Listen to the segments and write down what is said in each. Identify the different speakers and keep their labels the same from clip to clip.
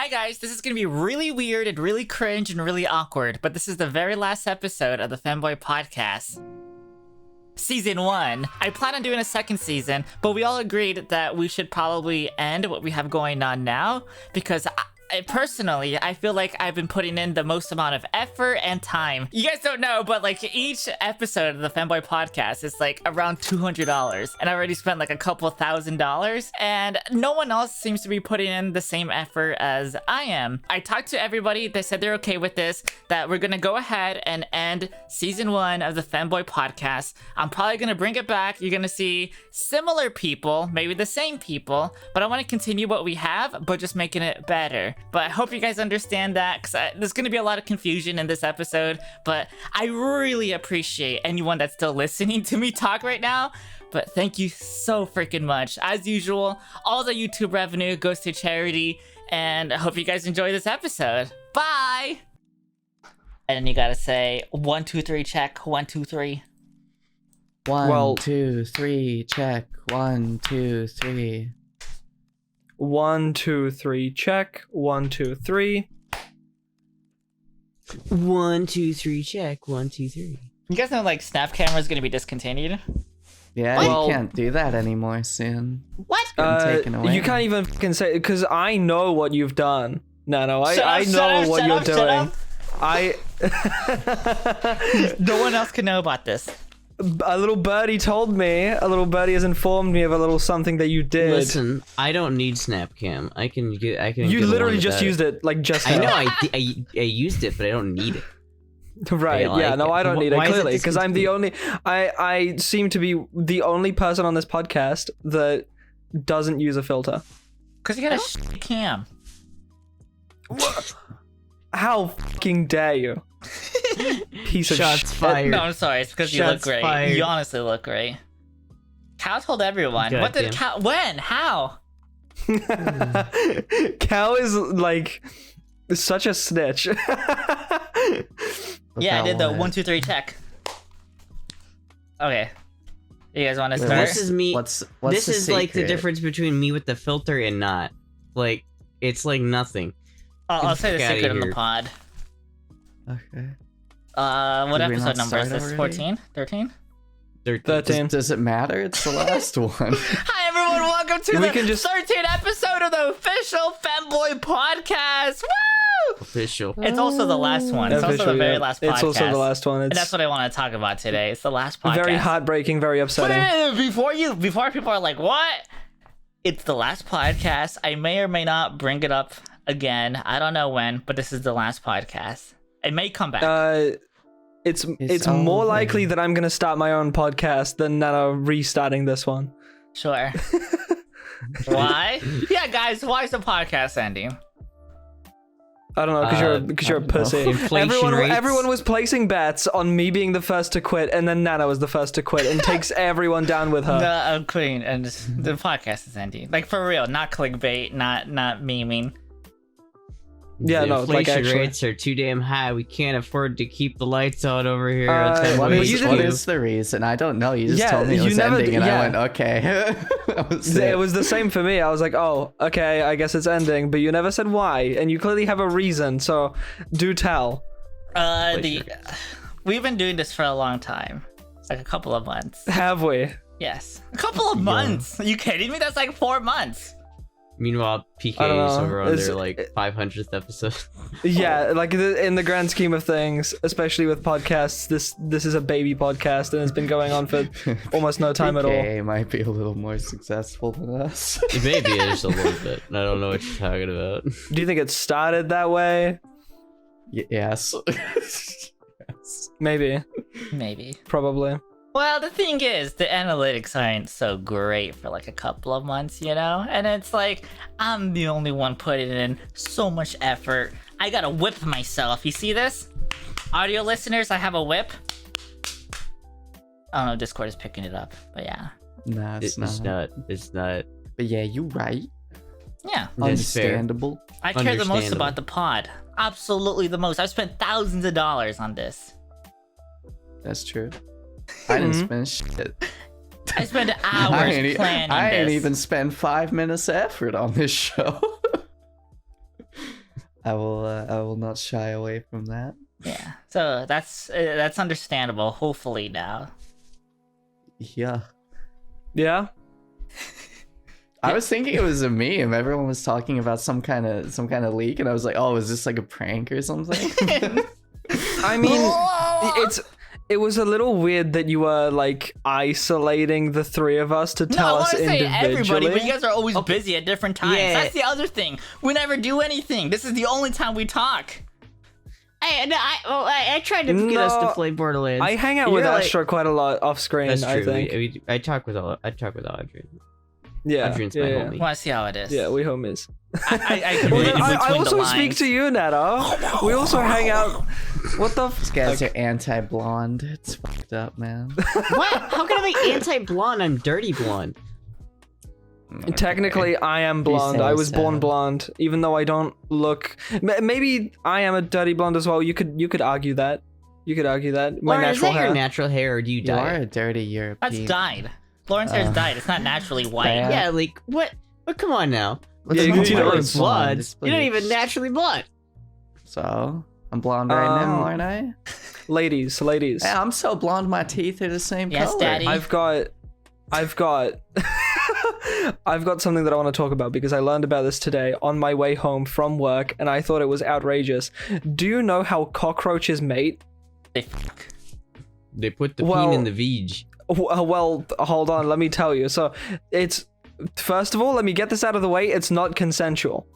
Speaker 1: Hi guys, this is gonna be really weird and really cringe and really awkward, but this is the very last episode of the Femboy podcast. Season 1. I plan on doing a second season, but we all agreed that we should probably end what we have going on now, because personally, I feel like I've been putting in the most amount of effort and time. You guys don't know, but like each episode of the Femboy podcast is like around $200, and I already spent like a couple $1,000, and no one else seems to be putting in the same effort as I am. I talked to everybody, they said they're okay with this, that we're gonna go ahead and end season 1 of the Femboy podcast. I'm probably gonna bring it back. You're gonna see similar people, maybe the same people, but I want to continue what we have, but just making it better. But I hope you guys understand that, because there's going to be a lot of confusion in this episode, but I really appreciate anyone that's still listening to me talk right now. But thank you so freaking much. As usual, all the YouTube revenue goes to charity, and I hope you guys enjoy this episode. Bye! And then you gotta say, 1, 2, 3, check, 1, 2, 3.
Speaker 2: 1, 2, 3, check, 1, 2, 3.
Speaker 3: 1, 2, 3, check. 1, 2, 3.
Speaker 4: 1, 2, 3, check. 1, 2, 3.
Speaker 1: You guys know like Snap Camera is gonna be discontinued?
Speaker 2: Yeah,
Speaker 3: Well-
Speaker 2: you can't do that anymore soon.
Speaker 1: What?
Speaker 2: Taken away.
Speaker 3: You can't even fucking say, because I know what you've done, Nano.
Speaker 1: Shut
Speaker 3: I
Speaker 1: up,
Speaker 3: know
Speaker 1: shut up,
Speaker 3: what
Speaker 1: shut
Speaker 3: you're
Speaker 1: up, shut
Speaker 3: doing.
Speaker 1: up. No one else can know about this.
Speaker 3: A little birdie told me. A little birdie has informed me of a little something that you did.
Speaker 4: Listen, I don't need Snapcam. I can get.
Speaker 3: You literally just used it, like just now.
Speaker 4: I know. I used it, but I don't need it.
Speaker 3: Right,
Speaker 4: I
Speaker 3: yeah,
Speaker 4: like
Speaker 3: no,
Speaker 4: it.
Speaker 3: I don't need it,
Speaker 4: Why is it
Speaker 3: clearly, because I'm the
Speaker 4: discontinued?
Speaker 3: only... I seem to be the only person on this podcast that doesn't use a filter.
Speaker 1: Because you got a cam.
Speaker 3: How fucking dare you? Piece of
Speaker 4: Shots
Speaker 3: shit.
Speaker 4: fired.
Speaker 1: No, I'm sorry. It's because you look
Speaker 4: Shots
Speaker 1: great.
Speaker 4: fired.
Speaker 1: You honestly look great. Cal told everyone.
Speaker 4: God
Speaker 1: What did
Speaker 4: damn.
Speaker 1: Cal... When? How?
Speaker 3: Cal is, like, such a snitch.
Speaker 1: Yeah, I did the
Speaker 2: Without
Speaker 1: 1, 2, 3 check. Okay. You guys want to
Speaker 2: Wait,
Speaker 1: start?
Speaker 4: This is me.
Speaker 2: What's
Speaker 4: This
Speaker 2: the
Speaker 4: is like the
Speaker 2: secret?
Speaker 4: difference between me with the filter and not. Like, it's like nothing.
Speaker 1: I'll say the
Speaker 4: Get outta
Speaker 1: secret in the
Speaker 4: here.
Speaker 1: pod.
Speaker 2: Okay.
Speaker 1: What
Speaker 2: Did we
Speaker 1: episode
Speaker 2: not
Speaker 1: number is
Speaker 2: start
Speaker 1: this?
Speaker 2: already?
Speaker 1: 14? 13?
Speaker 3: 13.
Speaker 2: Does it matter? It's the last one.
Speaker 1: Hi everyone, welcome to
Speaker 3: We
Speaker 1: the
Speaker 3: can just-
Speaker 1: 13th episode of the official Femboy podcast. Woo!
Speaker 4: Official.
Speaker 1: It's also the last one. It's also the
Speaker 3: Officially,
Speaker 1: very
Speaker 3: yeah.
Speaker 1: last podcast.
Speaker 3: It's also the last one.
Speaker 1: And
Speaker 3: It's
Speaker 1: that's what I want to talk about today. It's the last podcast.
Speaker 3: very heartbreaking, very
Speaker 1: But
Speaker 3: upsetting.
Speaker 1: before people are like, what? It's the last podcast. I may or may not bring it up again. I don't know when, but this is the last podcast. It may come back.
Speaker 3: It's more
Speaker 2: over.
Speaker 3: likely that I'm gonna start my own podcast than Nano restarting this one.
Speaker 1: Sure. Why? Yeah, guys, why is the podcast ending?
Speaker 3: I don't know, because you're a
Speaker 2: I don't know.
Speaker 3: pussy.
Speaker 4: Inflation rates.
Speaker 3: Everyone was placing bets on me being the first to quit, and then Nana was the first to quit, and takes everyone down with her.
Speaker 1: No, I'm quitting, and the podcast is ending. Like, for real, not clickbait, not memeing.
Speaker 3: Yeah,
Speaker 4: The
Speaker 3: no, like,
Speaker 4: inflation
Speaker 3: actually.
Speaker 4: rates are too damn high. We can't afford to keep the lights on over here.
Speaker 3: What
Speaker 2: What
Speaker 3: But you didn't-
Speaker 2: is the reason? I don't know. You just
Speaker 3: Yeah,
Speaker 2: told me it
Speaker 3: you
Speaker 2: was
Speaker 3: never-
Speaker 2: ending, and
Speaker 3: yeah.
Speaker 2: I went, okay. That was
Speaker 3: It was the same for me. I was like, oh, okay, I guess it's ending, but you never said why, and you clearly have a reason, so do tell.
Speaker 1: We've been doing this for a long time. It's like a couple of months.
Speaker 3: Have we?
Speaker 1: Yes. A couple of months? Are you kidding me? That's like 4 months.
Speaker 4: Meanwhile, PK
Speaker 3: I don't
Speaker 4: is
Speaker 3: know.
Speaker 4: over on
Speaker 3: It's-
Speaker 4: their like 500th episode.
Speaker 3: Yeah, like in the grand scheme of things, especially with podcasts, this is a baby podcast, and it's been going on for almost no time at all.
Speaker 2: PK might be a little more successful than us.
Speaker 4: Maybe just a little bit. I don't know what you're talking about.
Speaker 3: Do you think it started that way?
Speaker 2: Yes.
Speaker 3: Maybe,
Speaker 1: Maybe.
Speaker 3: probably.
Speaker 1: Well, the thing is, the analytics aren't so great for like a couple of months, you know? And it's like, I'm the only one putting in so much effort. I gotta whip myself. You see this? Audio listeners, I have a whip. I don't know if Discord is picking it up, but yeah.
Speaker 2: No, it's not.
Speaker 4: It's not.
Speaker 2: But yeah, you right.
Speaker 1: Yeah.
Speaker 4: That's fair.
Speaker 2: Understandable.
Speaker 1: I care the most
Speaker 4: Understandable.
Speaker 1: about the pod. Absolutely the most. I've spent thousands of dollars on this.
Speaker 2: That's true. I didn't
Speaker 3: Mhm.
Speaker 2: spend shit.
Speaker 1: I spend
Speaker 2: I
Speaker 1: hours
Speaker 2: ain't,
Speaker 1: planning
Speaker 2: I
Speaker 1: this.
Speaker 2: ain't even spend 5 minutes effort on this show. will not shy away from that.
Speaker 1: Yeah. So that's understandable. Hopefully now.
Speaker 2: Yeah.
Speaker 3: Yeah.
Speaker 2: I was thinking it was a meme. Everyone was talking about some kind of leak, and I was like, "Oh, is this like a prank or something?"
Speaker 3: I mean, it was a little weird that you were like isolating the three of us to tell us individually.
Speaker 1: Everybody, but you guys are always busy at different times. Yeah. That's the other thing. We never do anything. This is the only time we talk.
Speaker 4: I tried to get us to play Borderlands.
Speaker 3: I hang out with Astro quite a lot off screen.
Speaker 4: That's true.
Speaker 3: I think.
Speaker 4: I talk with Audrien.
Speaker 3: Yeah,
Speaker 4: Audrien's my homie.
Speaker 1: Want to see how it is?
Speaker 3: Yeah, we homies.
Speaker 1: I
Speaker 3: also speak to you, Nano. We also hang out. What the?
Speaker 2: These guys are anti-blonde. It's fucked up, man.
Speaker 4: What? How can I be anti-blonde? I'm dirty blonde.
Speaker 3: Okay. Technically, I am blonde. I was born blonde, even though I don't look. Maybe I am a dirty blonde as well. You could argue that. My
Speaker 4: Lauren,
Speaker 3: natural
Speaker 4: is that
Speaker 3: hair.
Speaker 4: your natural hair, or do you dye?
Speaker 2: You are a dirty European.
Speaker 1: That's dyed. Lauren's hair's dyed. It's not naturally white.
Speaker 4: Yeah, like what? But come on now.
Speaker 3: Yeah, you can see
Speaker 4: You're
Speaker 3: Lauren's
Speaker 4: blonde. You're not even naturally blonde.
Speaker 2: So I'm blonde right now, aren't I?
Speaker 3: Ladies.
Speaker 2: Hey, I'm so blonde. My teeth are the same color.
Speaker 1: Yes, Daddy.
Speaker 3: I've got I've got something that I want to talk about because I learned about this today on my way home from work, and I thought it was outrageous. Do you know how cockroaches mate?
Speaker 4: They put the peen in the veg.
Speaker 3: Well, hold on, let me tell you. So, it's first of all, let me get this out of the way. It's not consensual.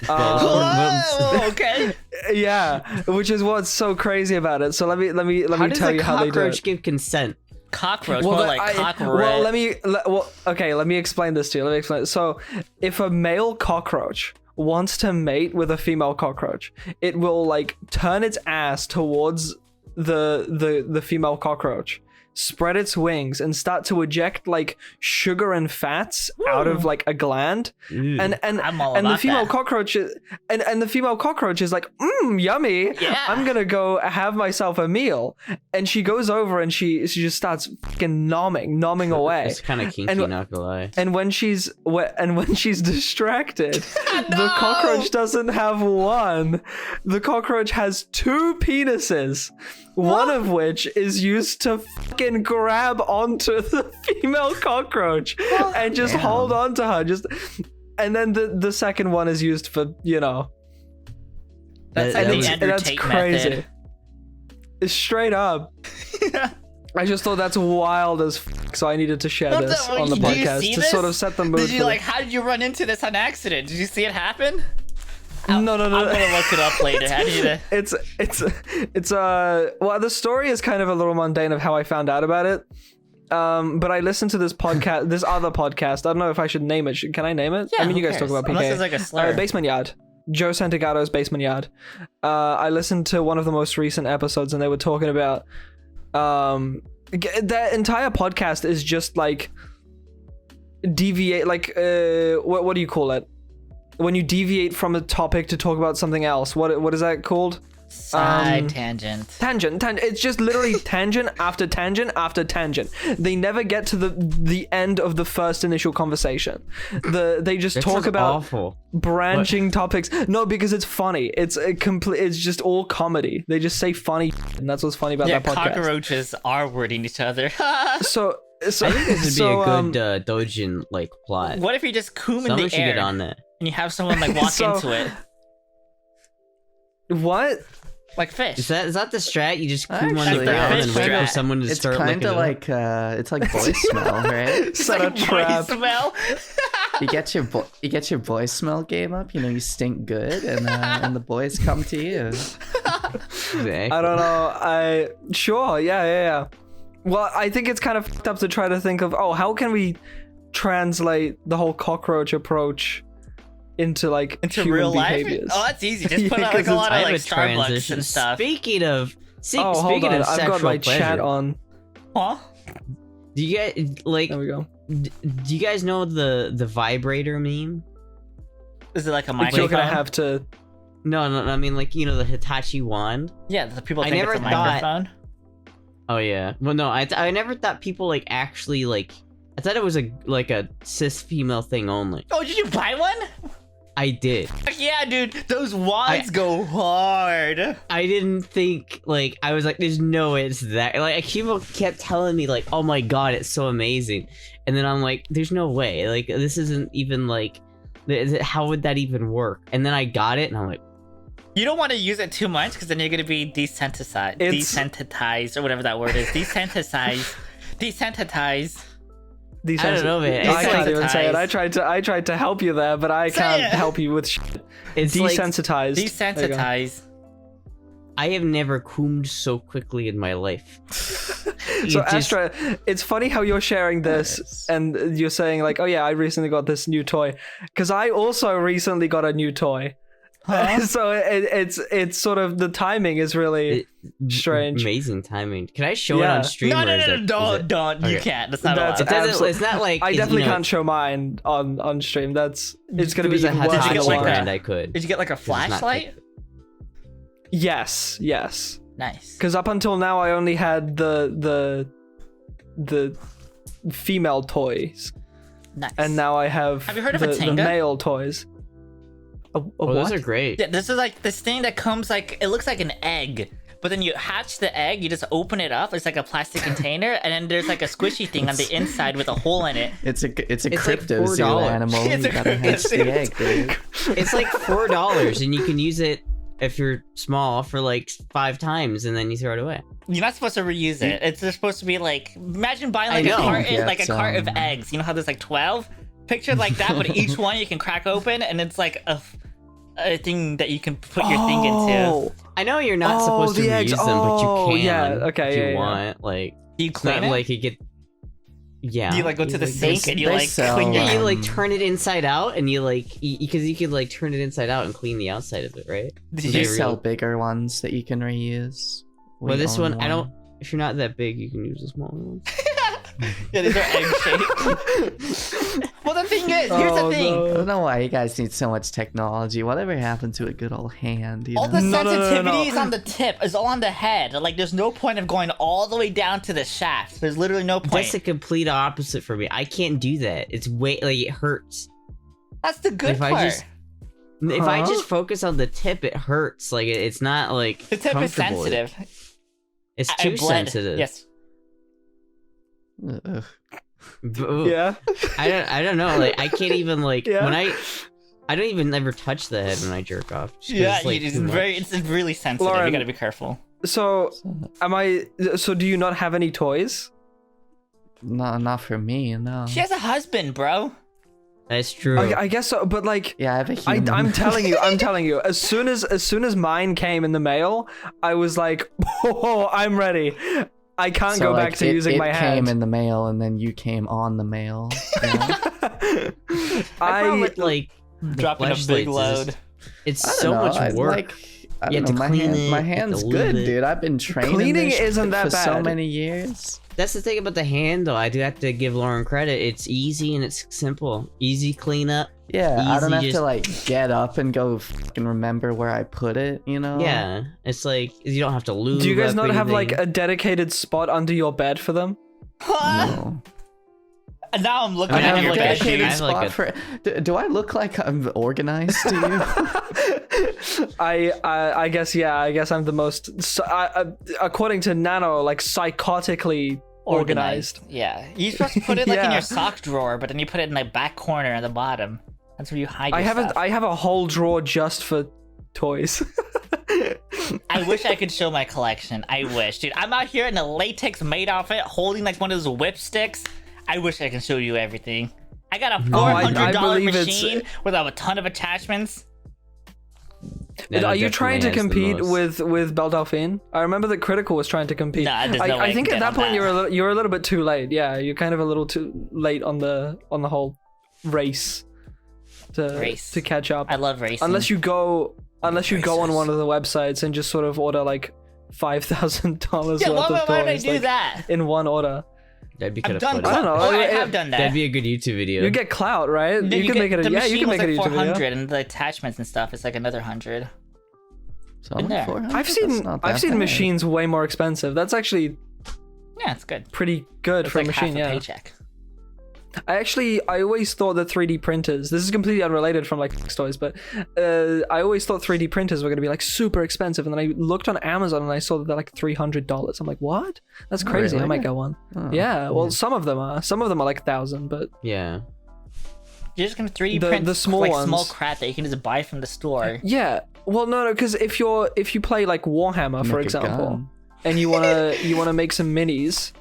Speaker 1: Okay.
Speaker 3: Yeah, which is what's so crazy about it. So let me tell you how they do it.
Speaker 4: How does a cockroach give consent?
Speaker 1: Cockroach, more like cockroach.
Speaker 3: Well, let me explain this to you. So, if a male cockroach wants to mate with a female cockroach, it will like turn its ass towards the female cockroach, spread its wings, and start to eject like sugar and fats out of like a gland. And the female cockroach and the female cockroach is like, yummy.
Speaker 1: Yeah.
Speaker 3: I'm gonna go have myself a meal. And she goes over and she just starts fucking nomming away.
Speaker 4: It's kind of kinky, not gonna lie.
Speaker 3: And when she's distracted, the cockroach doesn't have one. The cockroach has two penises. One of which is used to fucking grab onto the female cockroach and just hold on to her. And then the second one is used for,
Speaker 1: That's
Speaker 3: crazy.
Speaker 1: Method.
Speaker 3: It's straight up. I just thought that's wild as fuck, so I needed to share this on the podcast to sort of set the mood.
Speaker 1: How did you run into this on accident? Did you see it happen?
Speaker 3: No.
Speaker 1: I'm gonna look it up later. How did you?
Speaker 3: It's well, the story is kind of a little mundane of how I found out about it. But I listened to this podcast, this other podcast. I don't know if I should name it. Can I name it?
Speaker 1: Yeah,
Speaker 3: I mean, you guys
Speaker 1: cares?
Speaker 3: talk about PK.
Speaker 1: Unless it's like a slur.
Speaker 3: Basement Yard. Joe Santagato's Basement Yard. I listened to one of the most recent episodes, and they were talking about their entire podcast is just like deviate, like what do you call it? When you deviate from a topic to talk about something else, what is that called?
Speaker 1: Side tangent.
Speaker 3: Tangent. It's just literally tangent after tangent after tangent. They never get to the end of the first initial conversation. They just talk about
Speaker 4: awful.
Speaker 3: Branching topics. No, because it's funny. It's it's just all comedy. They just say funny, and that's what's funny about that podcast.
Speaker 1: Cockroaches are wording each other.
Speaker 3: So
Speaker 4: I think this would be a good Dojin like plot.
Speaker 1: What if you just coom in
Speaker 4: Someone
Speaker 1: the
Speaker 4: should
Speaker 1: air
Speaker 4: get on that.
Speaker 1: and you have someone like walk into it?
Speaker 3: What?
Speaker 1: Like fish.
Speaker 4: Is that the strat? You just coom on
Speaker 2: Actually,
Speaker 4: the ground and wait
Speaker 1: strat.
Speaker 4: for someone to
Speaker 2: It's
Speaker 4: start looking
Speaker 2: kind of like it's like boy smell, right?
Speaker 3: Set a trap.
Speaker 1: Smell.
Speaker 2: You get your boy smell game up. You stink good, and the boys come to you.
Speaker 4: Exactly.
Speaker 3: I don't know. Sure. Yeah. Well, I think it's kind of fucked up to try to think of, how can we translate the whole cockroach approach into human
Speaker 1: real
Speaker 3: behaviors?
Speaker 1: Life? Oh, that's easy. Just put out like a lot of like Starbucks and stuff.
Speaker 4: Speaking of
Speaker 3: hold on. I've got my
Speaker 4: pleasure,
Speaker 3: chat on.
Speaker 1: Huh?
Speaker 4: Do you guys like?
Speaker 3: There we go.
Speaker 4: Do you guys know the vibrator meme?
Speaker 1: Is it like a
Speaker 3: You're
Speaker 1: microphone?
Speaker 3: gonna have to.
Speaker 4: No. I mean, the Hitachi wand.
Speaker 1: Yeah, the people think
Speaker 4: never
Speaker 1: it's a
Speaker 4: thought-
Speaker 1: microphone.
Speaker 4: Oh yeah. Well, no, I never thought people actually I thought it was a cis female thing only.
Speaker 1: Oh, did you buy one?
Speaker 4: I did.
Speaker 1: Yeah, dude, those wads go hard.
Speaker 4: I didn't think, like, I was like, there's no way it's that. Like, people kept telling me, like, oh my god, it's so amazing. And then I'm like, there's no way. Like, this isn't even, like, how would that even work? And then I got it, and I'm like,
Speaker 1: You don't want to use it too much because then you're going to be desensitized or whatever that word is. Desensitized.
Speaker 4: I don't know, man.
Speaker 3: I can't even say it. I tried to help you there, but I can't help you with shit.
Speaker 4: It's
Speaker 3: Desensitized.
Speaker 1: Desensitized.
Speaker 4: I have never coomed so quickly in my life.
Speaker 3: So Astra, it's funny how you're sharing this and you're saying like, oh yeah, I recently got this new toy. Because I also recently got a new toy. Huh? So it's sort of, the timing is really strange.
Speaker 4: Amazing timing. Can I show it on stream?
Speaker 1: No, don't. Okay. You can't. That's not allowed.
Speaker 4: It's not like
Speaker 3: I definitely can't show mine on stream. It's gonna be even worse.
Speaker 1: Did you get like
Speaker 4: I could.
Speaker 1: Did you get like a flashlight?
Speaker 3: Yes.
Speaker 1: Nice.
Speaker 3: Because up until now I only had the female toys.
Speaker 1: Nice.
Speaker 3: And now I have
Speaker 1: you heard of
Speaker 3: the male toys.
Speaker 4: Those are great.
Speaker 1: Yeah, this is like this thing that comes like, it looks like an egg, but then you hatch the egg, you just open it up, it's like a plastic container, and then there's like a squishy thing on the inside with a hole in it.
Speaker 2: It's a crypto
Speaker 4: like
Speaker 2: zoo animal. You gotta hatch the egg, dude.
Speaker 4: It's like $4, and you can use it if you're small for like 5 times, and then you throw it away.
Speaker 1: You're not supposed to reuse it. It's just supposed to be like, imagine buying like a cart of eggs. You know how there's like 12? Picture like that, but each one you can crack open, and it's like a thing that you can put your thing into.
Speaker 4: I know you're not supposed to reuse them, but you can.
Speaker 3: Yeah, okay,
Speaker 4: if you want. Like,
Speaker 1: do you clean it?
Speaker 4: Like you get. Yeah.
Speaker 1: Do you like go to the sink and you like
Speaker 2: clean
Speaker 1: your?
Speaker 4: You like turn it inside out, and you like because you could like turn it inside out and clean the outside of it, right?
Speaker 2: They sell bigger ones that you can reuse.
Speaker 4: Well, this one I don't. If you're not that big, you can use the smaller ones.
Speaker 1: Yeah, these are egg shaped. Well, the thing is, here's the thing.
Speaker 2: No. I don't know why you guys need so much technology. Whatever happened to a good old hand?
Speaker 1: All the sensitivity is on the tip. It's all on the head. Like, there's no point of going all the way down to the shaft. There's literally no point.
Speaker 4: That's the complete opposite for me. I can't do that. It's way like it hurts.
Speaker 1: That's the good part.
Speaker 4: If I just focus on the tip, it hurts. Like it's not like
Speaker 1: the tip is sensitive.
Speaker 4: It's too sensitive.
Speaker 1: Yes.
Speaker 3: Yeah.
Speaker 4: I don't know. Like I can't even like when I don't even ever touch the head when I jerk off.
Speaker 1: Yeah, it's really sensitive.
Speaker 3: Lauren,
Speaker 1: you gotta be careful.
Speaker 3: So so do you not have any toys?
Speaker 2: No, not for me. No.
Speaker 1: She has a husband, bro.
Speaker 4: That's true.
Speaker 3: I guess so, but like,
Speaker 2: yeah, I have a human.
Speaker 3: I'm telling you. As soon as mine came in the mail, I was like, oh, I'm ready. I can't go back to using my hand.
Speaker 2: It came in the mail, and then you came on the mail.
Speaker 4: I like
Speaker 1: dropping a big load.
Speaker 4: It's so much work.
Speaker 2: I don't know, my hand's good, dude. I've been training.
Speaker 3: Cleaning isn't that bad.
Speaker 2: For so many years.
Speaker 4: That's the thing about the hand, though. I do have to give Lauren credit. It's easy and it's simple. Easy cleanup.
Speaker 2: Yeah, I don't have to like get up and go fucking remember where I put it, you know?
Speaker 4: Yeah, it's like you don't have to lose.
Speaker 3: Do you guys not have like a dedicated spot under your bed for them?
Speaker 2: No.
Speaker 1: Now I'm looking at your bed.
Speaker 2: Do I look like I'm organized to you?
Speaker 3: I guess I guess I'm the most according to Nano, like psychotically organized.
Speaker 1: Yeah, you're supposed to put it like in your sock drawer, but then you put it in the back corner at the bottom. That's where you hide your stuff.
Speaker 3: I have a whole drawer just for toys.
Speaker 1: I wish I could show my collection. I wish, dude. I'm out here in a latex maid outfit, holding like one of those whip sticks. I wish I could show you everything. I got a $400 machine with a ton of attachments.
Speaker 3: Are you trying to compete with Belle Delphine? I remember that Critical was trying to compete.
Speaker 1: Nah,
Speaker 3: I think at that point you're a little bit too late. Yeah, you're kind of a little too late on the whole race to catch up.
Speaker 1: I love racing.
Speaker 3: Unless you go on one of the websites and just sort of order like $5,000 worth of toys.
Speaker 1: Why would I do that
Speaker 3: in one order?
Speaker 4: That'd be kind of funny.
Speaker 3: I don't know.
Speaker 1: I have done that.
Speaker 4: That'd be a good YouTube video.
Speaker 3: You get clout, right? You can make it. Yeah, you can make it a YouTube video.
Speaker 1: 400, and the attachments and stuff. It's like another 100.
Speaker 2: So
Speaker 3: I've seen machines way more expensive. That's actually
Speaker 1: it's good.
Speaker 3: Pretty good for a machine.
Speaker 1: Half a
Speaker 3: yeah.
Speaker 1: paycheck.
Speaker 3: I always thought that 3D printers, this is completely unrelated from like sex toys, but I always thought 3D printers were going to be like super expensive. And then I looked on Amazon and I saw that they're like $300. I'm like, what? That's crazy.
Speaker 2: Really?
Speaker 3: I might get one.
Speaker 2: Oh.
Speaker 3: Yeah, well, some of them are like 1,000, but
Speaker 4: Yeah.
Speaker 1: You're just gonna 3D print
Speaker 3: the small
Speaker 1: like
Speaker 3: ones.
Speaker 1: small crap that you can just buy from the store.
Speaker 3: yeah. Well, no, because if you play like Warhammer, for
Speaker 2: Make a
Speaker 3: example,
Speaker 2: gun.
Speaker 3: and you wanna make some minis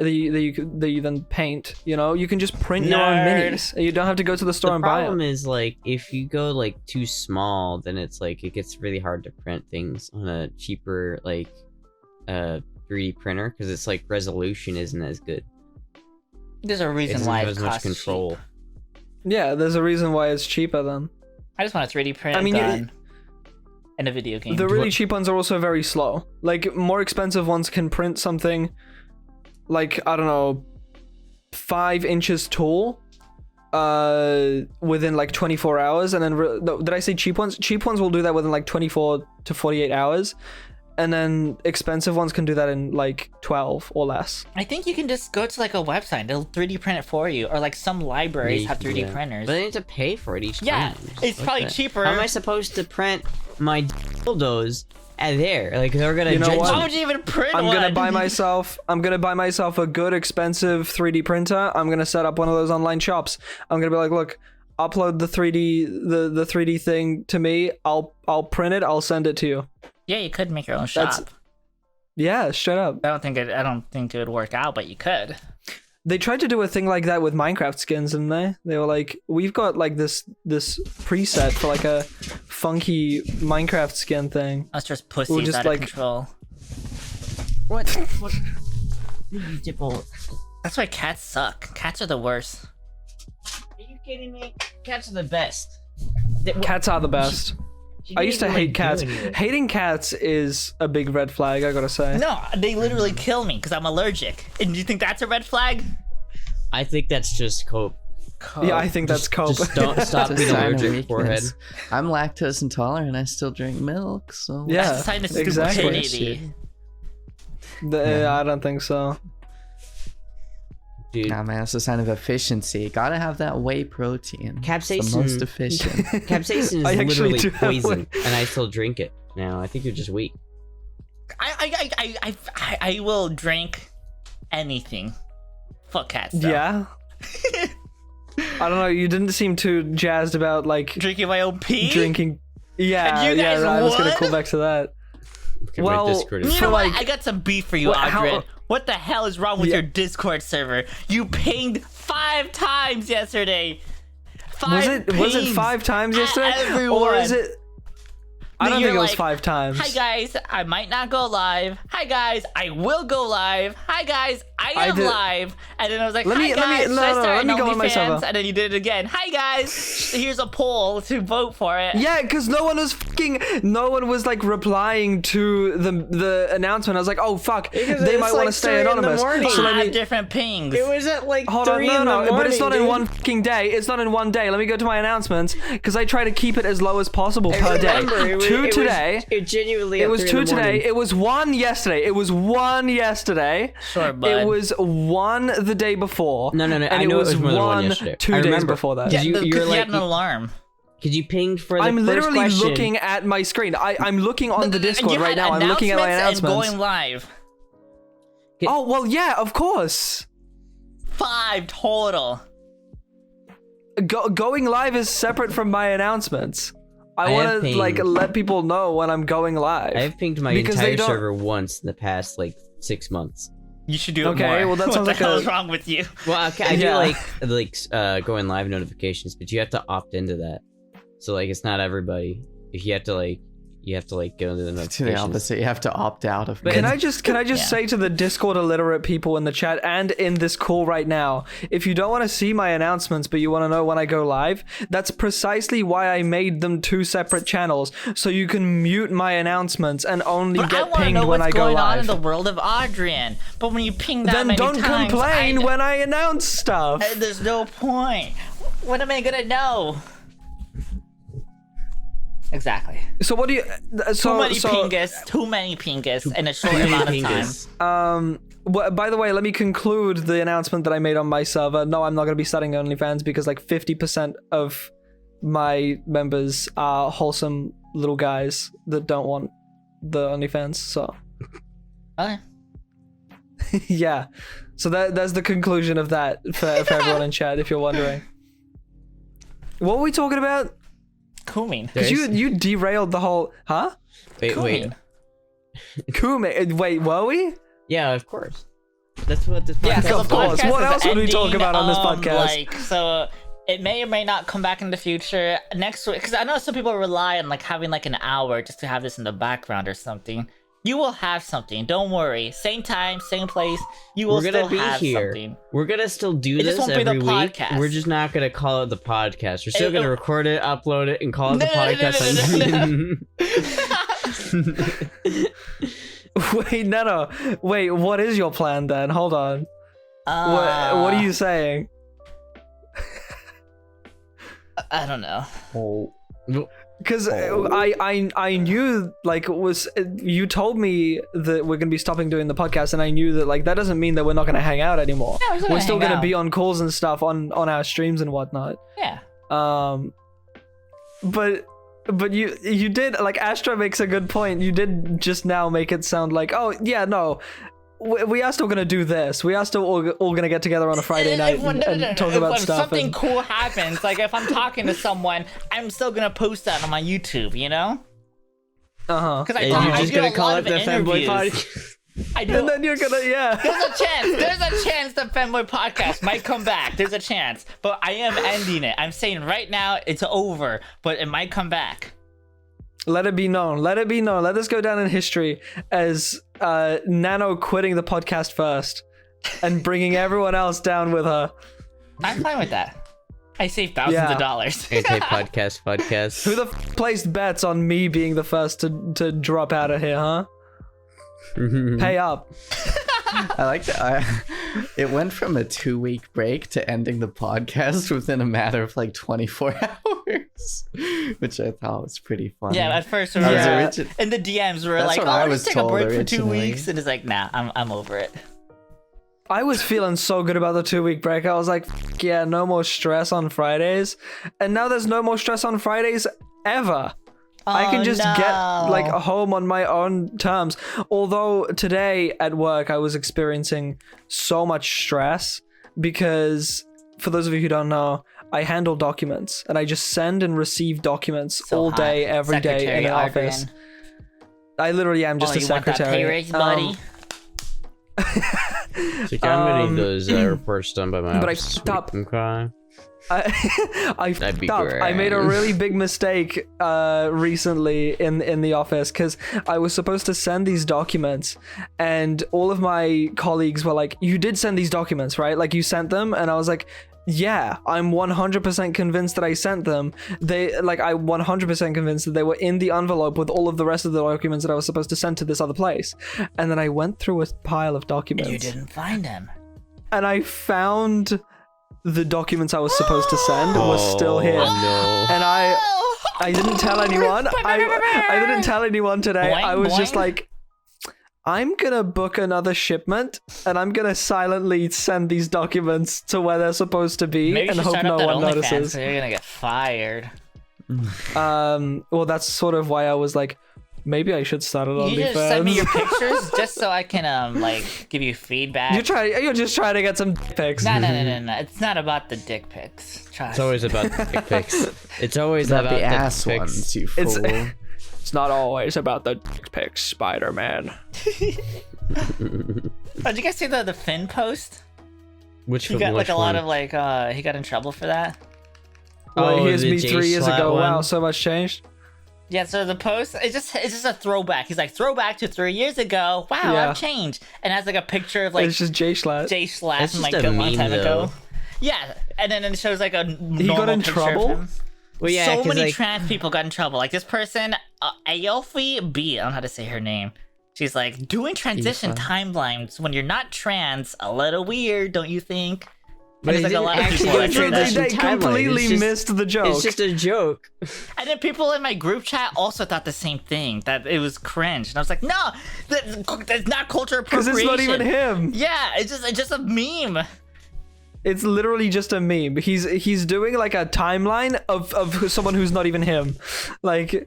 Speaker 3: that you then paint, you can just print your own
Speaker 1: Nerd.
Speaker 3: minis. And you don't have to go to the store
Speaker 4: The
Speaker 3: and buy
Speaker 4: problem
Speaker 3: them.
Speaker 4: is like if you go like too small, then it's like it gets really hard to print things on a cheaper like 3D printer because it's like resolution isn't as good.
Speaker 1: There's a
Speaker 4: It
Speaker 1: reason
Speaker 4: doesn't
Speaker 1: why
Speaker 4: have
Speaker 1: it
Speaker 4: as much
Speaker 1: costs
Speaker 4: control.
Speaker 1: cheap.
Speaker 3: Yeah, there's a reason why it's cheaper then.
Speaker 1: I just want a 3D print
Speaker 3: I mean,
Speaker 1: gun in a video game.
Speaker 3: The really cheap ones are also very slow. Like more expensive ones can print something like, I don't know, 5 inches tall within like 24 hours. And then, no, did I say cheap ones? Cheap ones will do that within like 24 to 48 hours. And then expensive ones can do that in like 12 or less.
Speaker 1: I think you can just go to like a website, they'll 3D print it for you, or like some libraries have 3D
Speaker 4: Yeah.
Speaker 1: printers.
Speaker 4: But they need to pay for it each
Speaker 1: Yeah,
Speaker 4: time.
Speaker 1: it's
Speaker 4: What
Speaker 1: probably
Speaker 4: the-
Speaker 1: cheaper.
Speaker 4: How am I supposed to print my dildos at there? Like they're gonna
Speaker 3: You know
Speaker 4: judge
Speaker 3: what?
Speaker 1: Why
Speaker 4: me.
Speaker 1: would you even print
Speaker 3: I'm
Speaker 1: one?
Speaker 3: gonna buy myself a good expensive 3D printer. I'm gonna set up one of those online shops. I'm gonna be like, look, upload the 3D thing to me. I'll print it. I'll send it to you.
Speaker 1: Yeah, you could make your own shop.
Speaker 3: That's- Yeah, straight up.
Speaker 1: I don't think it would work out, but you could.
Speaker 3: They tried to do a thing like that with Minecraft skins, didn't they? They were like, we've got like this preset for like a funky Minecraft skin thing.
Speaker 1: That's just pussies
Speaker 3: just,
Speaker 1: out
Speaker 3: like-
Speaker 1: of control.
Speaker 4: What? Dipple.
Speaker 1: That's why cats suck. Cats are the worst.
Speaker 4: Are you kidding me? Cats are the best.
Speaker 3: Cats are the best. I used to hate cats. Hating cats is a big red flag, I gotta say.
Speaker 1: No, they literally kill me because I'm allergic. And do you think that's a red flag?
Speaker 4: I think that's just cope.
Speaker 3: Yeah, I think that's cope.
Speaker 4: Just don't stop
Speaker 2: It's a
Speaker 4: being
Speaker 2: sign of
Speaker 4: allergic, forehead.
Speaker 2: weakness. I'm lactose intolerant. I still drink milk, so
Speaker 3: Yeah,
Speaker 1: That's a sign of
Speaker 3: exactly.
Speaker 1: stupidity.
Speaker 3: I don't think so.
Speaker 4: Dude,
Speaker 2: Nah, man, it's a sign of efficiency. Gotta have that whey protein. It's
Speaker 4: Capsaicin.
Speaker 2: the most efficient.
Speaker 4: capsaicin is
Speaker 3: I actually
Speaker 4: literally
Speaker 3: do have
Speaker 4: poison,
Speaker 3: one.
Speaker 4: and I still drink it. Now I think you're just weak.
Speaker 1: I will drink anything. Fuck cats. Though.
Speaker 3: Yeah? I don't know, you didn't seem too jazzed about like
Speaker 1: Drinking my own pee?
Speaker 3: drinking. Yeah,
Speaker 1: And you guys
Speaker 3: I was gonna
Speaker 1: would?
Speaker 3: call back to that.
Speaker 4: Okay,
Speaker 3: Well,
Speaker 4: my Discord
Speaker 1: You
Speaker 4: is
Speaker 1: know what?
Speaker 3: like-
Speaker 1: I got some beef for you,
Speaker 3: What- how-
Speaker 1: Audrien. What the hell is wrong with
Speaker 3: Yeah.
Speaker 1: your Discord server? You pinged 5 times yesterday.
Speaker 3: Was it
Speaker 1: pings
Speaker 3: 5 times
Speaker 1: at
Speaker 3: yesterday?
Speaker 1: everyone.
Speaker 3: Or is it I don't
Speaker 1: You're
Speaker 3: think it was
Speaker 1: like,
Speaker 3: 5 times.
Speaker 1: Hi guys, I might not go live. Hi guys, I will go live. Hi guys, I am
Speaker 3: did-
Speaker 1: live. And then I was like,
Speaker 3: Let
Speaker 1: hi
Speaker 3: me- let me-
Speaker 1: guys,
Speaker 3: no,
Speaker 1: should I
Speaker 3: no,
Speaker 1: start
Speaker 3: let me
Speaker 1: an
Speaker 3: go on my
Speaker 1: OnlyFans?
Speaker 3: server.
Speaker 1: And then you did it again. Hi guys, here's a poll to vote for it.
Speaker 3: Yeah, because no one was like replying to the announcement. I was like, oh fuck,
Speaker 4: Because
Speaker 3: they
Speaker 4: it's
Speaker 3: might want to
Speaker 4: like
Speaker 3: stay
Speaker 4: 3 in the
Speaker 3: anonymous.
Speaker 4: morning.
Speaker 3: So let
Speaker 1: 5
Speaker 3: me
Speaker 1: different pings.
Speaker 4: It was at like
Speaker 3: hold on,
Speaker 4: 3 in the
Speaker 3: no,
Speaker 4: morning,
Speaker 3: but it's not in
Speaker 4: dude.
Speaker 3: one fucking day. It's not in one day. Let me go to my announcements because I try to keep it as low as possible per day.
Speaker 4: Remember, it was-
Speaker 3: 2
Speaker 4: it was-
Speaker 3: today.
Speaker 4: It genuinely.
Speaker 3: It
Speaker 4: at
Speaker 3: was
Speaker 4: 3 in
Speaker 3: 2
Speaker 4: the morning.
Speaker 3: today. It was 1 yesterday. It was 1 yesterday.
Speaker 1: Sure, bud.
Speaker 3: It was 1 the day before.
Speaker 4: No,
Speaker 3: And
Speaker 4: I know it was more than 1
Speaker 3: 1
Speaker 4: yesterday.
Speaker 3: 2
Speaker 4: I
Speaker 3: days
Speaker 4: remember.
Speaker 3: before that.
Speaker 1: Yeah,
Speaker 4: you-
Speaker 1: because
Speaker 4: you're
Speaker 1: you
Speaker 4: like-
Speaker 1: had an alarm.
Speaker 4: Because you pinged for the
Speaker 3: I'm
Speaker 4: first
Speaker 3: literally
Speaker 4: question.
Speaker 3: looking at my screen. I'm looking on the
Speaker 1: And
Speaker 3: Discord
Speaker 1: you
Speaker 3: right
Speaker 1: had
Speaker 3: now. I'm looking at my
Speaker 1: announcements
Speaker 3: announcements.
Speaker 1: and going live.
Speaker 3: Oh, well, yeah, of course.
Speaker 1: 5 total.
Speaker 3: Going live is separate from my announcements. I
Speaker 4: I
Speaker 3: want
Speaker 4: have
Speaker 3: to like
Speaker 4: pinged.
Speaker 3: let people know when I'm going live.
Speaker 4: I have pinged my
Speaker 3: Because they
Speaker 4: entire
Speaker 3: don't-
Speaker 4: server once in the past like 6 months.
Speaker 1: You should do it
Speaker 3: Okay,
Speaker 1: more.
Speaker 3: well, that
Speaker 1: what
Speaker 3: sounds
Speaker 1: the
Speaker 3: like
Speaker 1: hell
Speaker 3: a-
Speaker 1: is wrong with you?
Speaker 4: Well, okay, I
Speaker 3: Yeah.
Speaker 4: do like going live notifications, but you have to opt into that. So like it's not everybody. If you have to go into the
Speaker 2: To
Speaker 4: notifications.
Speaker 2: the opposite, you have to opt out of.
Speaker 3: Can I just
Speaker 1: Yeah.
Speaker 3: say to the Discord illiterate people in the chat and in this call right now, if you don't want to see my announcements but you want to know when I go live, that's precisely why I made them 2 separate channels, so you can mute my announcements and only
Speaker 1: But I
Speaker 3: get
Speaker 1: want to
Speaker 3: pinged
Speaker 1: know
Speaker 3: when
Speaker 1: what's
Speaker 3: I go
Speaker 1: going on in
Speaker 3: live.
Speaker 1: the world of Audrien. But when you ping that
Speaker 3: Then
Speaker 1: many
Speaker 3: don't
Speaker 1: times,
Speaker 3: complain when I announce stuff.
Speaker 1: There's no point. What am I gonna know? Exactly.
Speaker 3: So what do you?
Speaker 1: Too many pingus in a short amount of time.
Speaker 4: Pingus.
Speaker 3: By the way, let me conclude the announcement that I made on my server. No, I'm not going to be starting OnlyFans because like 50% of my members are wholesome little guys that don't want the OnlyFans. So,
Speaker 1: Okay.
Speaker 3: yeah. So that's the conclusion of that for everyone in chat, if you're wondering. What were we talking about?
Speaker 1: Cumin.
Speaker 3: Because you derailed the whole... Huh?
Speaker 4: Wait.
Speaker 3: Wait, were we?
Speaker 4: Yeah, of course. That's what this
Speaker 1: Yeah,
Speaker 4: podcast
Speaker 1: so
Speaker 3: of
Speaker 1: the
Speaker 3: course.
Speaker 1: podcast
Speaker 3: What
Speaker 1: is
Speaker 3: else would we talk
Speaker 1: ending,
Speaker 3: about on this podcast?
Speaker 1: Like, so it may or may not come back in the future next week. Because I know some people rely on like having like an hour just to have this in the background or something. You will have something. Don't worry. Same time, same place. You will
Speaker 4: We're gonna
Speaker 1: still
Speaker 4: be
Speaker 1: have
Speaker 4: here.
Speaker 1: something.
Speaker 4: We're gonna still do
Speaker 1: It
Speaker 4: this
Speaker 1: just won't be the
Speaker 4: every week.
Speaker 1: podcast.
Speaker 4: We're just not gonna call it the podcast. We're still
Speaker 1: It-
Speaker 4: gonna record it, upload it, and call it
Speaker 1: No,
Speaker 4: the
Speaker 1: no, no,
Speaker 4: podcast.
Speaker 3: Wait, Nano. Wait, what is your plan then? Hold on. What are you saying?
Speaker 1: I don't know.
Speaker 2: Oh,
Speaker 3: Because I knew like you told me that we're gonna be stopping doing the podcast, and I knew that like that doesn't mean that we're not gonna hang out anymore.
Speaker 1: Yeah,
Speaker 3: we're still
Speaker 1: hang
Speaker 3: gonna
Speaker 1: out.
Speaker 3: be on calls and stuff on our streams and whatnot.
Speaker 1: Yeah.
Speaker 3: But you did, like, Astra makes a good point. You did just now make it sound like, oh yeah, no, we are still gonna do this. We are still all gonna get together on a Friday night and talk about
Speaker 1: if
Speaker 3: stuff.
Speaker 1: something
Speaker 3: and-
Speaker 1: cool happens, like if I'm talking to someone, I'm still gonna post that on my YouTube, you know?
Speaker 3: Uh-huh.
Speaker 1: Because
Speaker 4: And you're just gonna call it the Femboy
Speaker 1: podcast.
Speaker 4: podcast.
Speaker 1: I do.
Speaker 3: And then you're gonna, yeah.
Speaker 1: There's a chance the Femboy podcast might come back. There's a chance, but I am ending it. I'm saying right now it's over, but it might come back.
Speaker 3: Let it be known. Let it be known. Let this go down in history as Nano quitting the podcast first and bringing everyone else down with her.
Speaker 1: I'm fine with that. I saved thousands of dollars.
Speaker 4: Anti-podcast.
Speaker 3: Who the placed bets on me being the first to drop out of here, huh? Pay up.
Speaker 2: I like that. It went from a 2-week break to ending the podcast within a matter of like 24 hours, which I thought was pretty funny.
Speaker 1: Yeah, at first we
Speaker 2: I
Speaker 1: were
Speaker 2: was origi-
Speaker 1: in the DMs. We were
Speaker 2: That's
Speaker 1: like,
Speaker 2: what
Speaker 1: "Oh,
Speaker 2: I
Speaker 1: let's
Speaker 2: was
Speaker 1: take a
Speaker 2: told
Speaker 1: break for 2
Speaker 2: originally.
Speaker 1: weeks," and it's like, "Nah, I'm over it."
Speaker 3: I was feeling so good about the 2-week break. I was like, "F- yeah, no more stress on Fridays." And now there's no more stress on Fridays ever. I can just get like home on my own terms. Although today at work I was experiencing so much stress because, for those of you who don't know, I handle documents and I just send and receive documents
Speaker 1: So
Speaker 3: all
Speaker 1: hot.
Speaker 3: day, every day in
Speaker 1: Secretary
Speaker 3: the office.
Speaker 1: Audrien.
Speaker 3: I literally am just
Speaker 1: Oh,
Speaker 3: a
Speaker 1: you want that
Speaker 3: secretary.
Speaker 1: pay raise, buddy?
Speaker 4: So I'm gonna need those reports done by my
Speaker 3: But I
Speaker 4: office this
Speaker 3: fucked up.
Speaker 4: week, okay?
Speaker 3: I
Speaker 4: That'd be
Speaker 3: fucked up. I made a
Speaker 4: great.
Speaker 3: really big mistake recently in the office because I was supposed to send these documents, and all of my colleagues were like, "You did send these documents, right? Like you sent them?" And I was like, "Yeah, I'm 100% convinced that I sent them. I'm 100% convinced that they were in the envelope with all of the rest of the documents that I was supposed to send to this other place." And then I went through a pile of documents,
Speaker 1: You didn't find him.
Speaker 3: and I found the documents I was supposed to send was still here.
Speaker 4: Oh,
Speaker 3: And I didn't tell anyone. I didn't tell anyone today.
Speaker 1: Boing,
Speaker 3: I was just
Speaker 1: boing.
Speaker 3: like, I'm gonna book another shipment and I'm gonna silently send these documents to where they're supposed to be
Speaker 1: Maybe you
Speaker 3: and
Speaker 1: should
Speaker 3: hope
Speaker 1: start
Speaker 3: no
Speaker 1: up that
Speaker 3: one
Speaker 1: OnlyFans,
Speaker 3: notices.
Speaker 1: so you're gonna get fired.
Speaker 3: Well, that's sort of why I was like, maybe I should start it on
Speaker 1: You just send me your pictures just so I can like give you feedback.
Speaker 3: You're just trying to get some pics.
Speaker 1: No. It's not about the dick pics. Trust.
Speaker 4: It's always about the dick pics. It's always
Speaker 2: About
Speaker 4: about
Speaker 2: the ass
Speaker 4: dick
Speaker 2: ones,
Speaker 4: pics.
Speaker 2: you
Speaker 3: It's-
Speaker 2: fool.
Speaker 3: It's not always about the pics, Spider-Man.
Speaker 1: Oh, did you guys see the Finn post?
Speaker 4: Which
Speaker 1: He got like
Speaker 4: which
Speaker 1: a lot
Speaker 4: one?
Speaker 1: of like he got in trouble for that.
Speaker 3: Oh, here's
Speaker 4: the
Speaker 3: me
Speaker 4: J
Speaker 3: 3 years
Speaker 4: Slap
Speaker 3: ago.
Speaker 4: one?
Speaker 3: Wow, so much changed.
Speaker 1: Yeah, so the post it's just a throwback. He's like throwback to 3 years ago. Wow,
Speaker 3: Yeah.
Speaker 1: I've changed, and has like a picture of like
Speaker 3: It's just J Schlatt.
Speaker 1: Jay Schlatt
Speaker 4: That's
Speaker 1: from like
Speaker 4: just
Speaker 1: a
Speaker 4: a
Speaker 1: long
Speaker 4: meme,
Speaker 1: time ago.
Speaker 4: though.
Speaker 1: Yeah, and then it shows like a
Speaker 3: got
Speaker 1: normal
Speaker 3: in
Speaker 1: picture of
Speaker 3: trouble?
Speaker 1: him.
Speaker 4: Well, yeah,
Speaker 1: so
Speaker 4: 'cause,
Speaker 1: many
Speaker 4: like,
Speaker 1: trans people got in trouble. Like this person, Aofi B. I don't know how to say her name. She's like doing transition
Speaker 2: Aofi.
Speaker 1: timelines when you're not trans. A little weird, don't you think?
Speaker 4: But
Speaker 1: it's
Speaker 4: it
Speaker 1: like a
Speaker 4: didn't
Speaker 1: lot of
Speaker 4: actually
Speaker 1: people
Speaker 4: do a
Speaker 1: that say that.
Speaker 4: transition
Speaker 3: They
Speaker 4: timeline.
Speaker 3: completely
Speaker 4: It's just-
Speaker 3: missed the joke.
Speaker 4: It's just a joke.
Speaker 1: And then people in my group chat also thought the same thing, that it was cringe. And I was like, no, that's not culture
Speaker 3: Because
Speaker 1: appropriation.
Speaker 3: it's not even him.
Speaker 1: Yeah, it's just a meme.
Speaker 3: It's literally just a meme. He's doing like a timeline of someone who's not even him. Like,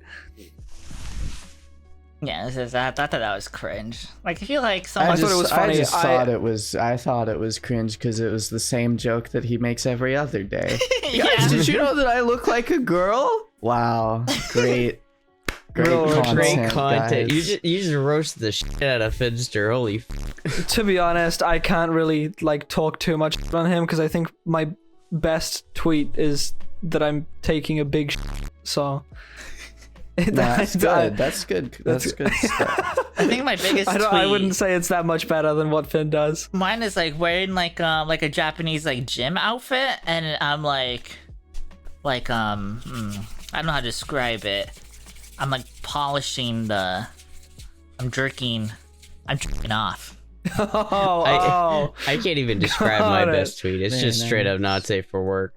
Speaker 1: Yeah, I thought that was cringe. Like, I feel like
Speaker 3: I
Speaker 1: someone...
Speaker 3: thought it was funny.
Speaker 2: I thought it was cringe because it was the same joke that he makes every other day.
Speaker 1: Yeah.
Speaker 2: Guys, did you know that I look like a girl? Wow, great content,
Speaker 4: Great content.
Speaker 2: guys.
Speaker 4: You just roast the shit out of Finster. Holy.
Speaker 3: to be honest, I can't really like talk too much on him because I think my best tweet is that I'm taking a big so.
Speaker 2: That's good. That's good. That's good stuff.
Speaker 1: I think my biggest tweet...
Speaker 3: I wouldn't say it's that much better than what Finn does.
Speaker 1: Mine is like wearing like a Japanese like gym outfit, and I'm like I don't know how to describe it. I'm like polishing I'm jerking off.
Speaker 3: Oh,
Speaker 4: I can't even describe my
Speaker 3: Got it.
Speaker 4: best tweet. It's just straight up not safe for work.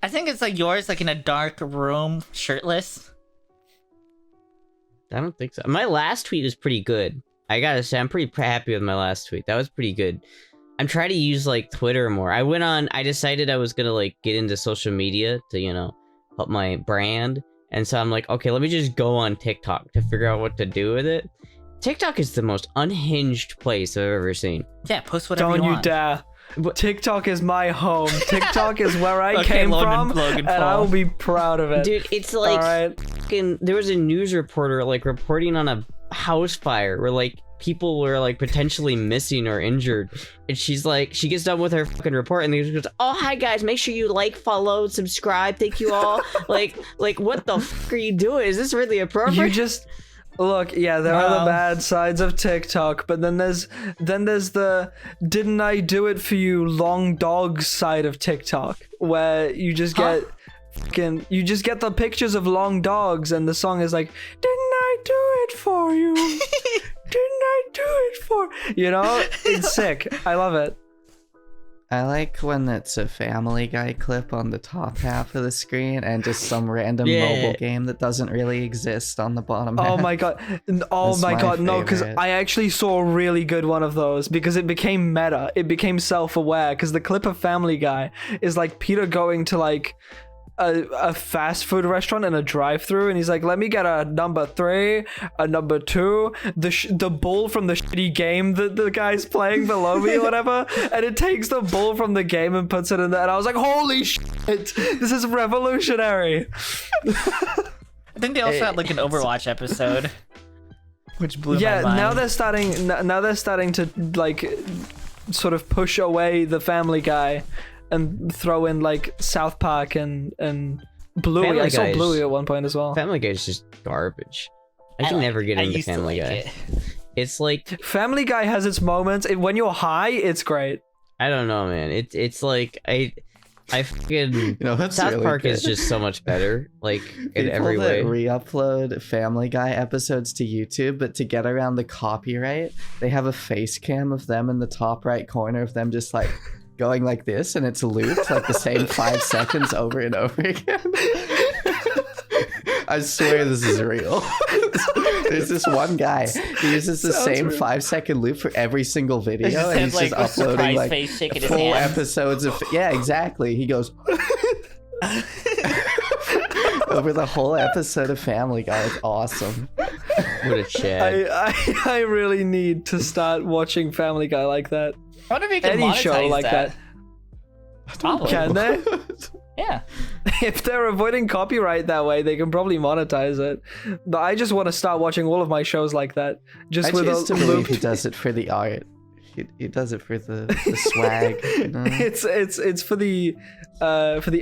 Speaker 1: I think it's like yours, like in a dark room, shirtless.
Speaker 4: I don't think so. My last tweet was pretty good. I gotta say, I'm pretty happy with my last tweet. That was pretty good. I'm trying to use like Twitter more. I decided I was gonna like get into social media to, help my brand. And so I'm like, okay, let me just go on TikTok to figure out what to do with it. TikTok is the most unhinged place I've ever seen.
Speaker 1: Yeah, post whatever
Speaker 3: don't
Speaker 1: you
Speaker 3: you
Speaker 1: want.
Speaker 3: dare. TikTok is my home. TikTok is where I
Speaker 1: Okay,
Speaker 3: came
Speaker 1: Logan
Speaker 3: from, and
Speaker 1: Paul.
Speaker 3: I will be proud of it.
Speaker 4: Dude, it's like
Speaker 3: Alright.
Speaker 4: fucking, there was a news reporter like reporting on a house fire where like people were like potentially missing or injured, and she gets done with her fucking report and she goes, oh hi guys, make sure you like, follow, subscribe, thank you all. like what the fuck are you doing? Is this really appropriate?
Speaker 3: You just look, yeah, there are the bad sides of TikTok, but then there's the didn't I do it for you long dogs side of TikTok, where you just get the pictures of long dogs and the song is like, didn't I do it for you? Didn't I do it for it's sick. I love it.
Speaker 2: I like when it's a Family Guy clip on the top half of the screen and just some random mobile game that doesn't really exist on the bottom half.
Speaker 3: Oh my god. Oh
Speaker 2: That's
Speaker 3: my
Speaker 2: my
Speaker 3: god, no, because
Speaker 2: favorite.
Speaker 3: I actually saw a really good one of those because it became meta. It became self-aware because the clip of Family Guy is like Peter going to like a fast food restaurant in a drive-thru, and he's like, let me get a number 3, a number 2, the bull from the shitty game that the guy's playing below me or whatever, and it takes the bull from the game and puts it in there, and I was like, holy shit, this is revolutionary.
Speaker 1: I think they also had like an Overwatch episode, which blew my mind.
Speaker 3: now they're starting to like sort of push away the Family Guy and throw in like South Park and Bluey.
Speaker 4: Family
Speaker 3: I saw
Speaker 4: Guy is-
Speaker 3: Bluey at one point as well.
Speaker 4: Family Guy is just garbage. I can never get into
Speaker 1: used to
Speaker 4: Family
Speaker 1: like
Speaker 4: Guy.
Speaker 1: it.
Speaker 4: It's like,
Speaker 3: Family Guy has its moments. When you're high, it's great.
Speaker 4: I don't know, man. It's like I fucking
Speaker 2: That's
Speaker 4: South
Speaker 2: really
Speaker 4: Park
Speaker 2: good.
Speaker 4: is just so much better, like in
Speaker 2: People
Speaker 4: every
Speaker 2: that
Speaker 4: way.
Speaker 2: re-upload Family Guy episodes to YouTube, but to get around the copyright, they have a face cam of them in the top right corner of them just like going like this, and it's looped like the same 5 seconds over and over again. I swear this is real. There's this one guy. He uses the same 5-second loop for every single video,
Speaker 1: just
Speaker 2: and
Speaker 1: has,
Speaker 2: he's just
Speaker 1: like, a
Speaker 2: uploading
Speaker 1: surprise
Speaker 2: like
Speaker 1: face shaking his
Speaker 2: full
Speaker 1: hand.
Speaker 2: episodes of. Yeah, exactly. He goes over the whole episode of Family Guy. It's awesome.
Speaker 4: What a Chad.
Speaker 3: I really need to start watching Family Guy like that.
Speaker 1: I wonder if you can
Speaker 3: Any
Speaker 1: monetize
Speaker 3: show like that.
Speaker 1: Probably.
Speaker 3: Can they?
Speaker 1: Yeah.
Speaker 3: If they're avoiding copyright that way, they can probably monetize it. But I just want to start watching all of my shows like that. Just
Speaker 2: I
Speaker 3: with
Speaker 2: choose
Speaker 3: a
Speaker 2: to believe
Speaker 3: loop.
Speaker 2: he does it for the art. He does it for the swag. You know?
Speaker 3: It's for the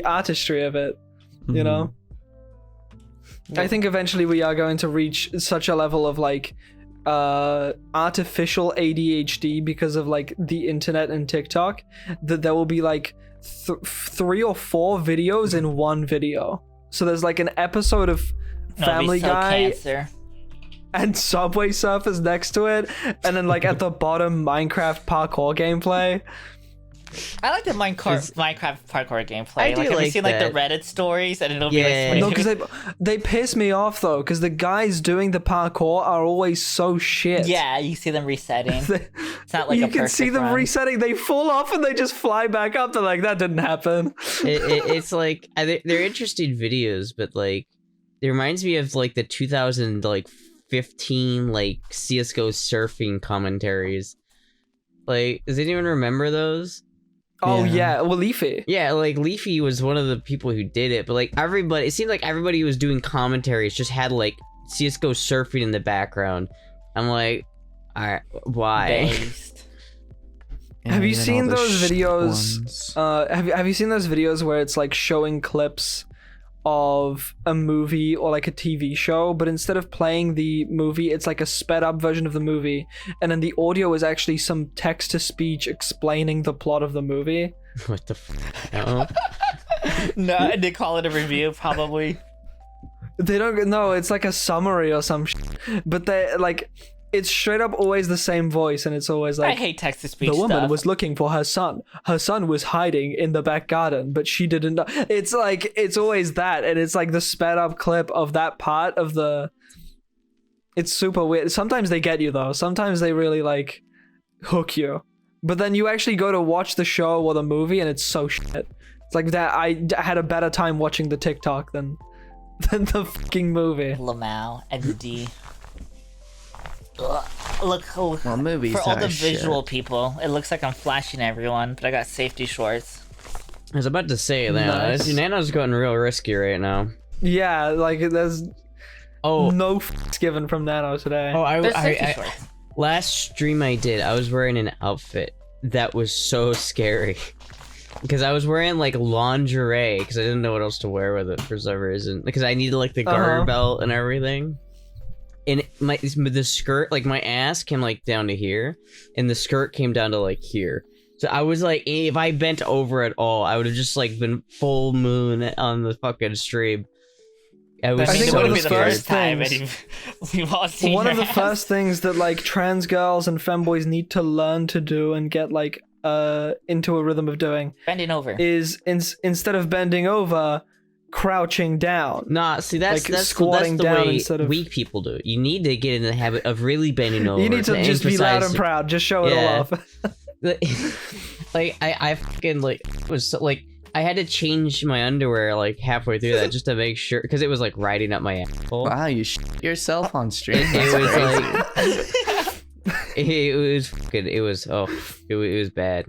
Speaker 3: artistry of it, you know. I think eventually we are going to reach such a level of like artificial ADHD because of like the internet and TikTok that there will be like 3 or 4 videos in one video. So there's like an episode of Family Guy
Speaker 1: Cancer.
Speaker 3: and Subway Surfers next to it, and then like at the bottom Minecraft parkour gameplay.
Speaker 1: I like the Minecraft parkour gameplay.
Speaker 4: I do
Speaker 1: have you
Speaker 4: like
Speaker 1: seen
Speaker 4: that.
Speaker 1: like the Reddit stories and it'll be
Speaker 4: Yeah.
Speaker 1: like
Speaker 3: No, because they piss me off though, because the guys doing the parkour are always so shit.
Speaker 1: yeah, you see them resetting. It's not like
Speaker 3: you
Speaker 1: a
Speaker 3: can see
Speaker 1: perfect
Speaker 3: them
Speaker 1: run.
Speaker 3: resetting. They fall off and they just fly back up. They're like, that didn't happen.
Speaker 4: It's like they're interesting videos, but like it reminds me of like the 2015 like CS:GO surfing commentaries. Like, does anyone remember those?
Speaker 3: Oh
Speaker 2: Yeah.
Speaker 3: yeah, well, Leafy.
Speaker 4: Yeah, like Leafy was one of the people who did it, but like everybody, it seemed like everybody who was doing commentaries just had like CS:GO surfing in the background. I'm like, alright, why?
Speaker 1: Based.
Speaker 2: Yeah,
Speaker 3: Have you
Speaker 2: even
Speaker 3: seen
Speaker 2: all the
Speaker 3: those
Speaker 2: shit
Speaker 3: videos?
Speaker 2: ones.
Speaker 3: Have you seen those videos where it's like showing clips of a movie or like a TV show, but instead of playing the movie, it's like a sped up version of the movie, and then the audio is actually some text to speech explaining the plot of the movie?
Speaker 4: What the fuck? No.
Speaker 1: No, they call it a review probably.
Speaker 3: They don't know, it's like a summary or some shit. But they like it's straight up always the same voice, and it's always
Speaker 1: I
Speaker 3: like
Speaker 1: hate text to speech
Speaker 3: the woman
Speaker 1: stuff.
Speaker 3: was looking for her son. Her son was hiding in the back garden, but she didn't know. It's like it's always that, and it's like the sped up clip of that part of the. It's super weird. Sometimes they get you though. Sometimes they really like hook you, but then you actually go to watch the show or the movie, and it's so shit. It's like that. I had a better time watching the TikTok than the fucking movie.
Speaker 1: Lamau and the D. Ugh. Look,
Speaker 2: Well, movies
Speaker 1: for all
Speaker 2: are
Speaker 1: the visual
Speaker 2: shit.
Speaker 1: people, it looks like I'm flashing everyone, but I got safety shorts.
Speaker 4: I was about to say that
Speaker 3: Nice.
Speaker 4: Nano's gotten real risky right now.
Speaker 3: Yeah, like there's
Speaker 4: Oh,
Speaker 3: no f***s given from Nano today.
Speaker 4: oh,
Speaker 1: They're safety
Speaker 4: I
Speaker 1: shorts.
Speaker 4: last stream I did, I was wearing an outfit that was so scary. Because I was wearing like lingerie because I didn't know what else to wear with it for some reason. Because I needed like the garter belt and everything. And the skirt, like my ass came like down to here, and the skirt came down to like here. So I was like, if I bent over at all, I would have just like been full moon on the fucking stream. I was
Speaker 1: I
Speaker 3: think
Speaker 1: think it
Speaker 3: one
Speaker 1: would
Speaker 3: of
Speaker 1: be
Speaker 3: the
Speaker 1: the
Speaker 3: first
Speaker 1: first time
Speaker 3: things-
Speaker 1: we've all seen
Speaker 3: One of
Speaker 1: your
Speaker 3: the
Speaker 1: ass.
Speaker 3: first things that like trans girls and femboys need to learn to do and get like into a rhythm of doing
Speaker 1: Bending over.
Speaker 3: is instead of bending over, crouching down.
Speaker 4: Nah, see that's
Speaker 3: Like, squatting
Speaker 4: the
Speaker 3: down
Speaker 4: way
Speaker 3: instead of-
Speaker 4: weak people do it. You need to get in the habit of really bending over.
Speaker 3: You need to just be loud
Speaker 4: emphasize
Speaker 3: and proud. Just show it
Speaker 4: Yeah.
Speaker 3: all off.
Speaker 4: like I fucking like was so, like I had to change my underwear like halfway through that just to make sure because it was like riding up my asshole.
Speaker 2: Wow, you shit yourself on stream.
Speaker 4: It
Speaker 2: That's
Speaker 4: was
Speaker 2: crazy.
Speaker 4: like it was bad.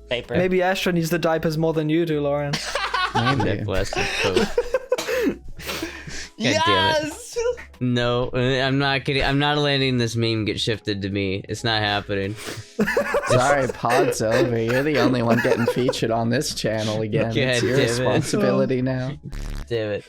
Speaker 1: Diaper.
Speaker 3: Maybe Astra needs the diapers more than you do, Lauren.
Speaker 2: Maybe.
Speaker 4: That blasted coat. damn it.
Speaker 1: Yes!
Speaker 4: No, I'm not kidding. I'm not letting this meme get shifted to me. It's not happening.
Speaker 2: Sorry, pod's over. You're the only one getting featured on this channel again.
Speaker 4: God
Speaker 2: It's your
Speaker 4: damn it.
Speaker 2: responsibility now.
Speaker 4: Damn it.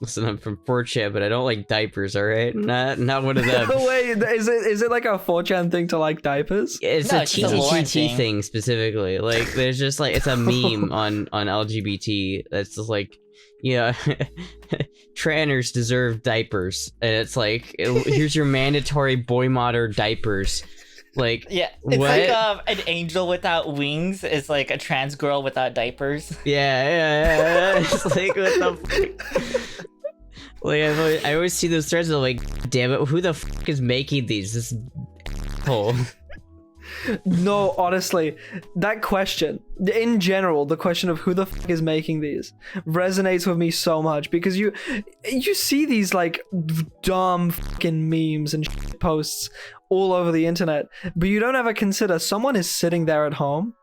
Speaker 4: Listen, I'm from 4chan, but I don't like diapers, alright? Not one of them.
Speaker 3: Wait, is it like a 4chan thing to like diapers?
Speaker 4: It's
Speaker 1: No,
Speaker 4: a
Speaker 1: it's just a Lauren
Speaker 4: TTT
Speaker 1: thing.
Speaker 4: thing specifically. Like, there's just like, it's a meme on LGBT that's just like, yeah, tranners deserve diapers. And it's like, here's your mandatory boy modder diapers. Like,
Speaker 1: Yeah, it's
Speaker 4: what?
Speaker 1: like an angel without wings is like a trans girl without diapers.
Speaker 4: yeah. It's like, what the fuck? Like, I always see those threads and I'm like, damn it, who the fuck is making these? This hole.
Speaker 3: No, honestly, that question, in general, the question of who the fuck is making these resonates with me so much because you see these like dumb fucking memes and shit posts all over the internet, but you don't ever consider someone is sitting there at home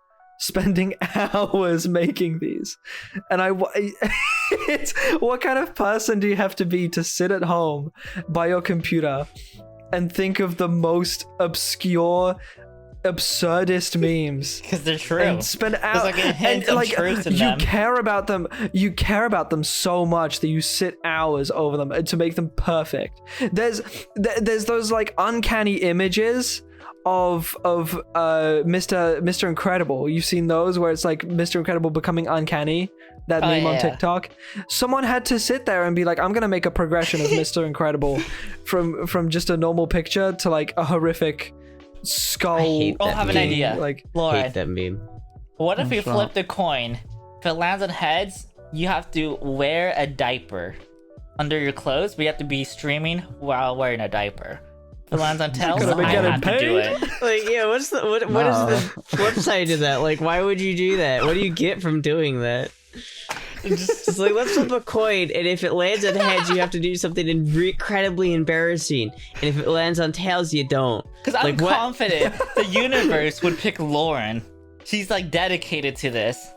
Speaker 3: spending hours making these. And it's what kind of person do you have to be to sit at home by your computer and think of the most obscure, absurdist memes
Speaker 1: Because they're true.
Speaker 3: and spend hours
Speaker 1: like a hint of truth in
Speaker 3: you
Speaker 1: them.
Speaker 3: care about them so much that you sit hours over them to make them perfect. There's those like uncanny images of Mr. Incredible. You've seen those where it's like Mr. Incredible becoming uncanny, that meme on
Speaker 1: yeah.
Speaker 3: TikTok. Someone had to sit there and be like, I'm gonna make a progression of Mr. Incredible from just a normal picture to like a horrific skull.
Speaker 4: I hate
Speaker 1: Oh, I
Speaker 4: that
Speaker 1: have an
Speaker 4: meme.
Speaker 1: idea.
Speaker 3: Like,
Speaker 1: Lauren,
Speaker 4: Hate that meme.
Speaker 1: what if we
Speaker 2: What's wrong?
Speaker 1: flip the coin? If it lands on heads, you have to wear a diaper under your clothes, but you have to be streaming while wearing a diaper. If it lands on tails,
Speaker 3: Gonna be
Speaker 1: I
Speaker 3: getting
Speaker 1: have to do
Speaker 3: paid?
Speaker 1: it.
Speaker 4: Like, yeah, what is the flip side to that? Like, why would you do that? What do you get from doing that? It's like, let's flip a coin, and if it lands on heads, you have to do something incredibly embarrassing. And if it lands on tails, you don't.
Speaker 1: Because I'm
Speaker 4: Like, what?
Speaker 1: confident the universe would pick Lauren. She's like dedicated to this.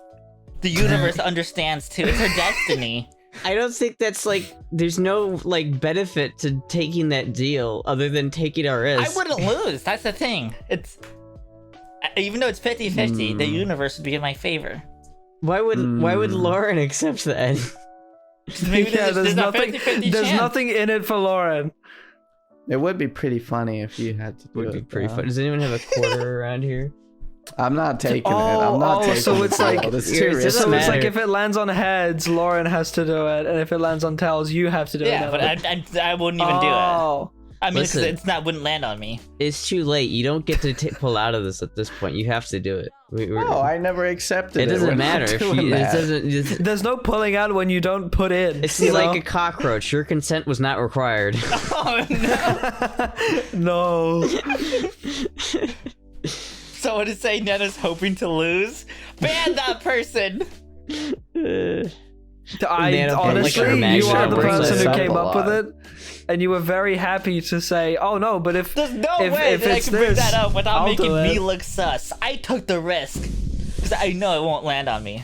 Speaker 1: The universe understands too. It's her destiny.
Speaker 4: I don't think that's like, there's no like benefit to taking that deal other than taking a risk.
Speaker 1: I wouldn't lose. That's the thing. It's even though it's 50-50, the universe would be in my favor.
Speaker 4: Why would Lauren accept that?
Speaker 1: Maybe
Speaker 3: yeah,
Speaker 1: there's a
Speaker 3: nothing.
Speaker 1: 50-50
Speaker 3: There's
Speaker 1: chance.
Speaker 3: nothing in it for Lauren.
Speaker 2: It would be pretty funny if you had to do
Speaker 4: Would
Speaker 2: it.
Speaker 4: be pretty
Speaker 2: though.
Speaker 4: fun. Does anyone have a quarter around here?
Speaker 2: I'm not taking it.
Speaker 3: Oh,
Speaker 2: I'm not taking
Speaker 3: so
Speaker 2: it.
Speaker 3: it's like-
Speaker 2: It's
Speaker 4: Yours
Speaker 2: too
Speaker 4: doesn't
Speaker 2: risky.
Speaker 3: So it's like
Speaker 4: matter.
Speaker 3: if it lands on heads, Lauren has to do it, and if it lands on tails, you have to do it.
Speaker 1: Yeah, but I wouldn't even do it.
Speaker 3: Oh,
Speaker 1: I mean, 'cause
Speaker 4: Listen.
Speaker 1: it's not wouldn't land on me.
Speaker 4: It's too late. You don't get to pull out of this at this point. You have to do it.
Speaker 2: No, I never accepted it.
Speaker 4: it doesn't
Speaker 2: We're not
Speaker 4: matter if
Speaker 2: doing
Speaker 4: you. It
Speaker 2: that.
Speaker 4: doesn't.
Speaker 3: there's no pulling out when you don't put in.
Speaker 4: It's
Speaker 3: you
Speaker 4: like
Speaker 3: know?
Speaker 4: a cockroach. Your consent was not required.
Speaker 1: Oh no!
Speaker 3: No.
Speaker 1: So what to say? Nana's hoping to lose. Ban that person.
Speaker 3: I
Speaker 4: Nano
Speaker 3: honestly,
Speaker 4: like a
Speaker 3: you are the
Speaker 4: magnet
Speaker 3: person
Speaker 2: brings
Speaker 3: who
Speaker 2: us
Speaker 3: came
Speaker 2: up
Speaker 3: up
Speaker 2: a
Speaker 3: with
Speaker 2: lot.
Speaker 3: it, and you were very happy to say, "Oh no!" But if
Speaker 1: There's no
Speaker 3: if,
Speaker 1: way
Speaker 3: if
Speaker 1: that I
Speaker 3: it's
Speaker 1: can bring
Speaker 3: this,
Speaker 1: that up without
Speaker 3: I'll
Speaker 1: making
Speaker 3: do it.
Speaker 1: me look sus. I took the risk because I know it won't land on me.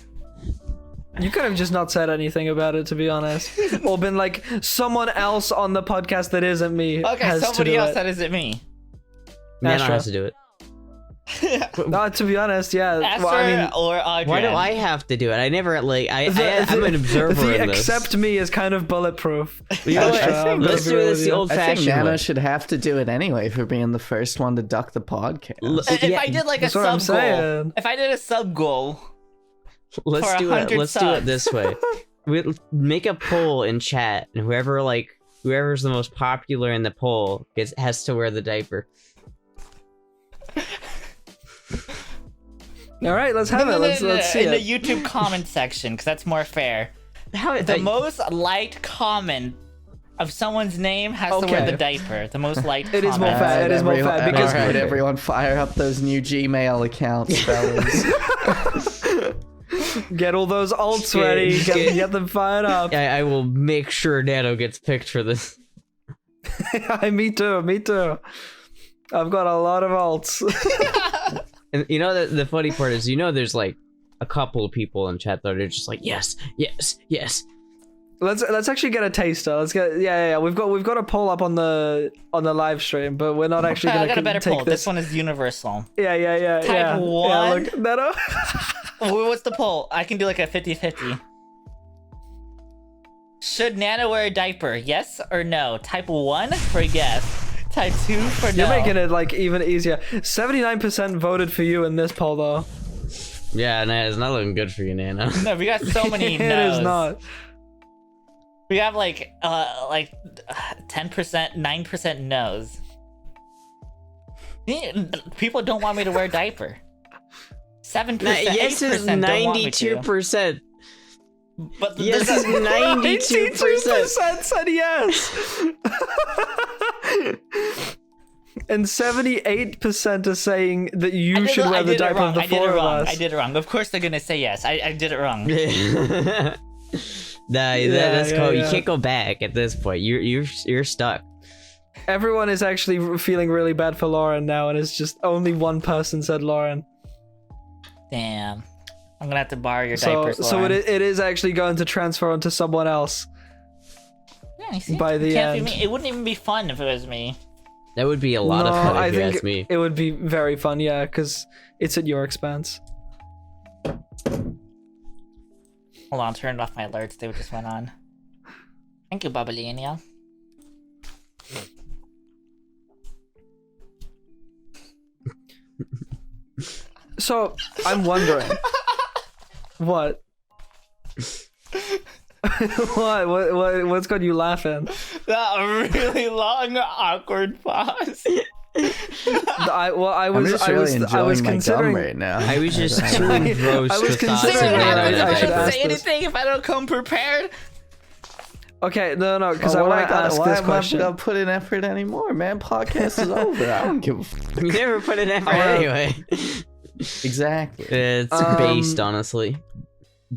Speaker 3: You could have just not said anything about it, to be honest, or been like someone else on the podcast that isn't me.
Speaker 1: Okay,
Speaker 3: has
Speaker 1: somebody
Speaker 3: to do
Speaker 1: else
Speaker 3: it.
Speaker 1: that isn't me.
Speaker 4: Nano
Speaker 3: Astra.
Speaker 4: has to do it.
Speaker 3: No, to be honest, yeah.
Speaker 1: Esther
Speaker 3: Well, I mean,
Speaker 1: or Audrien.
Speaker 4: Why do I have to do it? I never like. I'm an observer
Speaker 3: the
Speaker 4: in this.
Speaker 3: accept me is kind of bulletproof.
Speaker 4: You know what?
Speaker 3: Astra, I'm
Speaker 4: Let's
Speaker 3: gonna
Speaker 4: do
Speaker 3: be
Speaker 4: this
Speaker 3: with
Speaker 4: the
Speaker 3: you.
Speaker 2: I think
Speaker 4: old-fashioned
Speaker 2: Nano
Speaker 4: way.
Speaker 2: should have to do it anyway for being the first one to duck the podcast.
Speaker 1: If
Speaker 4: Yeah,
Speaker 1: I did like a
Speaker 3: That's what I'm
Speaker 1: sub goal,
Speaker 3: saying.
Speaker 1: if I did a sub goal,
Speaker 4: Let's
Speaker 1: for
Speaker 4: do it.
Speaker 1: 100
Speaker 4: Let's do it
Speaker 1: subs.
Speaker 4: this way. We make a poll in chat, and whoever's the most popular in the poll has to wear the diaper.
Speaker 3: All right, let's have it. Let's see
Speaker 1: in the
Speaker 3: it.
Speaker 1: YouTube comment section because that's more fair.
Speaker 4: How
Speaker 1: The most liked comment of someone's name has to wear
Speaker 3: Okay.
Speaker 1: the diaper. The most liked
Speaker 3: It is more
Speaker 1: comment.
Speaker 3: fair. It is more
Speaker 2: Everyone-
Speaker 3: fair because
Speaker 2: alright, everyone fire up those new Gmail accounts, fellas.
Speaker 3: get all those alts
Speaker 4: Get-
Speaker 3: ready.
Speaker 4: get-
Speaker 3: Get them fired up.
Speaker 4: I will make sure Nano gets picked for this.
Speaker 3: Me too. Me too. I've got a lot of alts.
Speaker 4: And you know the funny part is, there's like a couple of people in chat that are just like, yes, yes, yes.
Speaker 3: Let's actually get a taster. Let's get yeah. We've got a poll up on the live stream, but we're not actually
Speaker 1: I
Speaker 3: gonna
Speaker 1: got a better
Speaker 3: take
Speaker 1: poll.
Speaker 3: this.
Speaker 1: This one is universal.
Speaker 3: Yeah.
Speaker 1: Type
Speaker 3: Yeah,
Speaker 1: one.
Speaker 3: look, Nano.
Speaker 1: What's the poll? I can do like a 50-50. Should Nana wear a diaper? Yes or no? Type 1 for yes. Type 2 for no.
Speaker 3: You're making it like even easier. 79% voted for you in this poll, though.
Speaker 4: Yeah, it's not looking good for you, Nano.
Speaker 1: No, we got so many
Speaker 3: It
Speaker 1: no's.
Speaker 3: is not.
Speaker 1: We have like 10%, 9% no's. People don't want me to wear a diaper. 7%,
Speaker 4: Yes
Speaker 1: 8%
Speaker 4: is
Speaker 1: don't want me to.
Speaker 4: 92%.
Speaker 1: But
Speaker 4: Yes
Speaker 1: there's
Speaker 4: is
Speaker 1: a-
Speaker 4: 92%.
Speaker 3: 82% said yes. And 78% are saying that you should wear the diaper of the four of us.
Speaker 1: I did it wrong. Of course they're gonna say yes. I did it wrong.
Speaker 4: That's cool. You
Speaker 3: yeah.
Speaker 4: can't go back at this point. You're stuck.
Speaker 3: Everyone is actually feeling really bad for Lauren now, and it's just only one person said Lauren.
Speaker 1: Damn. I'm gonna have to borrow your
Speaker 3: So
Speaker 1: diapers,
Speaker 3: so
Speaker 1: Lauren.
Speaker 3: it is actually going to transfer onto someone else.
Speaker 1: Yeah, you see?
Speaker 3: by
Speaker 1: It
Speaker 3: the
Speaker 1: can't be
Speaker 3: end.
Speaker 1: me. It wouldn't even be fun if it was me.
Speaker 4: That would be a lot of fun if you ask me.
Speaker 3: it would be very fun, yeah, because it's at your expense.
Speaker 1: Hold on, turn off my alerts. They just went on. Thank you, Babalinia.
Speaker 3: So I'm wondering, what? what's got you laughing?
Speaker 1: That really long, awkward pause.
Speaker 3: I
Speaker 2: I'm
Speaker 3: was
Speaker 2: just really enjoying
Speaker 3: I was
Speaker 2: my
Speaker 3: considering
Speaker 2: gum right now.
Speaker 4: I was just too engrossed
Speaker 3: I was
Speaker 4: with thoughts
Speaker 3: considering
Speaker 1: What
Speaker 4: of
Speaker 3: that
Speaker 1: happens
Speaker 3: I
Speaker 1: if
Speaker 3: should
Speaker 1: I don't
Speaker 3: ask
Speaker 1: say
Speaker 3: this.
Speaker 1: anything, if I don't come prepared?
Speaker 3: Okay, no, because
Speaker 2: Oh,
Speaker 3: I want to ask
Speaker 2: why
Speaker 3: this
Speaker 2: am I
Speaker 3: question.
Speaker 2: gonna put in effort anymore, man? Podcast is over. I don't give a
Speaker 4: You never put an effort
Speaker 3: Uh,
Speaker 4: anyway.
Speaker 2: exactly.
Speaker 4: It's based, honestly.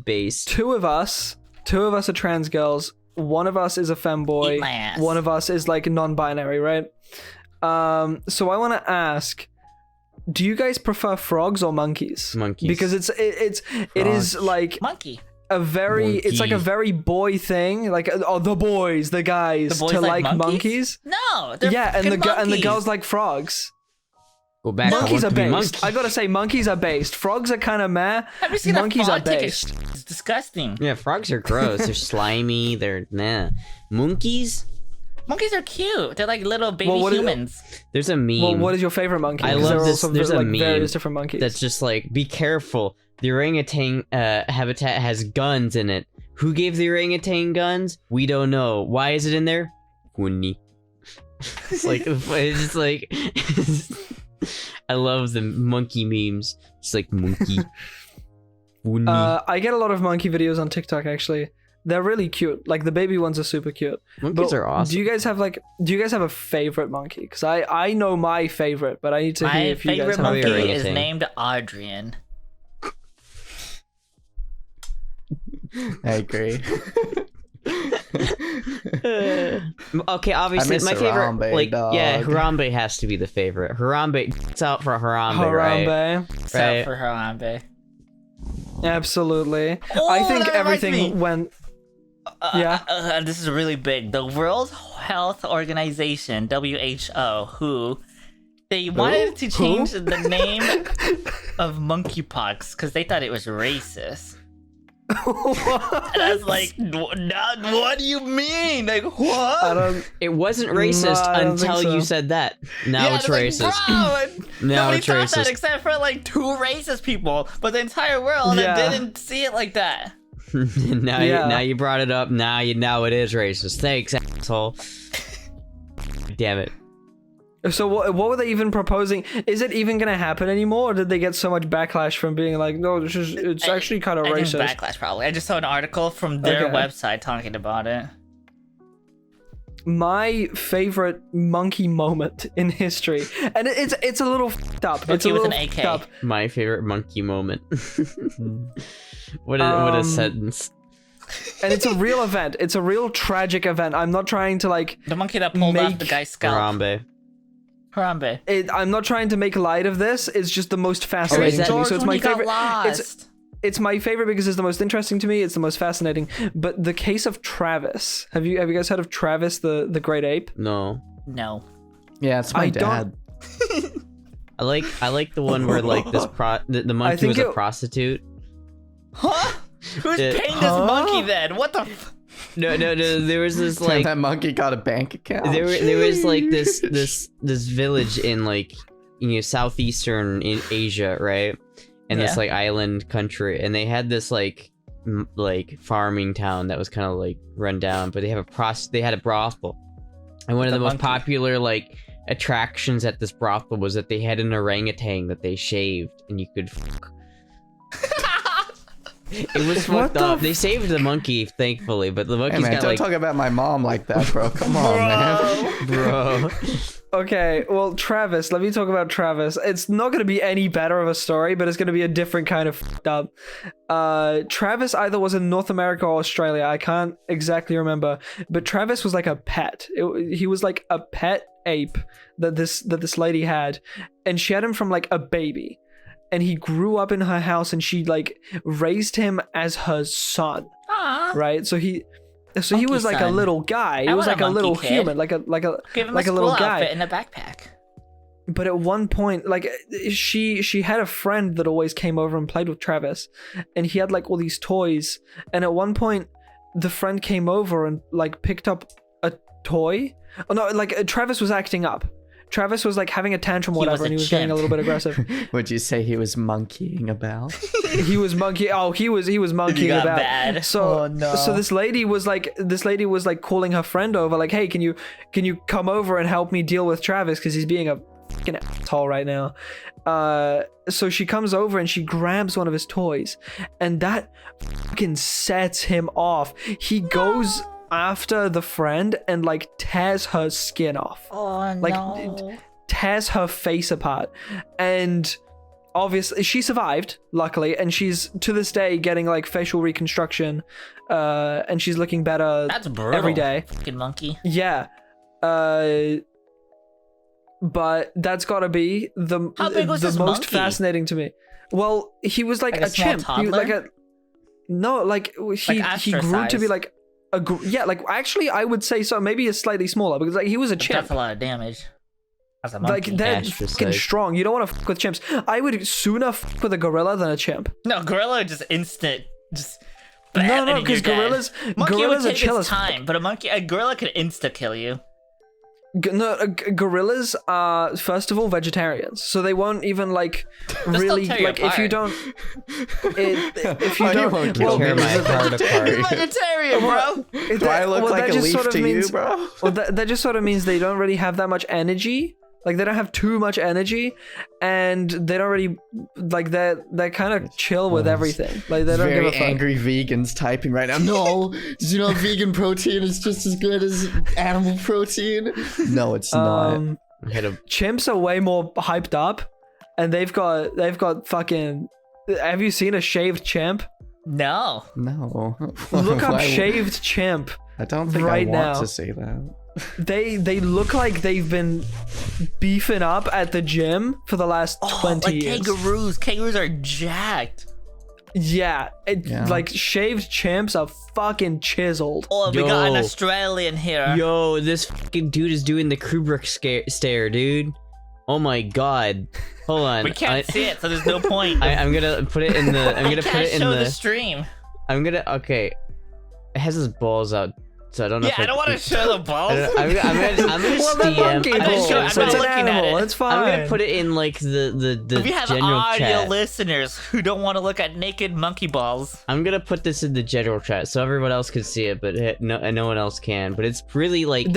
Speaker 4: Based.
Speaker 3: Two of us are trans girls. One of us is a
Speaker 1: Eat
Speaker 3: femboy.
Speaker 1: my ass.
Speaker 3: One of us is like non-binary, right? So I want to ask, do you guys prefer frogs or monkeys?
Speaker 4: Monkeys.
Speaker 3: Because it is like
Speaker 1: Monkey.
Speaker 3: it's like a
Speaker 4: Monkey.
Speaker 3: very boy thing, like the boys, the guys,
Speaker 1: The boys
Speaker 3: to
Speaker 1: like
Speaker 3: like
Speaker 1: monkeys? No, they're
Speaker 3: Yeah, and the
Speaker 1: fucking
Speaker 3: and the
Speaker 1: monkeys.
Speaker 3: girls like frogs.
Speaker 4: Go back.
Speaker 3: Monkeys
Speaker 4: I
Speaker 3: are
Speaker 4: want to be
Speaker 3: based.
Speaker 4: monkey.
Speaker 3: I gotta say, monkeys are based. Frogs are kind of meh.
Speaker 1: Have you seen
Speaker 3: Monkeys
Speaker 1: a
Speaker 3: are
Speaker 1: frog take a
Speaker 3: based.
Speaker 1: shit? It's disgusting.
Speaker 4: Yeah, frogs are gross. They're slimy. They're nah. Monkeys?
Speaker 1: Monkeys are cute. They're like little baby
Speaker 3: Well, what is-
Speaker 1: humans.
Speaker 4: There's a meme.
Speaker 3: Well, what is your favorite monkey?
Speaker 4: I
Speaker 3: 'Cause
Speaker 4: love
Speaker 3: there are
Speaker 4: this-
Speaker 3: also
Speaker 4: there's a
Speaker 3: like
Speaker 4: meme
Speaker 3: various different monkeys.
Speaker 4: that's just like, be careful. The orangutan habitat has guns in it. Who gave the orangutan guns? We don't know. Why is it in there? Funny. It's like, it's just like, I love the monkey memes. It's like monkey. Funny.
Speaker 3: I get a lot of monkey videos on TikTok actually. They're really cute. Like the baby ones are super cute.
Speaker 4: Monkeys
Speaker 3: But
Speaker 4: are awesome.
Speaker 3: Do you guys have a favorite monkey? Because I know my favorite, but I need to hear
Speaker 1: My
Speaker 3: if you guys
Speaker 1: favorite
Speaker 3: have.
Speaker 4: Probably
Speaker 1: monkey is
Speaker 4: orangutan.
Speaker 1: named Audrien.
Speaker 2: I agree.
Speaker 4: Okay, obviously
Speaker 2: miss
Speaker 4: my favorite,
Speaker 2: Harambe,
Speaker 4: like, yeah,
Speaker 2: dog.
Speaker 4: Harambe has to be the favorite. Harambe, it's out for Harambe, right?
Speaker 3: Harambe.
Speaker 1: Except
Speaker 4: Right.
Speaker 1: for Harambe.
Speaker 3: Absolutely.
Speaker 1: Oh,
Speaker 3: I think
Speaker 1: that reminds
Speaker 3: everything
Speaker 1: me.
Speaker 3: went. Yeah.
Speaker 1: This is really big. The World Health Organization, WHO, they wanted to change the name of monkeypox because they thought it was racist. And I was like, what do you mean? Like, what?
Speaker 3: I don't.
Speaker 4: It wasn't racist
Speaker 3: I don't think
Speaker 4: until
Speaker 3: so.
Speaker 4: you said that. Now
Speaker 1: Yeah,
Speaker 4: it's
Speaker 1: like,
Speaker 4: racist.
Speaker 1: bro,
Speaker 4: Now
Speaker 1: nobody
Speaker 4: it's
Speaker 1: thought
Speaker 4: racist.
Speaker 1: that except for like 2 racist people, but the entire world
Speaker 3: Yeah.
Speaker 1: didn't see it like that.
Speaker 4: now,
Speaker 3: Yeah.
Speaker 4: now you brought it up. Now it is racist. Thanks, asshole. Damn it.
Speaker 3: So what were they even proposing? Is it even gonna happen anymore? Or did they get so much backlash from being like, no, it's actually kind of
Speaker 1: I think
Speaker 3: racist?
Speaker 1: backlash probably. I just saw an article from their
Speaker 3: Okay.
Speaker 1: website talking about it.
Speaker 3: My favorite monkey moment in history, and it's a little f***ed up. It's a
Speaker 1: Monkey with
Speaker 3: little
Speaker 1: an
Speaker 3: f***ed
Speaker 1: AK.
Speaker 3: up.
Speaker 4: My favorite monkey moment. What a sentence.
Speaker 3: And it's a real event. It's a real tragic event. I'm not trying to like.
Speaker 1: The monkey that pulled off the
Speaker 3: Make
Speaker 1: guy's scalp.
Speaker 4: Harambe.
Speaker 1: Harambe.
Speaker 3: I'm not trying to make light of this. It's just the most fascinating
Speaker 4: that-
Speaker 3: to me.
Speaker 1: George
Speaker 3: So it's
Speaker 1: when
Speaker 3: my
Speaker 1: he got
Speaker 3: favorite.
Speaker 1: lost.
Speaker 3: It's my favorite because it's the most interesting to me. It's the most fascinating. But the case of Travis. Have you guys heard of Travis the great ape?
Speaker 4: No.
Speaker 1: No.
Speaker 2: Yeah, it's my
Speaker 3: I
Speaker 2: dad.
Speaker 3: don't-
Speaker 4: I like the one where like the monkey
Speaker 3: think
Speaker 4: was a
Speaker 3: it-
Speaker 4: prostitute.
Speaker 1: Huh? Who's
Speaker 4: Uh,
Speaker 1: paying this monkey then? What the f-
Speaker 4: No. There was this
Speaker 2: Like,
Speaker 4: like
Speaker 2: that monkey got a bank account.
Speaker 4: there was like this village in like, you know, southeastern in Asia, right? And this
Speaker 1: Yeah.
Speaker 4: like island country, and they had this like like farming town that was kind of like run down, but they had a brothel, and one of
Speaker 1: The
Speaker 4: the most
Speaker 1: monkey.
Speaker 4: popular like attractions at this brothel was that they had an orangutan that they shaved, and you could. It was
Speaker 3: What
Speaker 4: fucked
Speaker 3: the
Speaker 4: up. They saved the monkey, thankfully, but the
Speaker 2: Hey
Speaker 4: monkey's
Speaker 2: man,
Speaker 4: got
Speaker 2: don't
Speaker 4: like,
Speaker 2: talk about my mom like that, bro. Come on, man.
Speaker 4: bro.
Speaker 3: Okay, well, Travis, let me talk about Travis. It's not going to be any better of a story, but it's going to be a different kind of f***ed up. Travis either was in North America or Australia. I can't exactly remember, but Travis was like a pet. He was like a pet ape that this lady had, and she had him from like a baby. And he grew up in her house, and she like raised him as her son,
Speaker 1: Aw.
Speaker 3: right? So he
Speaker 1: Monkey
Speaker 3: was like a
Speaker 1: son.
Speaker 3: little guy. He
Speaker 1: I
Speaker 3: was
Speaker 1: want
Speaker 3: like
Speaker 1: a
Speaker 3: a little
Speaker 1: monkey kid.
Speaker 3: human, like a
Speaker 1: Give him
Speaker 3: like
Speaker 1: a
Speaker 3: a little
Speaker 1: school
Speaker 3: guy.
Speaker 1: outfit and a backpack.
Speaker 3: But at one point, like she had a friend that always came over and played with Travis, and he had like all these toys. And at one point, the friend came over and like picked up a toy. Oh no, like Travis was acting up. Travis was like having a tantrum, or
Speaker 1: He was
Speaker 3: whatever,
Speaker 1: a
Speaker 3: and he was getting a
Speaker 1: chimp.
Speaker 3: little bit aggressive.
Speaker 2: Would you say he was monkeying about?
Speaker 3: He was monkey. Oh, he was monkeying
Speaker 1: got
Speaker 3: about.
Speaker 1: bad.
Speaker 3: So
Speaker 1: Oh, no.
Speaker 3: so this lady was like calling her friend over, like, hey, can you come over and help me deal with Travis because he's being a fucking asshole right now. So she comes over and she grabs one of his toys, and that fucking sets him off. He goes after the friend and like tears her skin off.
Speaker 1: Oh
Speaker 3: Like
Speaker 1: no.
Speaker 3: tears her face apart. And obviously she survived, luckily, and she's to this day getting like facial reconstruction, and she's looking better
Speaker 1: That's brutal.
Speaker 3: every day.
Speaker 1: Fucking monkey.
Speaker 3: Yeah. But that's gotta be the
Speaker 1: How big was this
Speaker 3: most
Speaker 1: monkey?
Speaker 3: fascinating to me. Well, he was like
Speaker 1: Like a
Speaker 3: a
Speaker 1: small
Speaker 3: chimp. He,
Speaker 1: toddler?
Speaker 3: like a no, like he grew to be
Speaker 1: ostracized.
Speaker 3: like yeah, like actually I would say so. Maybe it's slightly smaller because like he was a chimp.
Speaker 1: That's a lot of damage. As a
Speaker 3: Like
Speaker 1: monkey.
Speaker 3: they're
Speaker 4: Ostracized.
Speaker 3: fucking strong. You don't want to fuck with chimps. I would sooner fuck with a gorilla than a chimp.
Speaker 1: No, gorilla just instant. Just.
Speaker 3: No,
Speaker 1: and
Speaker 3: because
Speaker 1: you're dead.
Speaker 3: gorillas
Speaker 1: Monkey
Speaker 3: gorillas
Speaker 1: would
Speaker 3: are
Speaker 1: take
Speaker 3: chill
Speaker 1: its
Speaker 3: as fuck.
Speaker 1: time, but a gorilla could insta kill you.
Speaker 3: Gorillas are first of all vegetarians, so they won't even like
Speaker 1: still
Speaker 3: really
Speaker 1: tear you
Speaker 3: like if you
Speaker 1: apart.
Speaker 3: don't if you
Speaker 2: Oh, you
Speaker 3: don't
Speaker 2: won't
Speaker 3: well,
Speaker 2: kill me.
Speaker 4: Tear my heart apart.
Speaker 1: You're vegetarian, bro.
Speaker 2: Do I look like
Speaker 3: that
Speaker 2: a
Speaker 3: just
Speaker 2: leaf
Speaker 3: sort of
Speaker 2: to
Speaker 3: means,
Speaker 2: you, bro?
Speaker 3: Well, that just sort of means they don't really have that much energy. Like they don't have too much energy, and they don't really like they're kind of chill with everything. Like they don't
Speaker 2: Very
Speaker 3: give a fuck.
Speaker 2: angry vegans typing right now. No, did you know vegan protein is just as good as animal protein? No, it's not.
Speaker 4: Hit a
Speaker 3: Chimps are way more hyped up, and they've got fucking. Have you seen a shaved chimp?
Speaker 1: No.
Speaker 2: No.
Speaker 3: Look up
Speaker 2: Why-
Speaker 3: shaved chimp.
Speaker 2: I don't think
Speaker 3: right
Speaker 2: I want
Speaker 3: now.
Speaker 2: to see that.
Speaker 3: They look like they've been beefing up at the gym for the last 20
Speaker 1: like
Speaker 3: years.
Speaker 1: kangaroos. Kangaroos are jacked.
Speaker 3: Yeah,
Speaker 2: Yeah.
Speaker 3: like shaved chimps are fucking chiseled.
Speaker 1: Oh, we got an
Speaker 4: Yo.
Speaker 1: Australian here.
Speaker 4: Yo, this fucking dude is doing the Kubrick stare, dude. Oh my god. Hold on.
Speaker 1: We can't see it, so there's no point.
Speaker 4: I'm gonna put it in the. I'm gonna
Speaker 1: I
Speaker 4: put
Speaker 1: can't
Speaker 4: it in
Speaker 1: show
Speaker 4: the.
Speaker 1: the stream.
Speaker 4: I'm gonna. Okay. It has his balls out, so I don't know.
Speaker 1: Yeah,
Speaker 4: if
Speaker 1: I don't want to show the balls.
Speaker 4: I'm gonna
Speaker 3: Well, the
Speaker 4: DM.
Speaker 3: monkey
Speaker 1: I'm not
Speaker 3: balls.
Speaker 1: sure- I'm
Speaker 3: It's
Speaker 1: not
Speaker 3: an
Speaker 1: looking at
Speaker 3: animal.
Speaker 1: it.
Speaker 3: It's fine.
Speaker 4: I'm gonna put it in like the
Speaker 1: We have
Speaker 4: general
Speaker 1: audio
Speaker 4: chat.
Speaker 1: listeners who don't want to look at naked monkey balls.
Speaker 4: I'm gonna put this in the general chat so everyone else can see it, but no one else can. But it's really like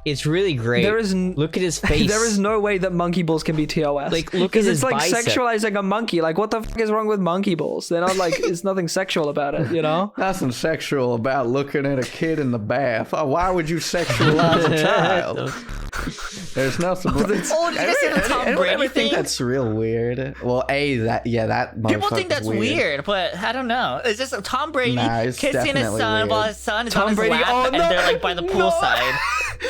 Speaker 4: it's really great.
Speaker 3: There is
Speaker 4: Look at his face.
Speaker 3: there is no way that monkey balls can be TOS.
Speaker 4: Like, look at
Speaker 3: because
Speaker 4: his
Speaker 3: it's like
Speaker 4: bicep.
Speaker 3: sexualizing a monkey. Like, what the fuck is wrong with monkey balls? They're not like it's nothing sexual about it, you know?
Speaker 2: Nothing sexual about looking at a kid in the bath. Oh, why would you sexualize a child? There's nothing.
Speaker 1: Oh, did you guys see the Tom
Speaker 2: I
Speaker 1: Brady
Speaker 2: think
Speaker 1: thing?
Speaker 2: that's real weird. Well, that
Speaker 1: People think
Speaker 2: motherfucker's
Speaker 1: that's weird, but I don't know. It's just Tom Brady
Speaker 2: Nah, it's
Speaker 1: kissing his
Speaker 2: definitely
Speaker 1: son
Speaker 2: weird.
Speaker 1: while his son is
Speaker 3: Tom
Speaker 1: on his
Speaker 3: Brady-
Speaker 1: lap,
Speaker 3: oh,
Speaker 1: and
Speaker 3: no,
Speaker 1: they're like by the
Speaker 3: no.
Speaker 1: poolside.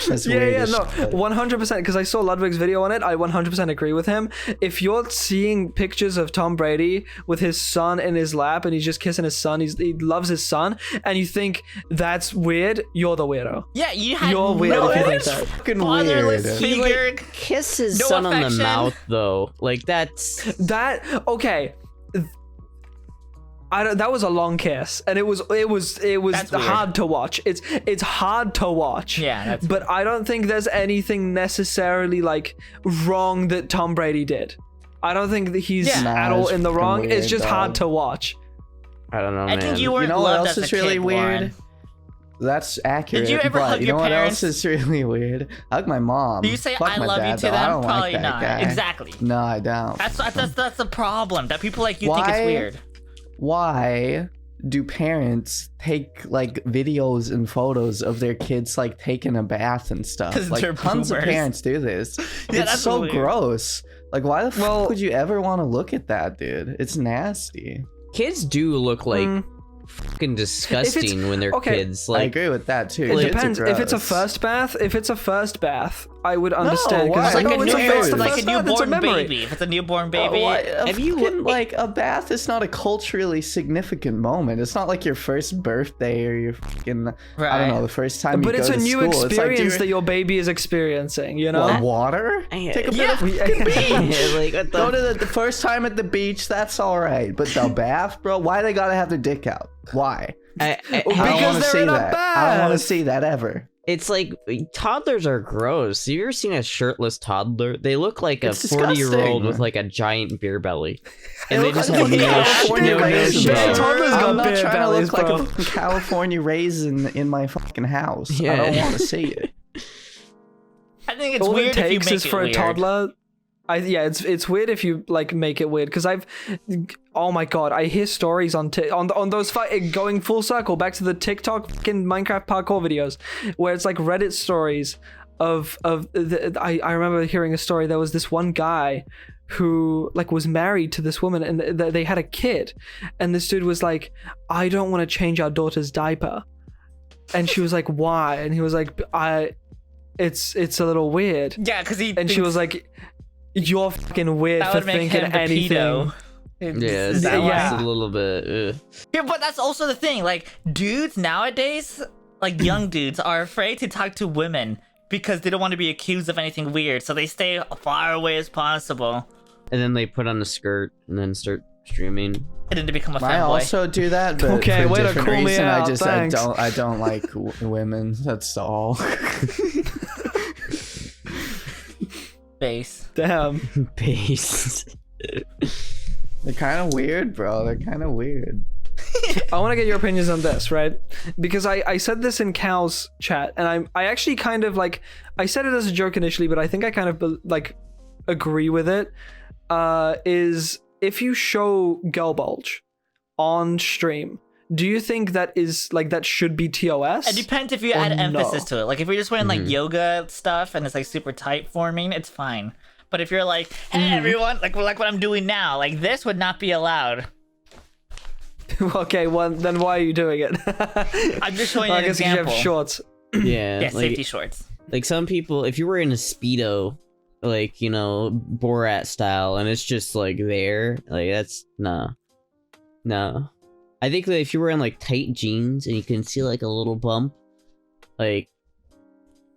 Speaker 2: That's
Speaker 3: Yeah,
Speaker 2: weird
Speaker 3: yeah,
Speaker 2: as
Speaker 3: no,
Speaker 2: shit.
Speaker 3: 100%. Because I saw Ludwig's video on it, I 100% agree with him. If you're seeing pictures of Tom Brady with his son in his lap and he's just kissing his son, he loves his son, and you think that's weird, you're the weirdo.
Speaker 1: Yeah, you had
Speaker 3: You're weird
Speaker 1: no
Speaker 3: if you think
Speaker 2: It's
Speaker 3: that.
Speaker 2: fucking
Speaker 1: fatherless
Speaker 2: weird.
Speaker 4: He, like,
Speaker 1: figure.
Speaker 4: kiss his
Speaker 1: No
Speaker 4: son on the
Speaker 1: affection.
Speaker 4: mouth though. Like that's
Speaker 3: That okay. That was a long kiss, and it was
Speaker 1: That's weird.
Speaker 3: hard to watch. It's hard to watch.
Speaker 1: Yeah, that's
Speaker 3: but I don't think there's anything necessarily like wrong that Tom Brady did. I don't think that he's
Speaker 1: Yeah.
Speaker 2: Nah,
Speaker 3: at all
Speaker 2: it's
Speaker 3: in the
Speaker 2: fucking
Speaker 3: wrong. It's
Speaker 2: weird,
Speaker 3: just hard
Speaker 2: dog.
Speaker 3: to watch.
Speaker 4: I don't know,
Speaker 1: I
Speaker 4: man.
Speaker 1: think you weren't
Speaker 2: You know what
Speaker 1: loved
Speaker 2: else
Speaker 1: as
Speaker 2: is
Speaker 1: a
Speaker 2: really
Speaker 1: kid,
Speaker 2: weird?
Speaker 1: Warren.
Speaker 2: That's accurate.
Speaker 1: you ever
Speaker 2: but
Speaker 1: hug
Speaker 2: you
Speaker 1: your
Speaker 2: know what
Speaker 1: parents?
Speaker 2: else is really weird? Hug my mom.
Speaker 1: Do you say
Speaker 2: Fuck
Speaker 1: I
Speaker 2: my
Speaker 1: love
Speaker 2: dad,
Speaker 1: you to
Speaker 2: though. I
Speaker 1: them?
Speaker 2: don't
Speaker 1: Probably
Speaker 2: like that
Speaker 1: not.
Speaker 2: guy.
Speaker 1: Exactly.
Speaker 2: No, I don't.
Speaker 1: That's the problem. That people like you think
Speaker 2: Why?
Speaker 1: it's weird.
Speaker 2: Why do parents take like videos and photos of their kids like taking a bath and stuff?
Speaker 1: 'Cause
Speaker 2: Like
Speaker 1: they're
Speaker 2: tons of
Speaker 1: boomers.
Speaker 2: parents do this.
Speaker 1: Yeah,
Speaker 2: It's
Speaker 1: that's
Speaker 2: so
Speaker 1: weird.
Speaker 2: gross. Like why the
Speaker 3: Well-
Speaker 2: fuck would you ever want to look at that, dude? It's nasty.
Speaker 4: Kids do look like fucking disgusting when they're
Speaker 3: okay,
Speaker 4: kids.
Speaker 2: I
Speaker 4: Like
Speaker 2: agree with that too.
Speaker 3: It
Speaker 2: Kids are
Speaker 3: depends. If it's a
Speaker 2: gross.
Speaker 3: first bath, I would understand.
Speaker 2: why?
Speaker 3: Because
Speaker 2: Like
Speaker 3: no,
Speaker 2: a
Speaker 3: it's
Speaker 2: new-
Speaker 3: it's the
Speaker 2: like
Speaker 3: first
Speaker 1: a
Speaker 3: bath, it's
Speaker 1: newborn
Speaker 3: memory.
Speaker 1: baby. If it's a newborn baby,
Speaker 4: Have you
Speaker 2: fucking, like a bath is not a culturally significant moment. It's not like your first birthday or your fucking I
Speaker 1: Right.
Speaker 2: don't know, the first time
Speaker 3: But
Speaker 2: you
Speaker 3: it's
Speaker 2: go
Speaker 3: a
Speaker 2: to
Speaker 3: new
Speaker 2: school. It's like,
Speaker 3: experience
Speaker 2: dude,
Speaker 3: that your baby is experiencing, you know?
Speaker 2: what, water?
Speaker 4: Yeah.
Speaker 2: Take a bit
Speaker 1: Yeah.
Speaker 2: of fucking beach.
Speaker 4: Yeah, like what
Speaker 2: Go
Speaker 4: the
Speaker 2: to the first time at the beach, that's all right. But the bath, bro, why they gotta have their dick out? Why?
Speaker 4: I
Speaker 2: I don't
Speaker 3: Because
Speaker 2: want to
Speaker 3: they're
Speaker 2: see
Speaker 3: in a
Speaker 2: that. I don't want to
Speaker 3: bath.
Speaker 2: see that ever.
Speaker 4: It's like toddlers are gross. Have you ever seen a shirtless toddler? They look like a
Speaker 2: It's
Speaker 4: 40-year-old
Speaker 2: disgusting.
Speaker 4: with like a giant beer belly, and
Speaker 2: They
Speaker 4: they just
Speaker 2: look
Speaker 4: have
Speaker 2: like
Speaker 4: no,
Speaker 2: a California
Speaker 4: no
Speaker 2: raisin,
Speaker 3: Yeah,
Speaker 2: bro.
Speaker 3: toddlers got
Speaker 2: I'm not
Speaker 3: beer
Speaker 2: trying to
Speaker 3: bellies,
Speaker 2: look like
Speaker 3: bro.
Speaker 2: a fucking California raisin in my fucking house. I
Speaker 4: Yeah.
Speaker 2: don't want to see it.
Speaker 1: I think it's
Speaker 3: All
Speaker 1: weird
Speaker 3: it
Speaker 1: if you
Speaker 3: takes
Speaker 1: make
Speaker 3: is
Speaker 1: it
Speaker 3: for
Speaker 1: weird.
Speaker 3: a toddler. it's weird if you like make it weird, because oh my god, I hear stories on those going full circle back to the TikTok fucking Minecraft parkour videos, where it's like Reddit stories I remember hearing a story. There was this one guy who like was married to this woman, and they had a kid, and this dude was like, I don't want to change our daughter's diaper, and she was like, why? And he was like, it's a little weird.
Speaker 1: Yeah, because
Speaker 3: she was like, you're fucking weird for thinking anything.
Speaker 4: Yeah, it's a little bit.
Speaker 1: Yeah, but that's also the thing. Like, dudes nowadays, like young dudes, are afraid to talk to women because they don't want to be accused of anything weird, so they stay far away as possible.
Speaker 4: And then they put on a skirt and then start streaming.
Speaker 1: And then to become a
Speaker 2: I
Speaker 1: fanboy.
Speaker 2: also do that, but
Speaker 3: okay,
Speaker 2: for
Speaker 3: way
Speaker 2: a
Speaker 3: to
Speaker 2: different
Speaker 3: cool me
Speaker 2: reason.
Speaker 3: out.
Speaker 2: I don't like women. That's all.
Speaker 1: Base.
Speaker 3: Damn.
Speaker 4: Base.
Speaker 2: They're kind of weird, bro. They're kind of weird.
Speaker 3: I want to get your opinions on this, right? Because I said this in Cal's chat, and I actually kind of like, I said it as a joke initially, but I think I kind of like agree with it. Is if you show girl bulge on stream, do you think that is like that should be TOS?
Speaker 1: It depends if you add emphasis to it. Like if you're just wearing like yoga stuff and it's like super tight forming, it's fine. But if you're like, hey everyone, like what I'm doing now, like this would not be allowed.
Speaker 3: Okay, well then why are you doing it?
Speaker 1: I'm just showing
Speaker 3: I
Speaker 1: an
Speaker 3: guess
Speaker 1: example.
Speaker 3: you have shorts.
Speaker 4: Yeah,
Speaker 1: Yeah,
Speaker 4: like,
Speaker 1: safety shorts.
Speaker 4: Like some people, if you were in a Speedo, like, you know, Borat style, and it's just like there, like that's no. I think that if you were in like tight jeans and you can see like a little bump, like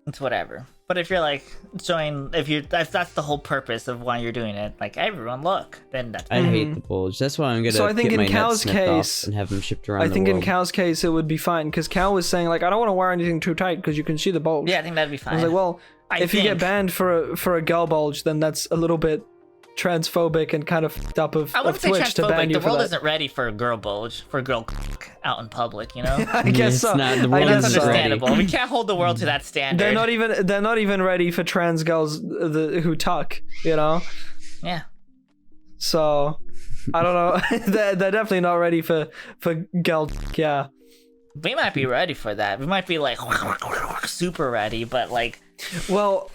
Speaker 1: It's whatever. But if you're like showing, if that's the whole purpose of why you're doing it, like everyone look, then that's
Speaker 4: I hate the bulge. That's why I'm gonna.
Speaker 3: So I think
Speaker 4: get
Speaker 3: in
Speaker 4: my nuts
Speaker 3: Cal's
Speaker 4: snipped
Speaker 3: case,
Speaker 4: off and have them shipped around.
Speaker 3: I think
Speaker 4: the
Speaker 3: in
Speaker 4: world.
Speaker 3: Cal's case it would be fine, because Cal was saying like, I don't want to wear anything too tight because you can see the bulge.
Speaker 1: Yeah, I think that'd be fine.
Speaker 3: I was like, well, if you get
Speaker 1: think-
Speaker 3: banned for a girl bulge, then that's a little bit transphobic and kind of fucked up of
Speaker 1: I wouldn't say
Speaker 3: Twitch to ban
Speaker 1: transphobic.
Speaker 3: you
Speaker 1: The
Speaker 3: for
Speaker 1: world
Speaker 3: that.
Speaker 1: isn't ready for a girl bulge, for a girl out in public, you know?
Speaker 3: I guess
Speaker 4: It's
Speaker 3: so.
Speaker 4: not- the
Speaker 3: I
Speaker 4: world
Speaker 3: guess
Speaker 1: That's
Speaker 4: isn't
Speaker 3: so.
Speaker 4: ready.
Speaker 1: understandable. We can't hold the world to that standard.
Speaker 3: They're not even ready for trans girls who tuck, you know.
Speaker 1: Yeah.
Speaker 3: So I don't know. they're definitely not ready for girl. Yeah.
Speaker 1: We might be ready for that. We might be like super ready, but like
Speaker 3: Well,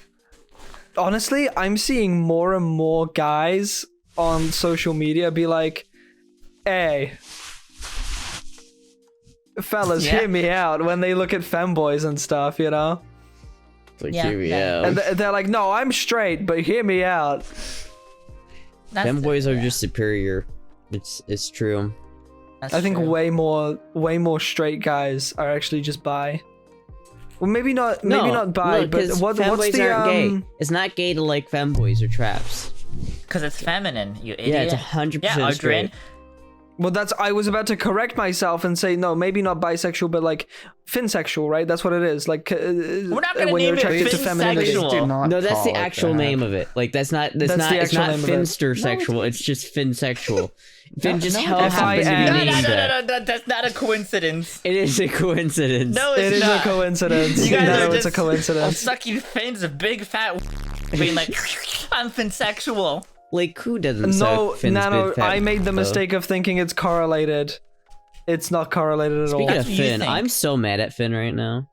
Speaker 3: honestly, I'm seeing more and more guys on social media be like, hey, fellas,
Speaker 1: Yeah.
Speaker 3: hear me out, when they look at femboys and stuff, you know?
Speaker 4: Like,
Speaker 1: Yeah,
Speaker 4: here we
Speaker 1: yeah.
Speaker 4: go.
Speaker 3: And they're like, no, I'm straight, but hear me out.
Speaker 1: that's
Speaker 4: Femboys are just superior. It's true.
Speaker 1: that's
Speaker 3: I think
Speaker 1: true.
Speaker 3: way more straight guys are actually just bi. Well, maybe not bi,
Speaker 4: look,
Speaker 3: but
Speaker 4: 'cause
Speaker 3: what's
Speaker 4: femboys
Speaker 3: the
Speaker 4: aren't gay. It's not gay to like femboys or traps.
Speaker 1: Because it's feminine, you idiot.
Speaker 4: Yeah, it's 100%
Speaker 1: Yeah, Audrien.
Speaker 4: straight.
Speaker 3: Well, I was about to correct myself and say no, maybe not bisexual, but like finsexual, right? That's what it is. Like
Speaker 1: We're not gonna
Speaker 3: when you're
Speaker 1: name it
Speaker 3: attracted to femininity.
Speaker 1: finsexual.
Speaker 2: Do not
Speaker 4: No, that's the
Speaker 2: call it
Speaker 4: actual
Speaker 2: that.
Speaker 4: name of it. Like that's not
Speaker 3: the
Speaker 4: it's
Speaker 3: actual
Speaker 4: not
Speaker 3: name of it.
Speaker 4: finster sexual. It's just finsexual. Fin just
Speaker 2: no,
Speaker 4: happens to be
Speaker 3: F-I-N.
Speaker 1: No,
Speaker 4: named that.
Speaker 1: no, that's not a coincidence.
Speaker 4: It is a coincidence.
Speaker 1: No, it's
Speaker 3: It is
Speaker 1: not.
Speaker 3: a coincidence.
Speaker 1: You guys
Speaker 3: No,
Speaker 1: are
Speaker 3: it's a
Speaker 1: just
Speaker 3: coincidence.
Speaker 1: sucking fins of big fat being like, I'm finsexual.
Speaker 4: Like who doesn't
Speaker 3: No,
Speaker 4: suck fins
Speaker 3: Nano,
Speaker 4: with fat
Speaker 3: I made the
Speaker 4: though?
Speaker 3: mistake of thinking it's correlated. It's not correlated at all.
Speaker 4: Speaking
Speaker 1: That's
Speaker 4: of
Speaker 1: what you
Speaker 4: Finn,
Speaker 1: think.
Speaker 4: I'm so mad at Finn right now.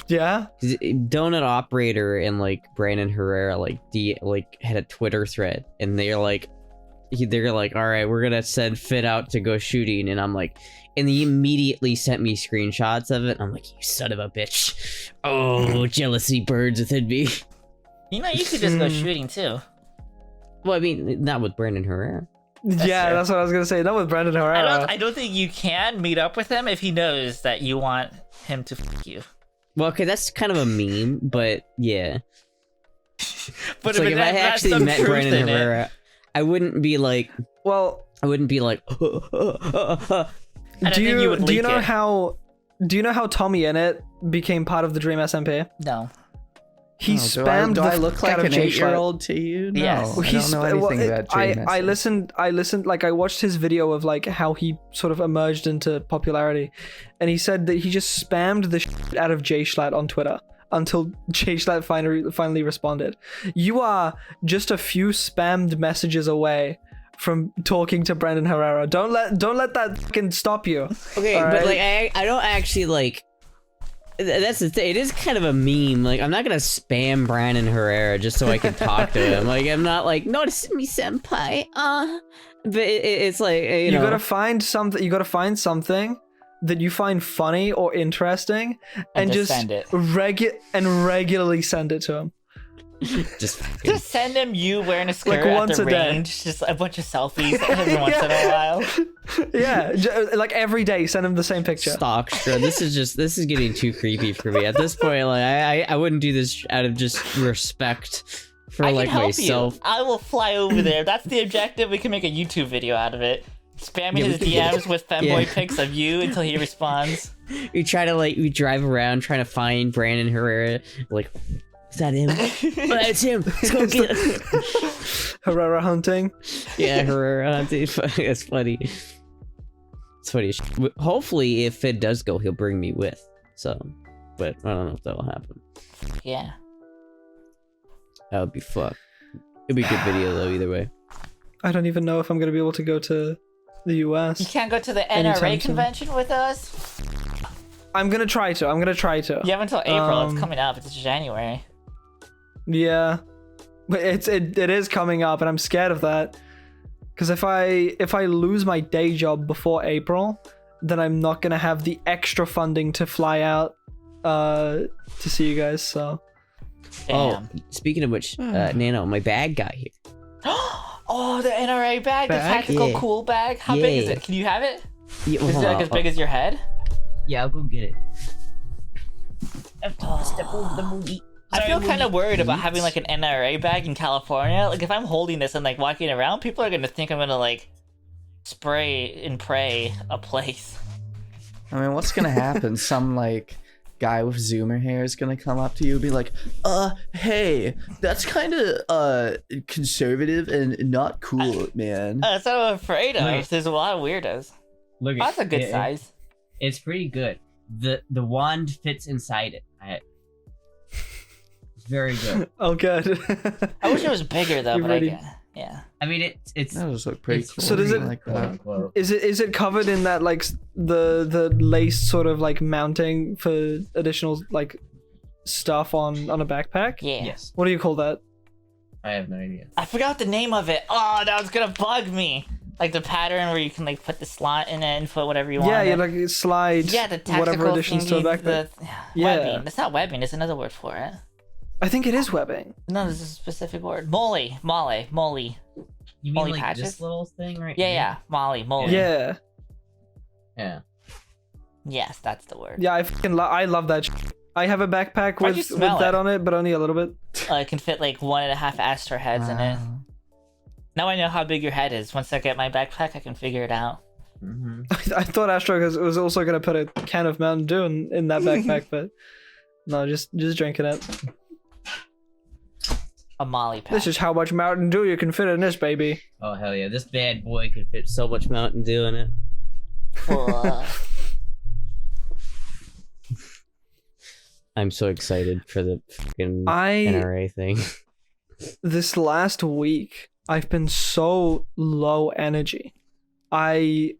Speaker 3: Yeah?
Speaker 4: Donut Operator and like Brandon Herrera had a Twitter thread, and they're like, all right, we're gonna send Finn out to go shooting, and I'm like, and he immediately sent me screenshots of it. I'm like, you son of a bitch! Oh, jealousy burns within me.
Speaker 1: You know, you could just go shooting too.
Speaker 4: Well, I mean, not with Brandon Herrera.
Speaker 3: Yeah,
Speaker 1: true.
Speaker 3: that's what I was gonna say. Not with Brandon Herrera.
Speaker 1: I don't think you can meet up with him if he knows that you want him to f you.
Speaker 4: Well, okay, that's kind of a meme, but yeah.
Speaker 1: But
Speaker 4: It's like if I
Speaker 1: that's
Speaker 4: actually
Speaker 1: some
Speaker 4: met
Speaker 1: truth
Speaker 4: Brandon
Speaker 1: in it.
Speaker 4: Herrera, I wouldn't be like,
Speaker 3: Well,
Speaker 1: I don't
Speaker 3: do
Speaker 1: think you would
Speaker 3: you
Speaker 1: leak
Speaker 3: know
Speaker 1: it.
Speaker 3: how Tommy Innit became part of the Dream SMP?
Speaker 1: No.
Speaker 3: He
Speaker 2: Oh,
Speaker 3: spammed
Speaker 2: do
Speaker 3: the
Speaker 2: I look
Speaker 3: fuck
Speaker 2: like
Speaker 3: out of
Speaker 2: an
Speaker 3: Jay
Speaker 2: 8-year-old to you? No,
Speaker 1: Yes.
Speaker 2: I don't know anything about Dream
Speaker 3: I
Speaker 2: Essence.
Speaker 3: listened, like I watched his video of like how he sort of emerged into popularity, and he said that he just spammed the shit out of Jay Schlatt on Twitter until Chase finally responded. You are just a few spammed messages away from talking to Brandon Herrera. Don't let that fucking stop you.
Speaker 4: Okay,
Speaker 3: All
Speaker 4: but
Speaker 3: right?
Speaker 4: like I don't actually like. That's the thing. It is kind of a meme. Like I'm not gonna spam Brandon Herrera just so I can talk to him. Like I'm not like notice me senpai. But it's like you know.
Speaker 3: gotta find something. You gotta find something that you find funny or interesting, and just
Speaker 1: send it.
Speaker 3: regularly send it to him.
Speaker 4: just
Speaker 1: send him you wearing a skirt
Speaker 3: Like
Speaker 1: at
Speaker 3: once
Speaker 1: the
Speaker 3: a day.
Speaker 1: range, just a bunch of selfies every once in a while.
Speaker 3: Yeah, like every day, send him the same picture.
Speaker 4: stock strut. This is getting too creepy for me at this point. Like I wouldn't do this out of just respect for
Speaker 1: I
Speaker 4: like
Speaker 1: can help
Speaker 4: myself.
Speaker 1: you. I will fly over there. That's the objective. We can make a YouTube video out of it. Spamming
Speaker 4: Yeah,
Speaker 1: his
Speaker 4: we can-
Speaker 1: DMs with femboy
Speaker 4: Yeah.
Speaker 1: pics of you until he responds.
Speaker 4: We drive around trying to find Brandon Herrera. Like, is that him? Oh, that's him. Let's go get him.
Speaker 3: Herrera hunting.
Speaker 4: Yeah, Herrera. That's funny. It's funny. as shit. Hopefully, if it does go, he'll bring me with. So, but I don't know if that'll happen.
Speaker 1: Yeah.
Speaker 4: That would be fuck. It'd be a good video though. Either way.
Speaker 3: I don't even know if I'm gonna be able to go to the
Speaker 1: You
Speaker 3: US.
Speaker 1: can't go to the
Speaker 3: Anytime
Speaker 1: NRA
Speaker 3: soon.
Speaker 1: convention with us?
Speaker 3: I'm gonna try to.
Speaker 1: You have until April. It's
Speaker 3: Um,
Speaker 1: coming up. It's January.
Speaker 3: Yeah, but it is coming up, and I'm scared of that. Because if I lose my day job before April, then I'm not gonna have the extra funding to fly out to see you guys. So
Speaker 1: Damn.
Speaker 4: Oh, speaking of which, Nano, my bag got here.
Speaker 1: Oh, the NRA bag, the
Speaker 3: Bag?
Speaker 1: tactical
Speaker 4: Yeah.
Speaker 1: cool bag. How big is
Speaker 4: Yeah.
Speaker 1: it? Can you have it?
Speaker 4: Yeah,
Speaker 1: Is it like as big as your head?
Speaker 4: Yeah, I'll go get it.
Speaker 1: I feel kind of worried about having like an NRA bag in California. Like if I'm holding this and like walking around, people are gonna think I'm gonna like spray and pray a place.
Speaker 2: I mean, what's gonna happen? Some like guy with zoomer hair is gonna come up to you and be like, hey, that's kind of conservative and not cool, man.
Speaker 1: That's what I'm afraid of.
Speaker 4: Wait.
Speaker 1: There's a lot of weirdos.
Speaker 4: Look,
Speaker 1: That's a good size.
Speaker 4: It's pretty good. The wand fits inside it. It's very good.
Speaker 3: oh, good.
Speaker 1: I wish it was bigger though,
Speaker 3: You're
Speaker 1: but
Speaker 3: ready.
Speaker 1: yeah.
Speaker 4: I mean, it's
Speaker 2: That does look pretty
Speaker 4: it's-
Speaker 2: cool.
Speaker 3: So does
Speaker 2: I
Speaker 3: it-
Speaker 2: like that?
Speaker 3: Is it covered in that like the lace sort of like mounting for additional like stuff on a backpack?
Speaker 1: Yeah.
Speaker 4: Yes,
Speaker 3: What do you call that?
Speaker 4: I have no idea.
Speaker 1: I forgot the name of it. Oh, that was gonna bug me. Like the pattern where you can like put the slot in it and put whatever you want.
Speaker 3: Yeah,
Speaker 1: in
Speaker 3: you
Speaker 1: it.
Speaker 3: like slide
Speaker 1: Yeah, the tactical
Speaker 3: whatever additions to a
Speaker 1: thingy,
Speaker 3: backpack.
Speaker 1: Yeah.
Speaker 3: Yeah.
Speaker 1: Webbing. It's not webbing. It's another word for it.
Speaker 3: I think it is webbing.
Speaker 1: No, there's a specific word. Molly.
Speaker 4: You mean
Speaker 1: Molly
Speaker 4: like
Speaker 1: patches?
Speaker 4: this little thing right
Speaker 1: Yeah,
Speaker 4: here?
Speaker 1: yeah. Molly.
Speaker 3: Yeah.
Speaker 4: Yeah.
Speaker 1: Yes, that's the word.
Speaker 3: Yeah, I love that. I have a backpack
Speaker 1: Why'd you
Speaker 3: with
Speaker 1: smell
Speaker 3: that
Speaker 1: it?
Speaker 3: on it, but only a little bit.
Speaker 1: It can fit like 1.5 Astor heads in it.
Speaker 2: Wow.
Speaker 1: Now I know how big your head is. Once I get my backpack, I can figure it out.
Speaker 4: Mm-hmm.
Speaker 3: I thought Astro was also gonna put a can of Mountain Dew in that backpack, but no, just drinking it.
Speaker 1: A Molly pack.
Speaker 3: This is how much Mountain Dew you can fit in this baby.
Speaker 4: Oh hell yeah! This bad boy could fit so much Mountain Dew in it. I'm so excited for the fucking
Speaker 3: I
Speaker 4: NRA thing.
Speaker 3: this last week I've been so low energy. I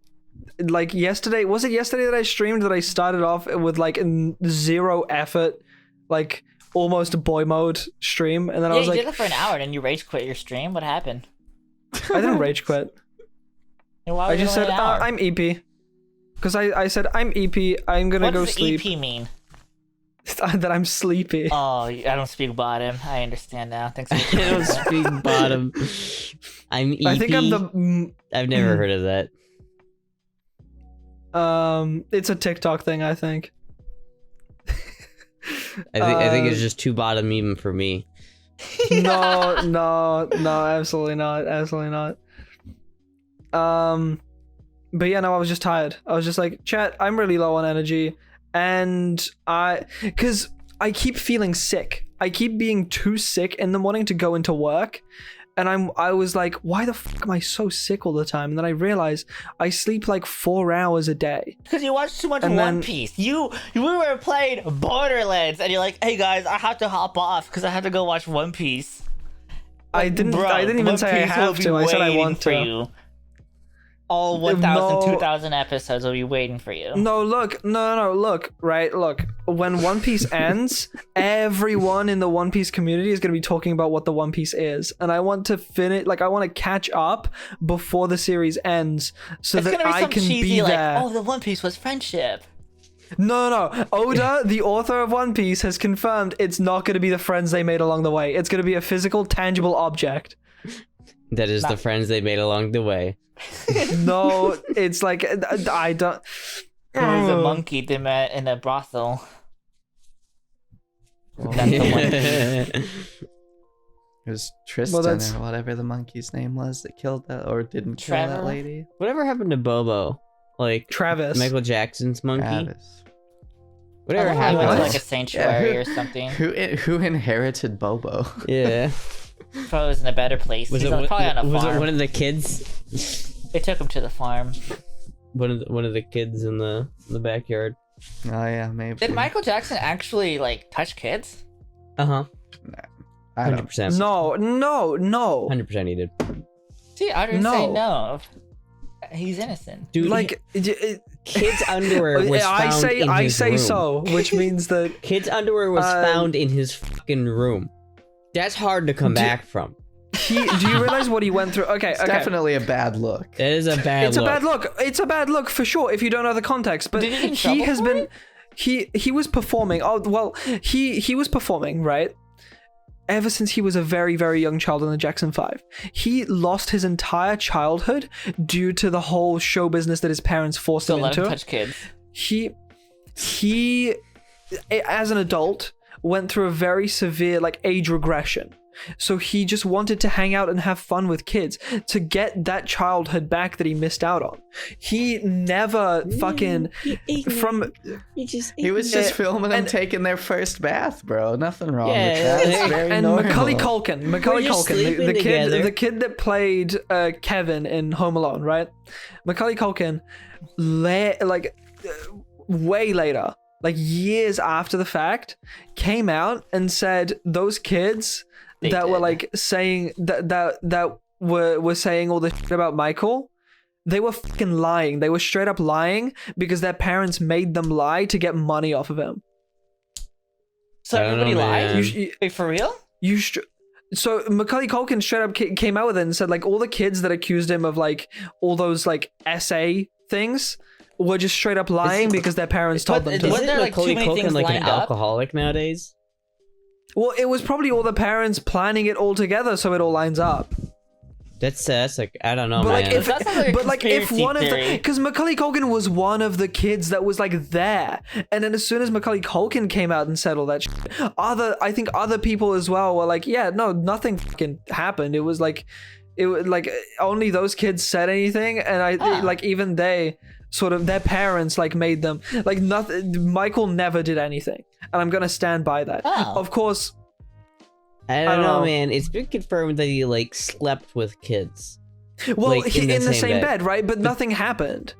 Speaker 3: like yesterday. Was it yesterday that I streamed that I started off with like zero effort, like almost boy mode stream, and then I
Speaker 1: Yeah,
Speaker 3: was
Speaker 1: you
Speaker 3: like,
Speaker 1: did it for an hour, and then you rage quit your stream. What happened?
Speaker 3: I didn't rage quit.
Speaker 1: And why
Speaker 3: I
Speaker 1: was it
Speaker 3: just
Speaker 1: only
Speaker 3: said
Speaker 1: an hour?
Speaker 3: I'm EP, because I said I'm EP. I'm gonna
Speaker 1: What
Speaker 3: go
Speaker 1: does
Speaker 3: sleep.
Speaker 1: EP mean?
Speaker 3: That I'm sleepy.
Speaker 1: Oh, I don't speak bottom. I understand now. Thanks for
Speaker 4: I don't speak bottom. I'm EP.
Speaker 3: I think I'm the
Speaker 4: I've never heard of that.
Speaker 3: it's a TikTok thing. I think.
Speaker 4: I think it's just too bottom even for me.
Speaker 3: No, absolutely not. But yeah, no, I was just tired. I was just like, chat, I'm really low on energy, and because I keep feeling sick. I keep being too sick in the morning to go into work, And I was like, why the fuck am I so sick all the time? And then I realized I sleep like 4 hours a day.
Speaker 1: Because you watch too much
Speaker 3: And
Speaker 1: One
Speaker 3: then-
Speaker 1: Piece. We were playing Borderlands, and you're like, hey guys, I have to hop off because I have to go watch One Piece.
Speaker 3: I didn't even
Speaker 1: One
Speaker 3: say I
Speaker 1: Piece
Speaker 3: have
Speaker 1: will be
Speaker 3: to. I said I
Speaker 1: waiting
Speaker 3: want
Speaker 1: for
Speaker 3: to.
Speaker 1: you. All 1,000,
Speaker 3: No.
Speaker 1: 2,000 episodes will be waiting for you.
Speaker 3: No, look, look, right, look. When One Piece ends, everyone in the One Piece community is going to be talking about what the One Piece is, and I want to finish, like, I want to catch up before the series ends, so
Speaker 1: It's
Speaker 3: that
Speaker 1: gonna be
Speaker 3: I
Speaker 1: some
Speaker 3: can
Speaker 1: cheesy
Speaker 3: be
Speaker 1: like,
Speaker 3: there.
Speaker 1: oh, the One Piece was friendship.
Speaker 3: No. Oda, the author of One Piece, has confirmed it's not going to be the friends they made along the way. It's going to be a physical, tangible object.
Speaker 4: That is the friends they made along the way.
Speaker 3: No, it's like I don't.
Speaker 1: There's a monkey they met in a brothel. That's the One Piece.
Speaker 2: It was Tristan
Speaker 3: that's-
Speaker 2: or whatever the monkey's name was that killed that or didn't kill
Speaker 1: Trevor?
Speaker 2: that lady.
Speaker 4: Whatever happened to Bobo? Like
Speaker 3: Travis.
Speaker 4: Michael Jackson's monkey?
Speaker 2: Travis.
Speaker 4: Whatever
Speaker 1: I went
Speaker 4: happened?
Speaker 1: to
Speaker 2: What?
Speaker 1: like a sanctuary
Speaker 2: Yeah,
Speaker 1: or something.
Speaker 2: Who inherited Bobo?
Speaker 4: Yeah.
Speaker 1: Probably was in a better place.
Speaker 4: Was
Speaker 1: He's
Speaker 4: it
Speaker 1: probably on a
Speaker 4: was
Speaker 1: farm.
Speaker 4: it one of the kids?
Speaker 1: They took him to the farm.
Speaker 4: One of the kids in the backyard.
Speaker 2: Oh yeah, maybe.
Speaker 1: Did Michael Jackson actually like touch kids?
Speaker 4: Uh-huh.
Speaker 2: I don't.
Speaker 4: 100%.
Speaker 3: No.
Speaker 4: 100% he did.
Speaker 1: See, I didn't
Speaker 3: No.
Speaker 1: say no. He's innocent.
Speaker 4: Dude,
Speaker 3: Like,
Speaker 4: kids' underwear was
Speaker 3: I
Speaker 4: found
Speaker 3: say
Speaker 4: in
Speaker 3: I
Speaker 4: his
Speaker 3: say
Speaker 4: room.
Speaker 3: so, which means that
Speaker 4: Kids' underwear was found in his fucking room. That's hard to come back from.
Speaker 3: do you realize what he went through? Okay,
Speaker 2: It's
Speaker 3: okay.
Speaker 2: definitely a bad look.
Speaker 4: That is a bad
Speaker 3: It's
Speaker 4: look.
Speaker 3: a bad look. It's a bad look for sure if you don't know the context. But
Speaker 1: Did he get in
Speaker 3: he
Speaker 1: trouble
Speaker 3: has
Speaker 1: for
Speaker 3: been
Speaker 1: it?
Speaker 3: he was performing. Oh well, he was performing, right? Ever since he was a very, very young child in the Jackson 5. He lost his entire childhood due to the whole show business that his parents forced
Speaker 1: Still
Speaker 3: him
Speaker 1: let him
Speaker 3: into.
Speaker 1: touch kids.
Speaker 3: He as an adult went through a very severe like age regression. So he just wanted to hang out and have fun with kids to get that childhood back that he missed out on. He never fucking from
Speaker 2: He was just filming them
Speaker 3: and-
Speaker 2: taking their first bath, bro. Nothing wrong
Speaker 4: Yeah,
Speaker 2: with that. It's
Speaker 4: like-
Speaker 2: very
Speaker 3: and
Speaker 2: normal.
Speaker 3: Macaulay Culkin,
Speaker 4: sleeping
Speaker 3: the
Speaker 4: together.
Speaker 3: kid that played Kevin in Home Alone, right? Macaulay Culkin, way later, like years after the fact, came out and said those kids
Speaker 1: They
Speaker 3: that were
Speaker 1: did.
Speaker 3: like saying that were saying all this shit about Michael. They were fucking lying. They were straight up lying because their parents made them lie to get money off of him.
Speaker 1: So
Speaker 4: I don't
Speaker 1: everybody
Speaker 4: know,
Speaker 1: lied?
Speaker 4: man.
Speaker 1: Wait, for real?
Speaker 3: So Macaulay Culkin straight up came out with it and said like all the kids that accused him of like all those like essay things were just straight up lying because their parents told
Speaker 1: But
Speaker 3: them to.
Speaker 1: Wasn't
Speaker 4: Isn't
Speaker 1: there, like,
Speaker 4: Macaulay
Speaker 1: too many
Speaker 4: Culkin
Speaker 1: things
Speaker 4: like an
Speaker 1: lined up?
Speaker 4: alcoholic nowadays?
Speaker 3: Well, it was probably all the parents planning it all together so it all lines up.
Speaker 4: That's like I don't know,
Speaker 3: But
Speaker 4: man.
Speaker 3: like if
Speaker 1: That sounds like a
Speaker 3: but like if
Speaker 1: conspiracy
Speaker 3: one of the
Speaker 1: theory.
Speaker 3: because Macaulay Culkin was one of the kids that was like there, and then as soon as Macaulay Culkin came out and said all that shit, I think other people as well were like, yeah, no, nothing fucking happened. It was like only those kids said anything, and like even they sort of their parents like made them like nothing. Michael never did anything, and I'm gonna stand by that.
Speaker 1: Oh.
Speaker 3: Of course.
Speaker 4: I don't know, man. It's been confirmed that he like slept with kids.
Speaker 3: Well,
Speaker 4: Like,
Speaker 3: in the same bed, right? But nothing happened.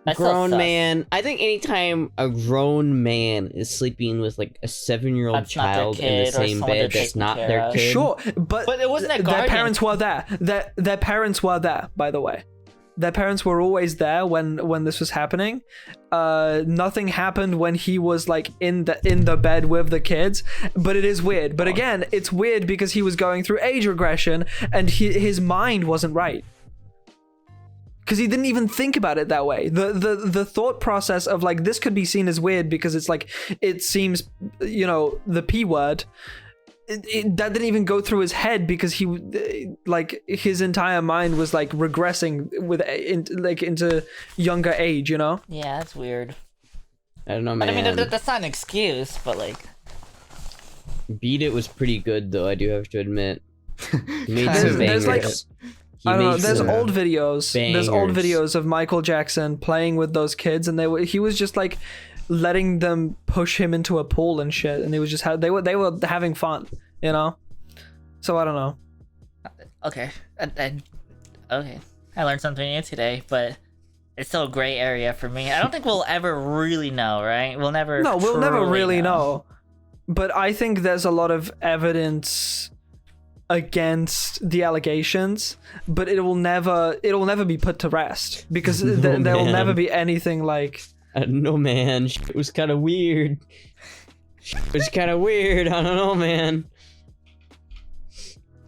Speaker 1: That still
Speaker 4: Grown
Speaker 1: sucks.
Speaker 4: man. I think anytime a grown man is sleeping with like a 7-year-old
Speaker 1: That's not their
Speaker 4: child in the
Speaker 1: kid or
Speaker 4: same
Speaker 1: someone they're
Speaker 4: bed that's
Speaker 1: taking
Speaker 4: not
Speaker 1: care
Speaker 4: their
Speaker 1: of.
Speaker 4: kid.
Speaker 3: Sure, but
Speaker 1: But it wasn't a
Speaker 3: their
Speaker 1: guardian.
Speaker 3: parents were there. Their parents were there, by the way. Their parents were always there when this was happening. Nothing happened when he was like in the bed with the kids, but it is weird. But again, it's weird because he was going through age regression and his mind wasn't right. Because he didn't even think about it that way. The thought process of like this could be seen as weird because it's like it seems, you know, the P word. That didn't even go through his head because he like his entire mind was like regressing into younger age, you know.
Speaker 1: Yeah, that's weird.
Speaker 4: I don't know,
Speaker 1: But
Speaker 4: man.
Speaker 1: I mean, that's not an excuse, but like,
Speaker 4: Beat It was pretty good though. I do have to admit. He made
Speaker 2: Kind
Speaker 4: some
Speaker 2: of.
Speaker 3: There's, like,
Speaker 4: bangers. He
Speaker 3: I don't know.
Speaker 4: made
Speaker 3: There's
Speaker 4: some-
Speaker 3: old videos. There's old
Speaker 4: bangers.
Speaker 3: videos of Michael Jackson playing with those kids, and he was just like letting them push him into a pool and shit, and it was just they were having fun, you know. So I don't know.
Speaker 1: Okay. Okay. I learned something new today, but it's still a gray area for me. I don't think we'll ever really know, right? We'll never.
Speaker 3: No, we'll never
Speaker 1: truly
Speaker 3: really know. But I think there's a lot of evidence against the allegations, but it'll never be put to rest because there will never be anything like.
Speaker 4: I don't know, man. It was kind of weird. It was kind of weird. I don't know, man.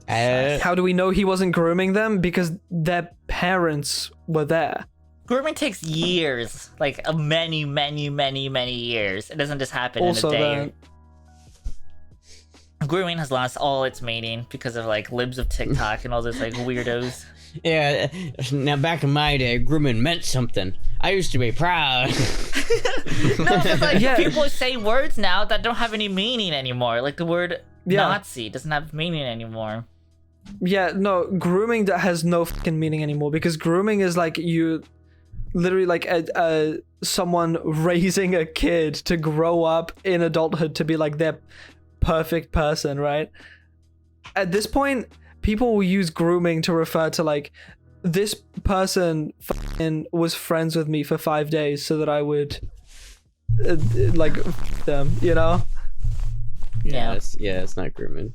Speaker 3: How do we know he wasn't grooming them? Because their parents were there.
Speaker 1: Grooming takes years, like many years. It doesn't just happen
Speaker 3: Also
Speaker 1: in a day.
Speaker 3: that-
Speaker 1: Grooming has lost all its meaning because of like libs of TikTok and all those like weirdos.
Speaker 4: Yeah, now back in my day, grooming meant something. I used to be proud.
Speaker 1: No, but like
Speaker 3: Yeah.
Speaker 1: people say words now that don't have any meaning anymore. Like the word
Speaker 3: Yeah.
Speaker 1: Nazi doesn't have meaning anymore.
Speaker 3: Yeah, no, grooming that has no fucking meaning anymore because grooming is like you literally like someone raising a kid to grow up in adulthood to be like their perfect person, right? At this point, people will use grooming to refer to like this person fucking was friends with me for 5 days so that I would like them, you know?
Speaker 1: Yeah.
Speaker 4: It's not grooming.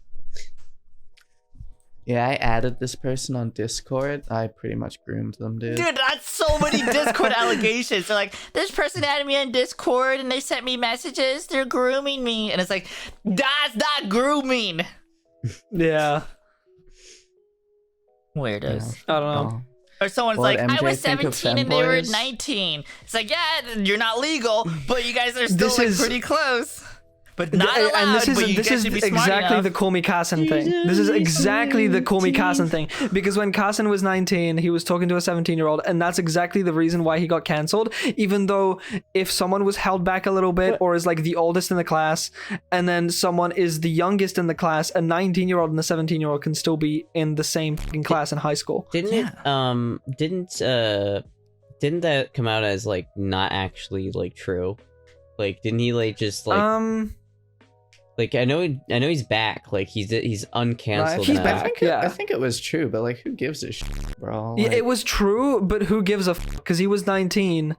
Speaker 2: Yeah, I added this person on Discord. I pretty much groomed them, dude.
Speaker 1: Dude, that's so many Discord allegations. They're like, this person added me on Discord and they sent me messages. They're grooming me. And it's like, that's not grooming.
Speaker 3: Yeah.
Speaker 1: Weirdos.
Speaker 3: I don't know.
Speaker 2: Oh.
Speaker 1: Or someone's
Speaker 2: What
Speaker 1: like,
Speaker 2: did
Speaker 1: I
Speaker 2: MJ
Speaker 1: was
Speaker 2: think of
Speaker 1: 17 and they were
Speaker 2: femboys?
Speaker 1: 19. It's like, yeah, you're not legal, but you guys are still
Speaker 3: This
Speaker 1: like
Speaker 3: is-
Speaker 1: pretty close. But not allowed,
Speaker 3: And this is
Speaker 1: but you
Speaker 3: this
Speaker 1: get
Speaker 3: is
Speaker 1: to be smart
Speaker 3: exactly
Speaker 1: enough.
Speaker 3: the Call Me Carson thing. This is exactly the Call Me Carson thing. Because when Carson was 19, he was talking to a 17-year-old, and that's exactly the reason why he got cancelled. Even though if someone was held back a little bit, or is like the oldest in the class, and then someone is the youngest in the class, a 19-year-old and a 17-year-old can still be in the same fucking class in high school.
Speaker 4: Didn't that come out as like not actually like true? Like, didn't he like just like like I know he's back. Like he's uncanceled.
Speaker 3: He's
Speaker 4: now.
Speaker 3: back. Yeah.
Speaker 2: I think it was true, but like, who gives a shit, bro?
Speaker 3: Yeah,
Speaker 2: Like,
Speaker 3: it was true, but who gives a f? Because he was 19,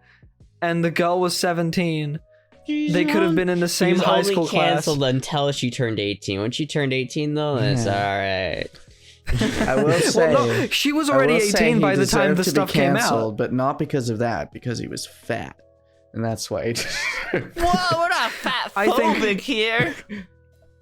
Speaker 3: and the girl was 17. They could have been in the
Speaker 4: She
Speaker 3: same
Speaker 4: was
Speaker 3: high
Speaker 4: only
Speaker 3: school class.
Speaker 4: canceled until she turned 18. When she turned 18, though, it's all right.
Speaker 2: I will say.
Speaker 3: Well, no, she was
Speaker 2: I
Speaker 3: already
Speaker 2: will say
Speaker 3: 18
Speaker 2: he
Speaker 3: by the time
Speaker 2: deserved
Speaker 3: the
Speaker 2: to be
Speaker 3: stuff came
Speaker 2: canceled,
Speaker 3: out.
Speaker 2: but not because of that, because he was fat, and that's why.
Speaker 1: Whoa, we're not fat
Speaker 3: I think-
Speaker 1: phobic here.
Speaker 3: In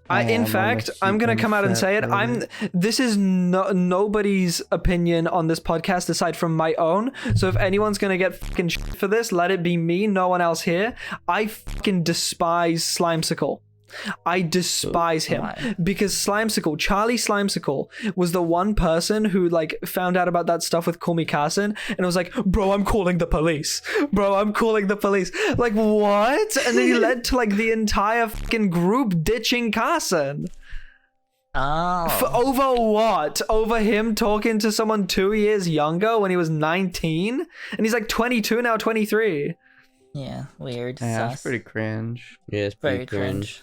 Speaker 2: I'm
Speaker 3: fact,
Speaker 2: a
Speaker 3: I'm gonna
Speaker 2: human
Speaker 3: come out and
Speaker 2: fat
Speaker 3: say it.
Speaker 2: lady.
Speaker 3: This is nobody's opinion on this podcast aside from my own. So if anyone's gonna get fucking shit for this, let it be me. No one else here. I fucking despise Slimesicle. I despise him because Slimesicle, Charlie Slimesicle, was the one person who like found out about that stuff with Call Me Carson and was like, "Bro, I'm calling the police. Bro, I'm calling the police." Like, what? And then he led to like the entire fucking group ditching Carson.
Speaker 1: Oh.
Speaker 3: For over what? Over him talking to someone 2 years younger when he was 19? And he's like 22 now, 23.
Speaker 1: Yeah, weird.
Speaker 2: Yeah,
Speaker 1: Sus.
Speaker 2: it's pretty cringe.
Speaker 4: Yeah, it's
Speaker 1: Very
Speaker 4: pretty cringe.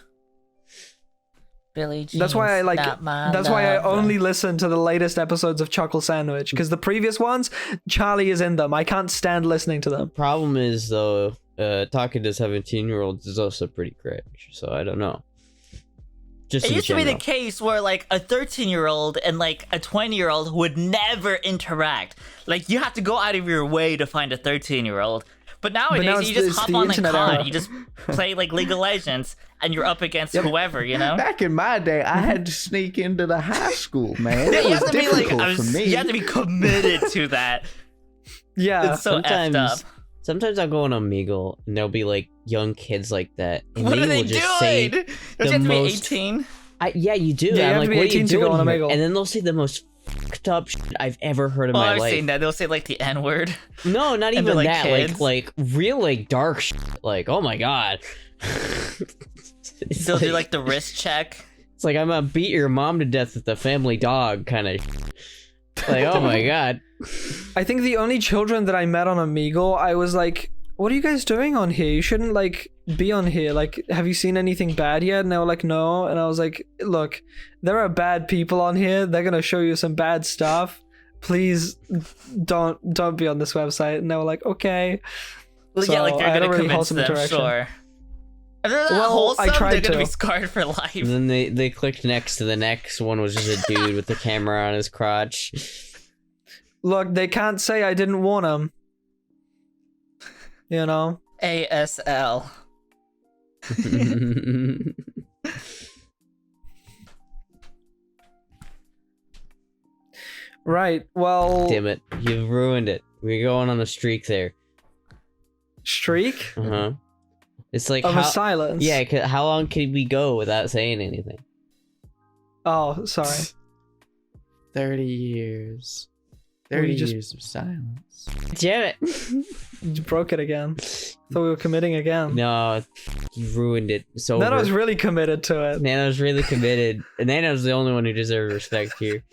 Speaker 1: Billy Jean's
Speaker 3: That's why I like.
Speaker 1: not my
Speaker 3: That's why I
Speaker 1: lover.
Speaker 3: only listen to the latest episodes of Chuckle Sandwich because the previous ones, Charlie is in them. I can't stand listening to them.
Speaker 4: Problem is though, talking to 17-year-olds is also pretty cringe. So I don't know. Just
Speaker 1: It
Speaker 4: in
Speaker 1: used to be the
Speaker 4: general.
Speaker 1: case where like a 13-year-old and like a 20-year-old would never interact. Like you have to go out of your way to find a 13-year-old. But nowadays
Speaker 3: now
Speaker 1: you just
Speaker 3: it's
Speaker 1: hop
Speaker 3: the
Speaker 1: on the
Speaker 3: internet
Speaker 1: COD,
Speaker 3: era.
Speaker 1: you just play like League of Legends, and you're up against whoever, you know.
Speaker 2: Back in my day, I had to sneak into the high school, man.
Speaker 1: Yeah,
Speaker 2: It
Speaker 1: you
Speaker 2: was
Speaker 1: have to be like,
Speaker 2: difficult for me.
Speaker 1: you have to be committed to that.
Speaker 3: Yeah.
Speaker 1: It's so effed up.
Speaker 4: Sometimes I'll go on Omegle and there'll be like young kids like that. And
Speaker 1: What are they
Speaker 4: will just say
Speaker 1: doing? Don't you
Speaker 4: the
Speaker 1: have to be
Speaker 4: most-
Speaker 1: 18?
Speaker 4: yeah, you do.
Speaker 3: Yeah, you
Speaker 4: I'm
Speaker 3: have
Speaker 4: like,
Speaker 3: to be
Speaker 4: what are you
Speaker 3: 18 to go
Speaker 4: doing
Speaker 3: on
Speaker 4: here?
Speaker 3: Omegle.
Speaker 4: And then they'll say the most fucked up shit I've ever heard in
Speaker 1: Well,
Speaker 4: my
Speaker 1: I've
Speaker 4: life.
Speaker 1: seen that. They'll say like the N-word.
Speaker 4: No, not
Speaker 1: And
Speaker 4: even
Speaker 1: they're, like,
Speaker 4: that.
Speaker 1: kids.
Speaker 4: Like real like dark shit. Like, oh my god. It's
Speaker 1: They'll do like the wrist check.
Speaker 4: it's like I'm gonna beat your mom to death with the family dog kind of. Like, oh my god.
Speaker 3: I think the only children that I met on Omegle, I was like, what are you guys doing on here? You shouldn't like be on here. Like, have you seen anything bad yet? And they were like, no. And I was like, look, there are bad people on here. They're gonna show you some bad stuff. Please don't be on this website. And they were like, okay.
Speaker 1: Well,
Speaker 3: So
Speaker 1: yeah, like
Speaker 3: I
Speaker 1: you're
Speaker 3: had a
Speaker 1: gonna
Speaker 3: really
Speaker 1: convince
Speaker 3: wholesome
Speaker 1: them,
Speaker 3: interaction.
Speaker 1: sure. If they're not
Speaker 3: Well,
Speaker 1: wholesome,
Speaker 3: I tried
Speaker 1: they're gonna
Speaker 3: to.
Speaker 1: be scarred for life.
Speaker 4: And then they clicked next to the next one was just a dude with the camera on his crotch.
Speaker 3: Look, they can't say I didn't warn them. You know?
Speaker 1: ASL.
Speaker 3: Right. Well,
Speaker 4: Damn it, you've ruined it. We're going on a streak there.
Speaker 3: streak
Speaker 4: Uh-huh. It's like
Speaker 3: of
Speaker 4: how,
Speaker 3: a silence.
Speaker 4: yeah, how long can we go without saying anything?
Speaker 3: Oh, sorry.
Speaker 2: 30 years. 30
Speaker 3: just-
Speaker 2: years of silence.
Speaker 4: Damn it.
Speaker 3: You broke it again. Thought we were committing again.
Speaker 4: No, you ruined it. So
Speaker 3: Nano's really committed to it.
Speaker 4: Nano's really committed. And Nano's the only one who deserves respect here.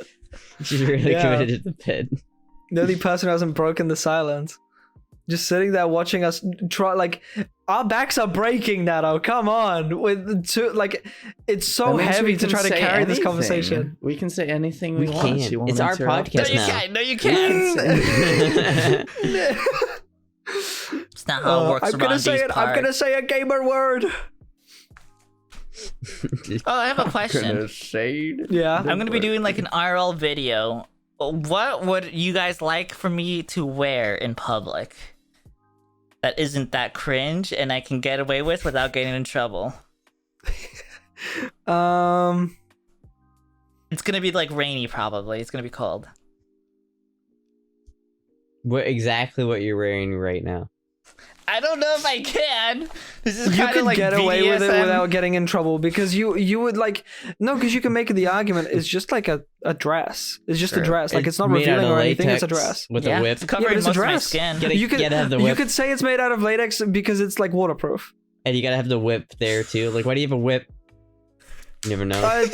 Speaker 4: She's really
Speaker 3: Yeah.
Speaker 4: committed to the pit.
Speaker 3: The only person who hasn't broken the silence. Just sitting there watching us try, like, our backs are breaking, Nano. Come on. With two, like, it's so
Speaker 2: That means
Speaker 3: heavy
Speaker 2: we
Speaker 3: to
Speaker 2: can
Speaker 3: try to
Speaker 2: say
Speaker 3: carry this
Speaker 2: anything.
Speaker 3: conversation.
Speaker 2: We can say anything we,
Speaker 4: We
Speaker 2: want.
Speaker 4: can.
Speaker 2: You won't
Speaker 4: It's our
Speaker 2: interrupt
Speaker 1: No,
Speaker 4: podcast
Speaker 2: us.
Speaker 1: you
Speaker 4: now.
Speaker 1: can't. No, you
Speaker 2: We can
Speaker 1: can't.
Speaker 2: say-
Speaker 1: It's not how it works
Speaker 3: I'm
Speaker 1: around
Speaker 3: gonna say
Speaker 1: these
Speaker 3: it. I'm gonna say a gamer word.
Speaker 1: Oh, I have a question.
Speaker 2: Gonna say it.
Speaker 3: Yeah.
Speaker 1: I'm gonna be doing like an IRL video. What would you guys like for me to wear in public that isn't that cringe and I can get away with without getting in trouble? It's gonna be like rainy, probably. It's gonna be cold.
Speaker 4: Exactly what you're wearing right now.
Speaker 1: I don't know if I can. This is
Speaker 3: You
Speaker 1: kind
Speaker 3: could
Speaker 1: of like
Speaker 3: get away with it
Speaker 1: BDSM.
Speaker 3: without getting in trouble because you would like because you can make the argument it's just like a dress. It's just a
Speaker 1: Sure.
Speaker 3: dress. Like it's not
Speaker 4: made out
Speaker 3: revealing
Speaker 4: of
Speaker 3: or anything. It's a
Speaker 4: latex
Speaker 3: dress.
Speaker 4: with
Speaker 1: Yeah,
Speaker 4: a whip.
Speaker 1: it's covering
Speaker 3: but it's a
Speaker 1: most of my
Speaker 3: dress.
Speaker 1: skin.
Speaker 4: Gotta-
Speaker 3: You could
Speaker 4: gotta have the
Speaker 3: you
Speaker 4: whip.
Speaker 3: could say it's made out of latex because it's like waterproof.
Speaker 4: And you gotta have the whip there too. Like, why do you have a whip? You never know.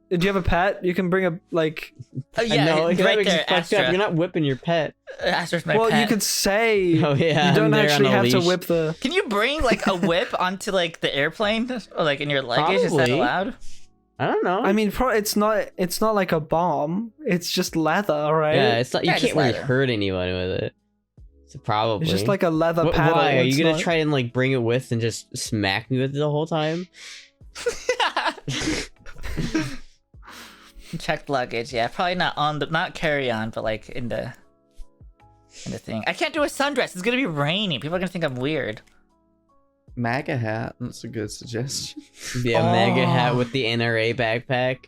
Speaker 3: Do you have a pet? You can bring a like.
Speaker 1: Oh, yeah,
Speaker 4: no, like, that
Speaker 1: right
Speaker 4: makes
Speaker 1: there,
Speaker 4: it fucked up.
Speaker 1: Astra.
Speaker 4: You're not whipping your pet.
Speaker 1: Astra's my
Speaker 3: Well,
Speaker 1: pet.
Speaker 3: you could say.
Speaker 4: Oh yeah,
Speaker 3: You don't
Speaker 4: I'm there
Speaker 3: actually
Speaker 4: on a
Speaker 3: have to
Speaker 4: leash.
Speaker 3: whip the.
Speaker 1: Can you bring like a whip onto like the airplane or like in your luggage? Is that
Speaker 4: Probably.
Speaker 1: allowed?
Speaker 4: I don't know.
Speaker 3: I mean, it's not like a bomb. It's just leather, right?
Speaker 4: yeah, it's not. You
Speaker 1: Yeah, just
Speaker 4: can't really
Speaker 1: leather.
Speaker 4: hurt anyone with it. So probably.
Speaker 3: It's just like a leather paddle.
Speaker 4: Why are you
Speaker 3: It's
Speaker 4: gonna
Speaker 3: not-
Speaker 4: try and like bring it with and just smack me with it the whole time?
Speaker 1: Checked luggage, yeah, probably not on the not carry on, but like in the thing. I can't do a sundress. It's gonna be rainy. People are gonna think I'm weird.
Speaker 2: MAGA hat. That's a good suggestion.
Speaker 4: Yeah, mega hat
Speaker 3: Oh.
Speaker 4: with the NRA backpack.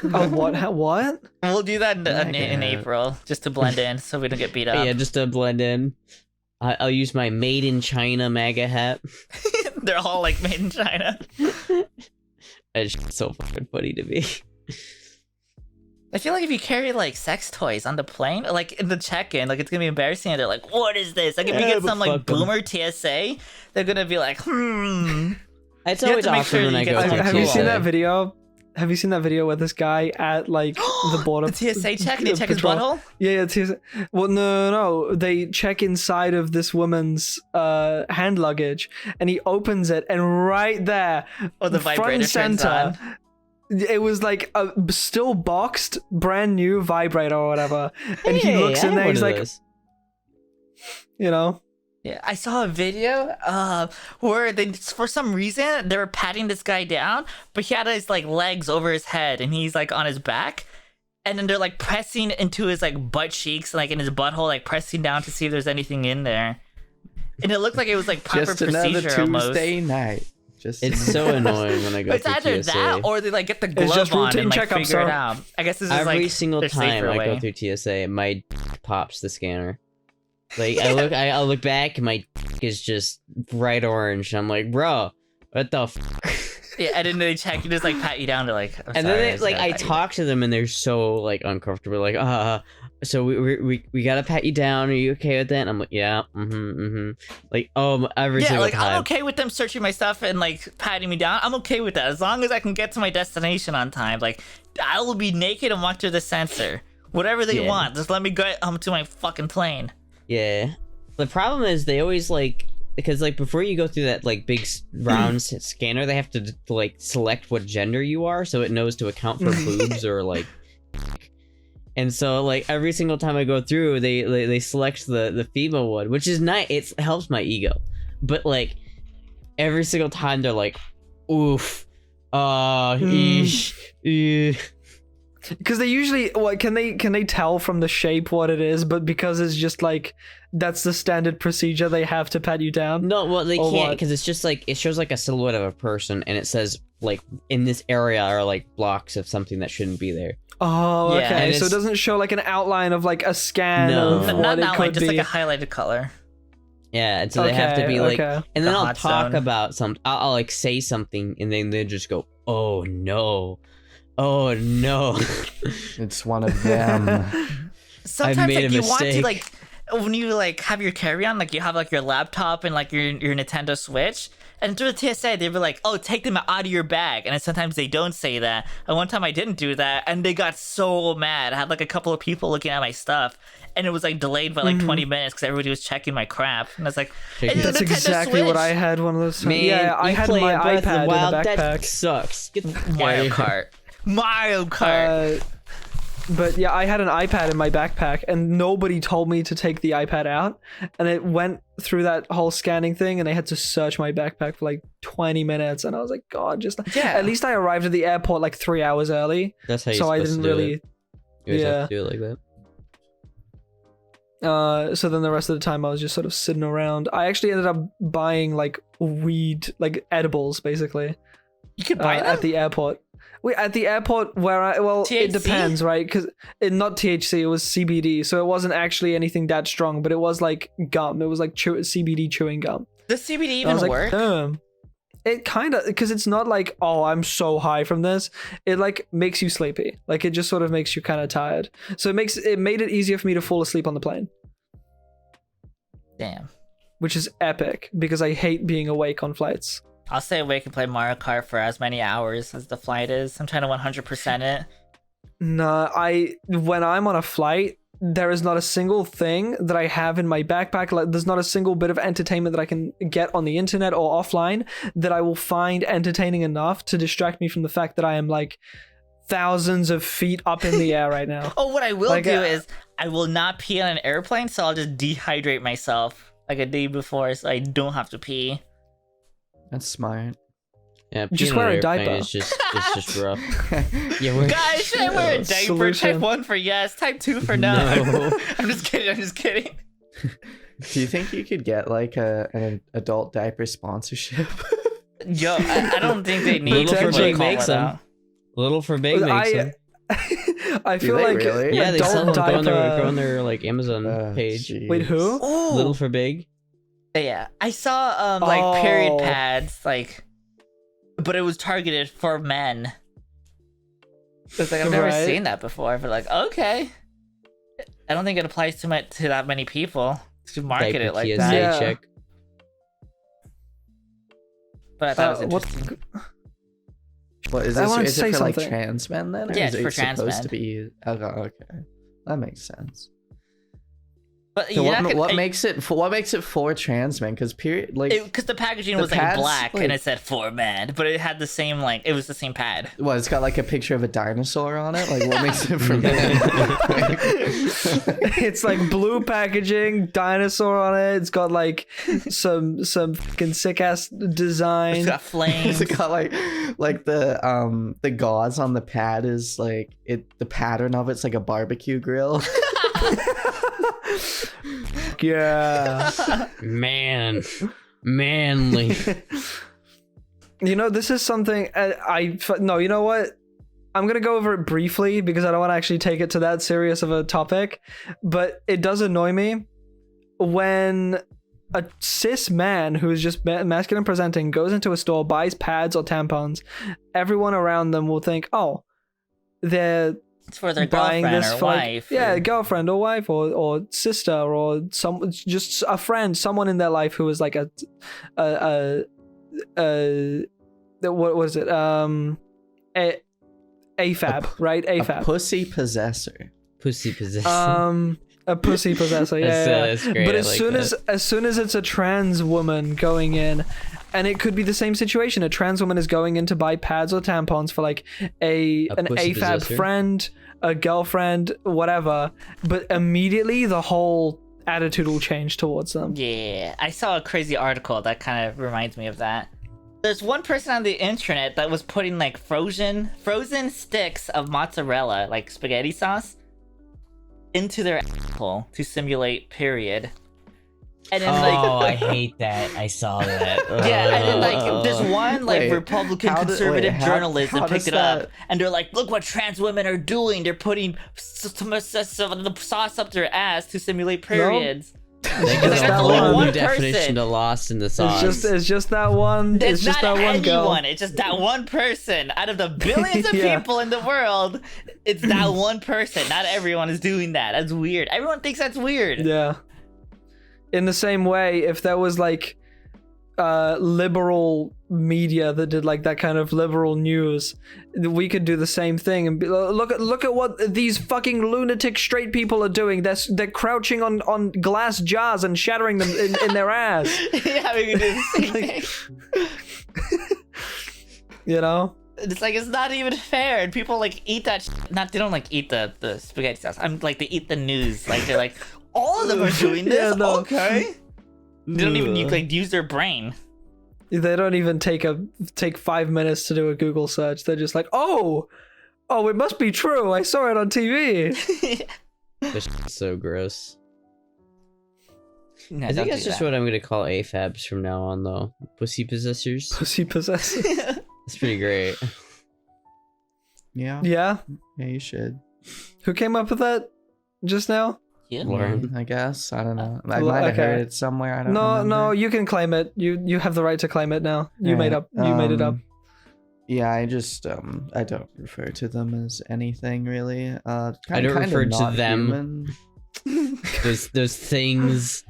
Speaker 3: Oh, what? What?
Speaker 1: We'll do that in
Speaker 2: Mega.
Speaker 1: April just to blend in, so we don't get beat up.
Speaker 4: Yeah, just to blend in. I'll use my made in China MAGA hat.
Speaker 1: They're all like made in China.
Speaker 4: It's so fucking funny to me.
Speaker 1: I feel like if you carry like sex toys on the plane, or, like in the check-in, like it's gonna be embarrassing. And they're like, "What is this?" Like if you
Speaker 4: Yeah,
Speaker 1: get
Speaker 4: but
Speaker 1: some like
Speaker 4: fuck 'em.
Speaker 1: boomer TSA, they're gonna be like,
Speaker 4: It's
Speaker 1: You have
Speaker 4: always
Speaker 1: to make
Speaker 4: awesome
Speaker 1: sure
Speaker 4: when
Speaker 1: you
Speaker 4: I
Speaker 1: get
Speaker 4: go
Speaker 1: some
Speaker 4: through
Speaker 3: Have you
Speaker 1: cool.
Speaker 3: seen
Speaker 4: TSA.
Speaker 3: that video? Have you seen that video where this guy at like the border?
Speaker 1: the TSA check and they check his
Speaker 3: patrol-
Speaker 1: butthole.
Speaker 3: Yeah, TSA. Well, no. They check inside of this woman's hand luggage, and he opens it, and right there,
Speaker 1: Oh, the
Speaker 3: front
Speaker 1: vibrator
Speaker 3: and
Speaker 1: turns on.
Speaker 3: it was like a still boxed, brand new vibrator or whatever. And he looks in there, he's like, you know,
Speaker 1: Yeah, I saw a video where they, for some reason, they were patting this guy down, but he had his like legs over his head and he's like on his back, and then they're like pressing into his like butt cheeks, like in his butthole, like pressing down to see if there's anything in there. And it looked like it was like proper
Speaker 2: Just another
Speaker 1: procedure almost.
Speaker 2: Tuesday night. Just
Speaker 4: It's so annoying when I go
Speaker 1: It's
Speaker 4: through
Speaker 1: either
Speaker 4: TSA.
Speaker 1: that or they like get the glove
Speaker 3: just
Speaker 1: on
Speaker 3: routine
Speaker 1: and like
Speaker 3: checkup,
Speaker 1: figure it
Speaker 3: sir.
Speaker 1: out. I guess this is
Speaker 4: Every
Speaker 1: like
Speaker 4: single
Speaker 1: their
Speaker 4: time
Speaker 1: safer
Speaker 4: I
Speaker 1: way.
Speaker 4: go through TSA, my pops the scanner. Like I look back, and my is just bright orange. I'm like, bro, what the?
Speaker 1: Yeah, and then they check, you just like pat you down to like. I'm
Speaker 4: And
Speaker 1: sorry,
Speaker 4: then they,
Speaker 1: just
Speaker 4: like
Speaker 1: gotta
Speaker 4: I
Speaker 1: pat you
Speaker 4: talk to them, and they're so like uncomfortable. Like, so we gotta pat you down. Are you okay with that? And I'm like, yeah, Like, every
Speaker 1: Yeah,
Speaker 4: single
Speaker 1: like
Speaker 4: time.
Speaker 1: I'm okay with them searching my stuff and like patting me down. I'm okay with that as long as I can get to my destination on time. Like I will be naked and walk through the sensor. Whatever they
Speaker 4: Yeah.
Speaker 1: want, just let me get to my fucking plane.
Speaker 4: Yeah. The problem is they always like because like before you go through that like big round scanner, they have to like select what gender you are, so it knows to account for boobs or like. And so like every single time I go through, they select the female one, which is nice. It helps my ego, but like every single time they're like, oof, eesh,
Speaker 3: Because they usually can they tell from the shape what it is, but because it's just like that's the standard procedure, they have to pat you down.
Speaker 4: No, well they
Speaker 3: Or
Speaker 4: can't
Speaker 3: what?
Speaker 4: because it's just like it shows like a silhouette of a person, and it says like in this area are like blocks of something that shouldn't be there.
Speaker 3: Oh,
Speaker 1: Yeah,
Speaker 3: okay.
Speaker 4: and
Speaker 3: So it
Speaker 4: it's-
Speaker 3: doesn't show like an outline of like a scan
Speaker 4: No.
Speaker 3: of
Speaker 1: But
Speaker 3: what
Speaker 1: not
Speaker 3: it
Speaker 1: that
Speaker 3: could
Speaker 1: like just
Speaker 3: be.
Speaker 1: like a highlighted color.
Speaker 4: Yeah, and so they have to be like,
Speaker 3: okay.
Speaker 4: and then
Speaker 1: The
Speaker 4: I'll
Speaker 1: hot
Speaker 4: talk
Speaker 1: zone.
Speaker 4: about something. I'll like say something, and then they just go, "Oh no, oh no."
Speaker 2: It's one of them.
Speaker 1: Sometimes
Speaker 4: made
Speaker 1: like
Speaker 4: a
Speaker 1: you want to
Speaker 4: mistake.
Speaker 1: like when you like have your carry-on, like you have like your laptop and like your Nintendo Switch, and through the TSA they were like, "Oh, take them out of your bag," and then sometimes they don't say that. And one time I didn't do that, and they got so mad. I had like a couple of people looking at my stuff, and it was like delayed by like 20 minutes because everybody was checking my crap, and I was like,
Speaker 4: Checking-
Speaker 1: "It's a
Speaker 3: That's
Speaker 1: Nintendo
Speaker 3: exactly what
Speaker 1: Switch."
Speaker 3: I had one of those.
Speaker 4: Man,
Speaker 3: yeah, I
Speaker 4: you
Speaker 3: had
Speaker 4: play
Speaker 3: my
Speaker 4: Breath of the
Speaker 3: iPad
Speaker 4: Wild,
Speaker 3: in the
Speaker 4: that
Speaker 3: backpack.
Speaker 4: sucks. Get the fuck
Speaker 1: Mario
Speaker 4: outta here.
Speaker 1: Kart. Mario Kart.
Speaker 3: But yeah, I had an iPad in my backpack, and nobody told me to take the iPad out. And it went through that whole scanning thing, and they had to search my backpack for like 20 minutes. And I was like, God, just
Speaker 1: Yeah.
Speaker 3: At least I arrived at the airport like 3 hours early,
Speaker 4: That's how you.
Speaker 3: so I didn't really.
Speaker 4: You always
Speaker 3: Yeah.
Speaker 4: have to do it like that.
Speaker 3: So then the rest of the time I was just sort of sitting around. I actually ended up buying like weed, like edibles, basically.
Speaker 1: You could buy them?
Speaker 3: At the airport. At the airport where it
Speaker 1: THC?
Speaker 3: depends, right? Because not THC, it was CBD, so it wasn't actually anything that strong, but it was like gum. It was like CBD chewing gum.
Speaker 1: Does CBD
Speaker 3: And I
Speaker 1: even
Speaker 3: was like,
Speaker 1: work?
Speaker 3: damn. It kind of, because it's not like, oh, I'm so high from this. It like makes you sleepy. Like it just sort of makes you kind of tired. So it made it easier for me to fall asleep on the plane,
Speaker 1: Damn.
Speaker 3: which is epic because I hate being awake on flights.
Speaker 1: I'll stay awake and play Mario Kart for as many hours as the flight is. I'm trying to 100% it.
Speaker 3: No, when I'm on a flight, there is not a single thing that I have in my backpack. Like, there's not a single bit of entertainment that I can get on the internet or offline that I will find entertaining enough to distract me from the fact that I am like thousands of feet up in the air right now.
Speaker 1: Oh, what I will
Speaker 3: Like,
Speaker 1: do is I will not pee on an airplane, so I'll just dehydrate myself like a day before so I don't have to pee.
Speaker 2: That's smart.
Speaker 4: Yeah,
Speaker 3: Just
Speaker 4: peeing
Speaker 3: wear
Speaker 4: on
Speaker 3: a
Speaker 4: an airplane
Speaker 3: diaper.
Speaker 4: Is just rough. Yeah, we're
Speaker 1: Guys, should I wear a diaper?
Speaker 3: Solution.
Speaker 1: Type 1 for yes, type 2 for no.
Speaker 4: No.
Speaker 1: I'm just kidding.
Speaker 2: Do you think you could get like an adult diaper sponsorship?
Speaker 1: Yo, I don't think they need
Speaker 4: Little
Speaker 1: to
Speaker 4: for Big
Speaker 1: call
Speaker 4: makes
Speaker 1: it
Speaker 4: them.
Speaker 1: out.
Speaker 4: Little for Big makes them.
Speaker 3: I
Speaker 2: Do
Speaker 3: feel
Speaker 2: they
Speaker 3: like
Speaker 2: really?
Speaker 4: Yeah, they sell
Speaker 3: adult
Speaker 4: them. Go
Speaker 3: diaper.
Speaker 4: on their like Amazon page.
Speaker 2: jeez.
Speaker 3: Wait, who?
Speaker 1: Ooh.
Speaker 4: Little for Big.
Speaker 1: Yeah, I saw like period
Speaker 3: Oh.
Speaker 1: pads, like, but it was targeted for men. It's like I've never
Speaker 3: Right.
Speaker 1: seen that before, but like, okay. I don't think it applies to that many people to market
Speaker 4: Diaper
Speaker 1: it like
Speaker 4: PSA
Speaker 1: that.
Speaker 3: Yeah.
Speaker 4: check.
Speaker 1: But I thought it was
Speaker 3: What?
Speaker 1: interesting.
Speaker 2: What is
Speaker 3: I
Speaker 2: this?
Speaker 3: wanna
Speaker 2: Is
Speaker 3: say
Speaker 2: it for like
Speaker 3: something.
Speaker 2: trans men then? Or
Speaker 1: Yeah,
Speaker 2: is
Speaker 1: it's
Speaker 2: it
Speaker 1: for trans
Speaker 2: supposed
Speaker 1: men.
Speaker 2: to be? Okay, that makes sense.
Speaker 1: But
Speaker 2: So
Speaker 1: yeah,
Speaker 2: what makes it for trans men? Because period, like,
Speaker 1: because the packaging
Speaker 2: the
Speaker 1: was like
Speaker 2: pads,
Speaker 1: black
Speaker 2: like-
Speaker 1: and it said for men, but it had the same like it was the same pad.
Speaker 2: what? It's got like a picture of a dinosaur on it. Like, what makes it for men?
Speaker 3: It's like blue packaging, dinosaur on it. It's got like some fucking sick ass
Speaker 1: It's
Speaker 3: design.
Speaker 1: got flames.
Speaker 2: It's got like the gauze on the pad is like the pattern of it's like a barbecue grill.
Speaker 3: Yeah.
Speaker 4: Man, manly.
Speaker 3: You know, this is something no, you know what? I'm going to go over it briefly because I don't want to actually take it to that serious of a topic, but it does annoy me when a cis man who is just masculine presenting goes into a store, buys pads or tampons. Everyone around them will think, "Oh, they're
Speaker 1: It's for their
Speaker 3: buying
Speaker 1: girlfriend
Speaker 3: this
Speaker 1: or
Speaker 3: for
Speaker 1: wife.
Speaker 3: yeah, girlfriend or wife or sister or just a friend, someone in their life who is like a what was it? AFAB, right?
Speaker 2: A
Speaker 3: AFAB.
Speaker 2: pussy possessor.
Speaker 4: Pussy possession.
Speaker 3: A pussy possessor. Yeah,
Speaker 4: That's great.
Speaker 3: But
Speaker 4: I
Speaker 3: as
Speaker 4: like
Speaker 3: soon
Speaker 4: that.
Speaker 3: as soon as it's a trans woman going in, and it could be the same situation. A trans woman is going in to buy pads or tampons for like an
Speaker 4: pussy
Speaker 3: AFAB
Speaker 4: possessor.
Speaker 3: friend, a girlfriend, whatever. But immediately the whole attitude will change towards them.
Speaker 1: Yeah, I saw a crazy article that kind of reminds me of that. There's one person on the internet that was putting like frozen sticks of mozzarella, like spaghetti sauce, into their asshole to simulate period. And then
Speaker 4: I hate that. I saw that.
Speaker 1: yeah, and then like there's one like
Speaker 2: Wait,
Speaker 1: Republican
Speaker 2: how did-
Speaker 1: conservative
Speaker 2: wait, how-
Speaker 1: journalist
Speaker 2: how
Speaker 1: that picked
Speaker 2: does
Speaker 1: it up,
Speaker 2: that-
Speaker 1: and they're like, look what trans women are doing. They're putting the sauce up their ass to simulate periods.
Speaker 4: They
Speaker 1: That's
Speaker 4: got a
Speaker 1: only
Speaker 4: whole
Speaker 1: one
Speaker 4: new definition
Speaker 1: person.
Speaker 4: to lost in the sauce.
Speaker 3: It's just that one. It's
Speaker 1: It's
Speaker 3: just
Speaker 1: not
Speaker 3: that one girl.
Speaker 1: anyone. It's just that one person. Out of the billions of
Speaker 3: Yeah.
Speaker 1: people in the world, it's that one person. Not everyone is doing that. That's weird. Everyone thinks that's weird.
Speaker 3: Yeah. In the same way, if there was like liberal media that did like that kind of liberal news, we could do the same thing and be, look at what these fucking lunatic straight people are doing. They're crouching on glass jars and shattering them in their ass.
Speaker 1: Yeah, we can do the same thing.
Speaker 3: You know?
Speaker 1: It's like, it's not even fair. And people like eat that they don't like eat the spaghetti sauce. I'm like, they eat the news. Like, they're like, all of them are doing this.
Speaker 3: Yeah, no.
Speaker 1: Okay. They don't even use their brain.
Speaker 3: They don't even take 5 minutes to do a Google search. They're just like, oh, it must be true. I saw it on TV.
Speaker 4: This shit's so gross.
Speaker 1: No,
Speaker 4: I think
Speaker 1: don't
Speaker 4: that's
Speaker 1: do
Speaker 4: just
Speaker 1: that.
Speaker 4: what I'm gonna call AFABs from now on, though. Pussy possessors.
Speaker 3: Pussy possessor.
Speaker 4: That's pretty great.
Speaker 2: Yeah.
Speaker 3: Yeah.
Speaker 2: Yeah, you should.
Speaker 3: Who came up with that just now?
Speaker 1: Yeah.
Speaker 4: Lauren.
Speaker 2: I guess. I don't know. I
Speaker 3: Well,
Speaker 2: might have
Speaker 3: okay.
Speaker 2: heard it somewhere. I don't
Speaker 3: No,
Speaker 2: remember.
Speaker 3: you can claim it. You have the right to claim it now. You made
Speaker 2: Alright,
Speaker 3: it up.
Speaker 2: Yeah, I just I don't refer to them as anything really.
Speaker 4: I don't refer to them.
Speaker 2: Human.
Speaker 4: Those things.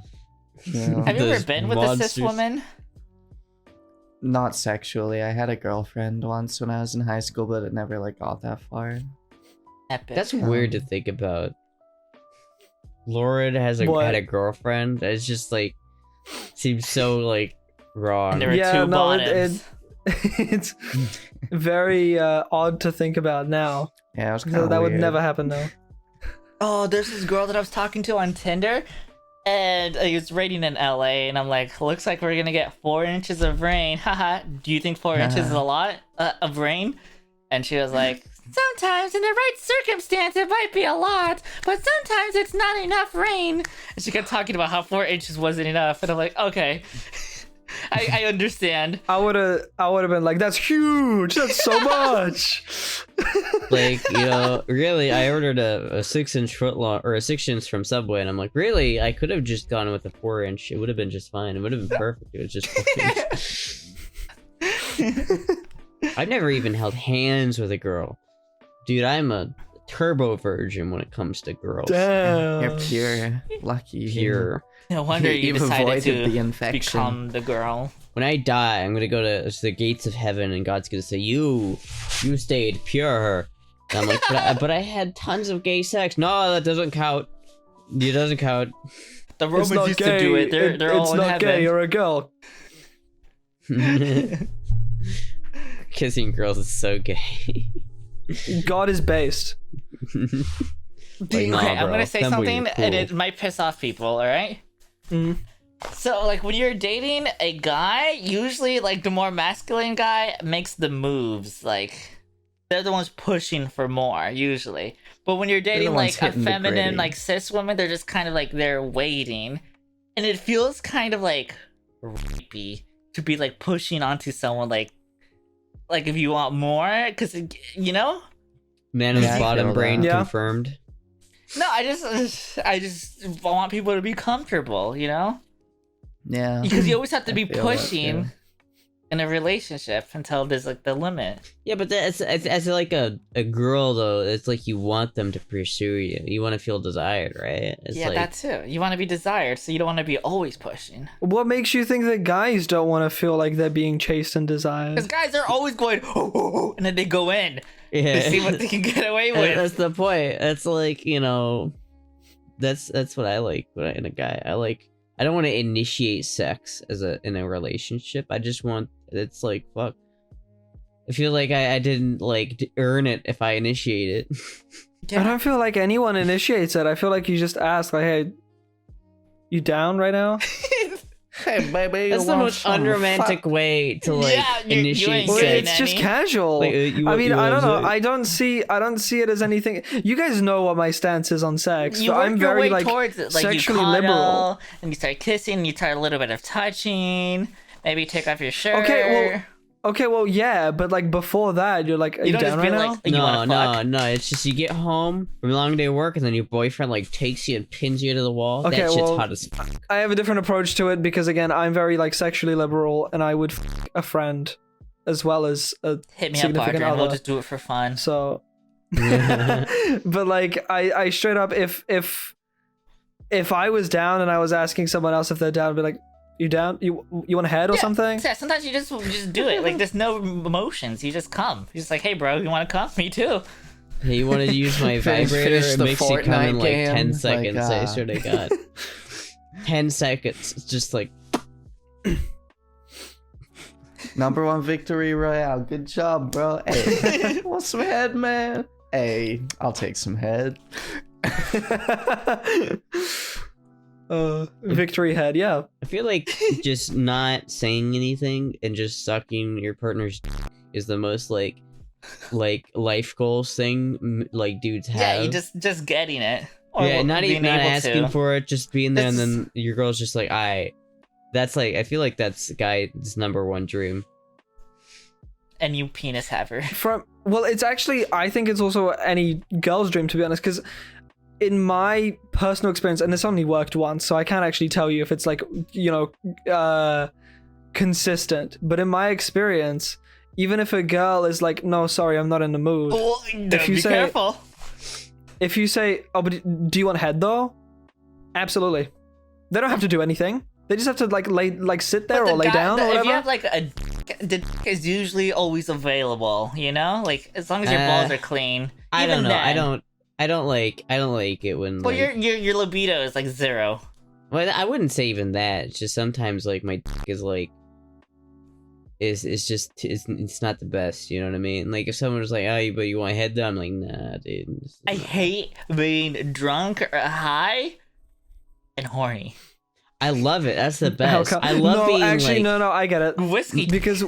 Speaker 2: Yeah.
Speaker 1: Have you ever
Speaker 4: Those
Speaker 1: been with a cis
Speaker 4: monsters.
Speaker 1: woman?
Speaker 2: Not sexually. I had a girlfriend once when I was in high school, but it never like got that far.
Speaker 1: Epic.
Speaker 4: That's weird to think about. Lauren had
Speaker 3: What?
Speaker 4: a girlfriend. It's just like seems so like wrong.
Speaker 1: And there were
Speaker 3: Yeah,
Speaker 1: two
Speaker 3: no,
Speaker 1: bottoms.
Speaker 3: it's very odd to think about now.
Speaker 2: Yeah, it was kind
Speaker 3: So
Speaker 2: of
Speaker 3: that would never happen now.
Speaker 1: Oh, there's this girl that I was talking to on Tinder, and I was rating in LA, and I'm like, looks like we're gonna get 4 inches of rain. Haha. Do you think 4 inches is a lot of rain? And she was like, sometimes in the right circumstance it might be a lot, but sometimes it's not enough rain. And she kept talking about how 4 inches wasn't enough, and I'm like, okay. I understand.
Speaker 3: I would have been like, that's huge. That's so much.
Speaker 4: Like, you know, really, I ordered a 6-inch footlong or a 6-inch from Subway, and I'm like, really, I could have just gone with a 4-inch. It would have been just fine. It would have been perfect. It was just 4 inches. I've never even held hands with a girl, dude. I'm a turbo virgin when it comes to girls.
Speaker 3: Damn.
Speaker 2: You're pure, lucky.
Speaker 4: Pure.
Speaker 1: No wonder you
Speaker 2: You've
Speaker 1: decided
Speaker 2: avoided
Speaker 1: to
Speaker 2: the infection.
Speaker 1: become the girl.
Speaker 4: When I die, I'm gonna go to the gates of heaven, and God's gonna say, "You stayed pure." And I'm like, but I had tons of gay sex. No, that doesn't count. It doesn't count.
Speaker 1: The
Speaker 3: It's
Speaker 1: Romans
Speaker 3: not
Speaker 1: used
Speaker 3: gay.
Speaker 1: to do it. They're all
Speaker 3: it's
Speaker 1: in
Speaker 3: not
Speaker 1: heaven.
Speaker 3: gay. You're a girl.
Speaker 4: Kissing girls is so gay.
Speaker 3: God is based.
Speaker 1: Okay,
Speaker 4: nah,
Speaker 1: I'm
Speaker 4: bro.
Speaker 1: gonna say
Speaker 4: Femboys
Speaker 1: something,
Speaker 4: are cool.
Speaker 1: and it might piss off people. All right.
Speaker 3: Mhm.
Speaker 1: So, like, when you're dating a guy, usually, like, the more masculine guy makes the moves. Like, they're the ones pushing for more, usually. But when you're dating,
Speaker 2: ones
Speaker 1: like, a
Speaker 2: hitting the
Speaker 1: feminine,
Speaker 2: gritty.
Speaker 1: like, cis woman, they're just kind of, like, they're waiting. And it feels kind of, like, rapey to be, like, pushing onto someone, like if you want more, because, you know?
Speaker 4: Man of
Speaker 2: Yeah, I
Speaker 4: bottom
Speaker 2: feel
Speaker 4: brain
Speaker 2: that.
Speaker 3: Yeah.
Speaker 4: confirmed.
Speaker 1: No, I just want people to be comfortable, you know?
Speaker 2: Yeah.
Speaker 1: Because you always have to
Speaker 2: I
Speaker 1: be
Speaker 2: feel that,
Speaker 1: pushing
Speaker 2: too.
Speaker 1: in a relationship until there's like the limit.
Speaker 4: Yeah, but that's as like a girl though. It's like you want them to pursue you. You want to feel desired, right? It's
Speaker 1: Yeah,
Speaker 4: like,
Speaker 1: that too. You want to be desired, so you don't want to be always pushing.
Speaker 3: What makes you think that guys don't want to feel like they're being chased and desired?
Speaker 1: Because guys are always going, oh, oh, oh, and then they go in.
Speaker 4: yeah.
Speaker 1: They see what they can get away
Speaker 4: And
Speaker 1: with.
Speaker 4: that's the point. It's like, you know, that's what I like when in a guy. I don't want to initiate sex in a relationship. I just want it's like fuck. I feel like I didn't like earn it if I initiate it.
Speaker 3: I don't feel like anyone initiates it. I feel like you just ask, like, hey, you down right now?
Speaker 2: Hey, baby.
Speaker 4: That's the most unromantic way to like initiate
Speaker 3: Well,
Speaker 4: sex.
Speaker 3: it's just casual.
Speaker 4: Like,
Speaker 3: I mean, I don't know. I don't see it as anything. You guys know what my stance is on sex.
Speaker 1: You
Speaker 3: but
Speaker 1: work
Speaker 3: I'm
Speaker 1: your
Speaker 3: very
Speaker 1: way
Speaker 3: like
Speaker 1: towards it. Like
Speaker 3: sexually
Speaker 1: you cuddle,
Speaker 3: liberal.
Speaker 1: and you start kissing, and you start a little bit of touching. Maybe take off your shirt.
Speaker 3: Okay, well, yeah, but like before that, you're like, are you
Speaker 1: don't
Speaker 3: down
Speaker 1: just be
Speaker 3: right
Speaker 1: like,
Speaker 3: now?
Speaker 1: you wanna fuck?
Speaker 4: No. It's just you get home from a long day of work, and then your boyfriend like takes you and pins you to the wall.
Speaker 3: Okay,
Speaker 4: That shit's
Speaker 3: well,
Speaker 4: hot as fuck.
Speaker 3: I have a different approach to it because again, I'm very like sexually liberal, and I would a friend as well as a
Speaker 1: Hit me up,
Speaker 3: significant
Speaker 1: Audrien.
Speaker 3: other.
Speaker 1: We'll just do it for fun.
Speaker 3: So, but like, I straight up, if I was down and I was asking someone else if they're down, I'd be like, you down? You want a head or something?
Speaker 1: Yeah, sometimes you just do it. Like there's no emotions. You just come. You're just like, hey, bro, you want to come? Me too.
Speaker 4: Hey, you want to use my
Speaker 2: Finish
Speaker 4: vibrator? It
Speaker 2: the
Speaker 4: makes you come in
Speaker 2: Fortnite
Speaker 4: like
Speaker 2: game.
Speaker 4: 10 seconds.
Speaker 2: Like,
Speaker 4: I swear to God. 10 seconds. It's just like.
Speaker 2: Number 1 victory royale. Good job, bro. Hey, want some head, man? Hey, I'll take some head.
Speaker 3: Victory head, yeah.
Speaker 4: I feel like just not saying anything and just sucking your partner's dick is the most like life goals thing like dudes have.
Speaker 1: Yeah, you just getting it. Or
Speaker 4: yeah, not
Speaker 1: being
Speaker 4: even not
Speaker 1: able
Speaker 4: asking
Speaker 1: to.
Speaker 4: for it, just being there, and
Speaker 1: It's-
Speaker 4: then your girl's just like, that's like, I feel like that's guy's number one dream.
Speaker 1: And you penis haver.
Speaker 3: Well, it's actually, I think it's also any girl's dream, to be honest, because in my personal experience, and this only worked once, so I can't actually tell you if it's like, consistent, but in my experience, even if a girl is like, no, sorry, I'm not in the mood.
Speaker 1: Well,
Speaker 3: If you
Speaker 1: be
Speaker 3: say-
Speaker 1: careful.
Speaker 3: If you say, oh, but do you want head though? Absolutely. They don't have to do anything. They just have to like sit there
Speaker 1: But
Speaker 3: or lay down or
Speaker 1: if
Speaker 3: whatever.
Speaker 1: you have like the dick is usually always available, you know? Like as long as your balls are clean.
Speaker 4: I
Speaker 1: even
Speaker 4: don't know.
Speaker 1: then.
Speaker 4: I don't like it when.
Speaker 1: Well,
Speaker 4: like,
Speaker 1: your libido is like 0.
Speaker 4: well, I wouldn't say even that. It's just sometimes like my dick is like. It's not the best, you know what I mean? Like if someone was like, oh, but you want head though? I'm like, nah, dude.
Speaker 1: I hate being drunk or high and horny.
Speaker 4: I love it. That's the best.
Speaker 3: How come-
Speaker 4: I love
Speaker 3: no,
Speaker 4: being
Speaker 3: actually,
Speaker 4: like
Speaker 3: no, I get it.
Speaker 1: Whiskey.
Speaker 3: Because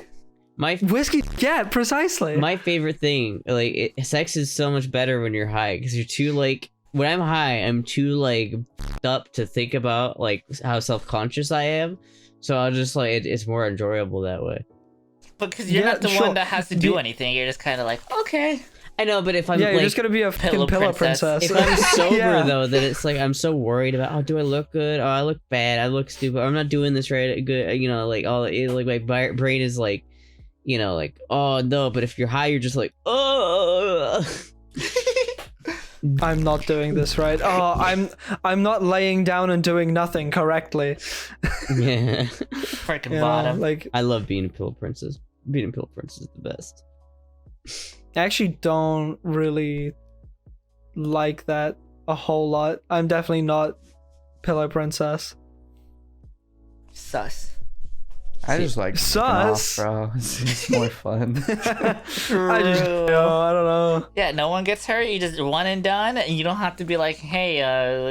Speaker 4: my
Speaker 3: whiskey, yeah, precisely.
Speaker 4: my favorite thing. Like sex is so much better when you're high because you're too like. When I'm high, I'm too like up to think about like how self-conscious I am. So I'll just like it's more enjoyable that way.
Speaker 1: Because you're
Speaker 3: Yeah,
Speaker 1: not the
Speaker 3: sure.
Speaker 1: one that has to do anything. You're just kind of like, okay.
Speaker 4: I know, but if I'm
Speaker 3: yeah,
Speaker 4: like,
Speaker 3: you're just gonna be a fucking
Speaker 1: Pillow
Speaker 3: pillow
Speaker 1: princess.
Speaker 3: princess.
Speaker 4: if I'm sober
Speaker 3: Yeah.
Speaker 4: though, then it's like I'm so worried about. Oh, do I look good? Oh, I look bad. I look stupid. I'm not doing this right. Good. You know, like all like my brain is like, like oh no. But if you're high, you're just like oh.
Speaker 3: I'm not doing this right. Oh, I'm not laying down and doing nothing correctly.
Speaker 4: Yeah.
Speaker 1: Freaking
Speaker 3: You know,
Speaker 1: bottom.
Speaker 3: like
Speaker 4: I love being a pillow princess. Being a pillow princess is the best.
Speaker 3: I actually don't really like that a whole lot. I'm definitely not pillow princess.
Speaker 1: Sus.
Speaker 2: I just like fucking
Speaker 3: Sus.
Speaker 2: off, bro. It's more fun.
Speaker 3: I just I don't know.
Speaker 1: Yeah, no one gets hurt. You just one and done. And you don't have to be like, hey,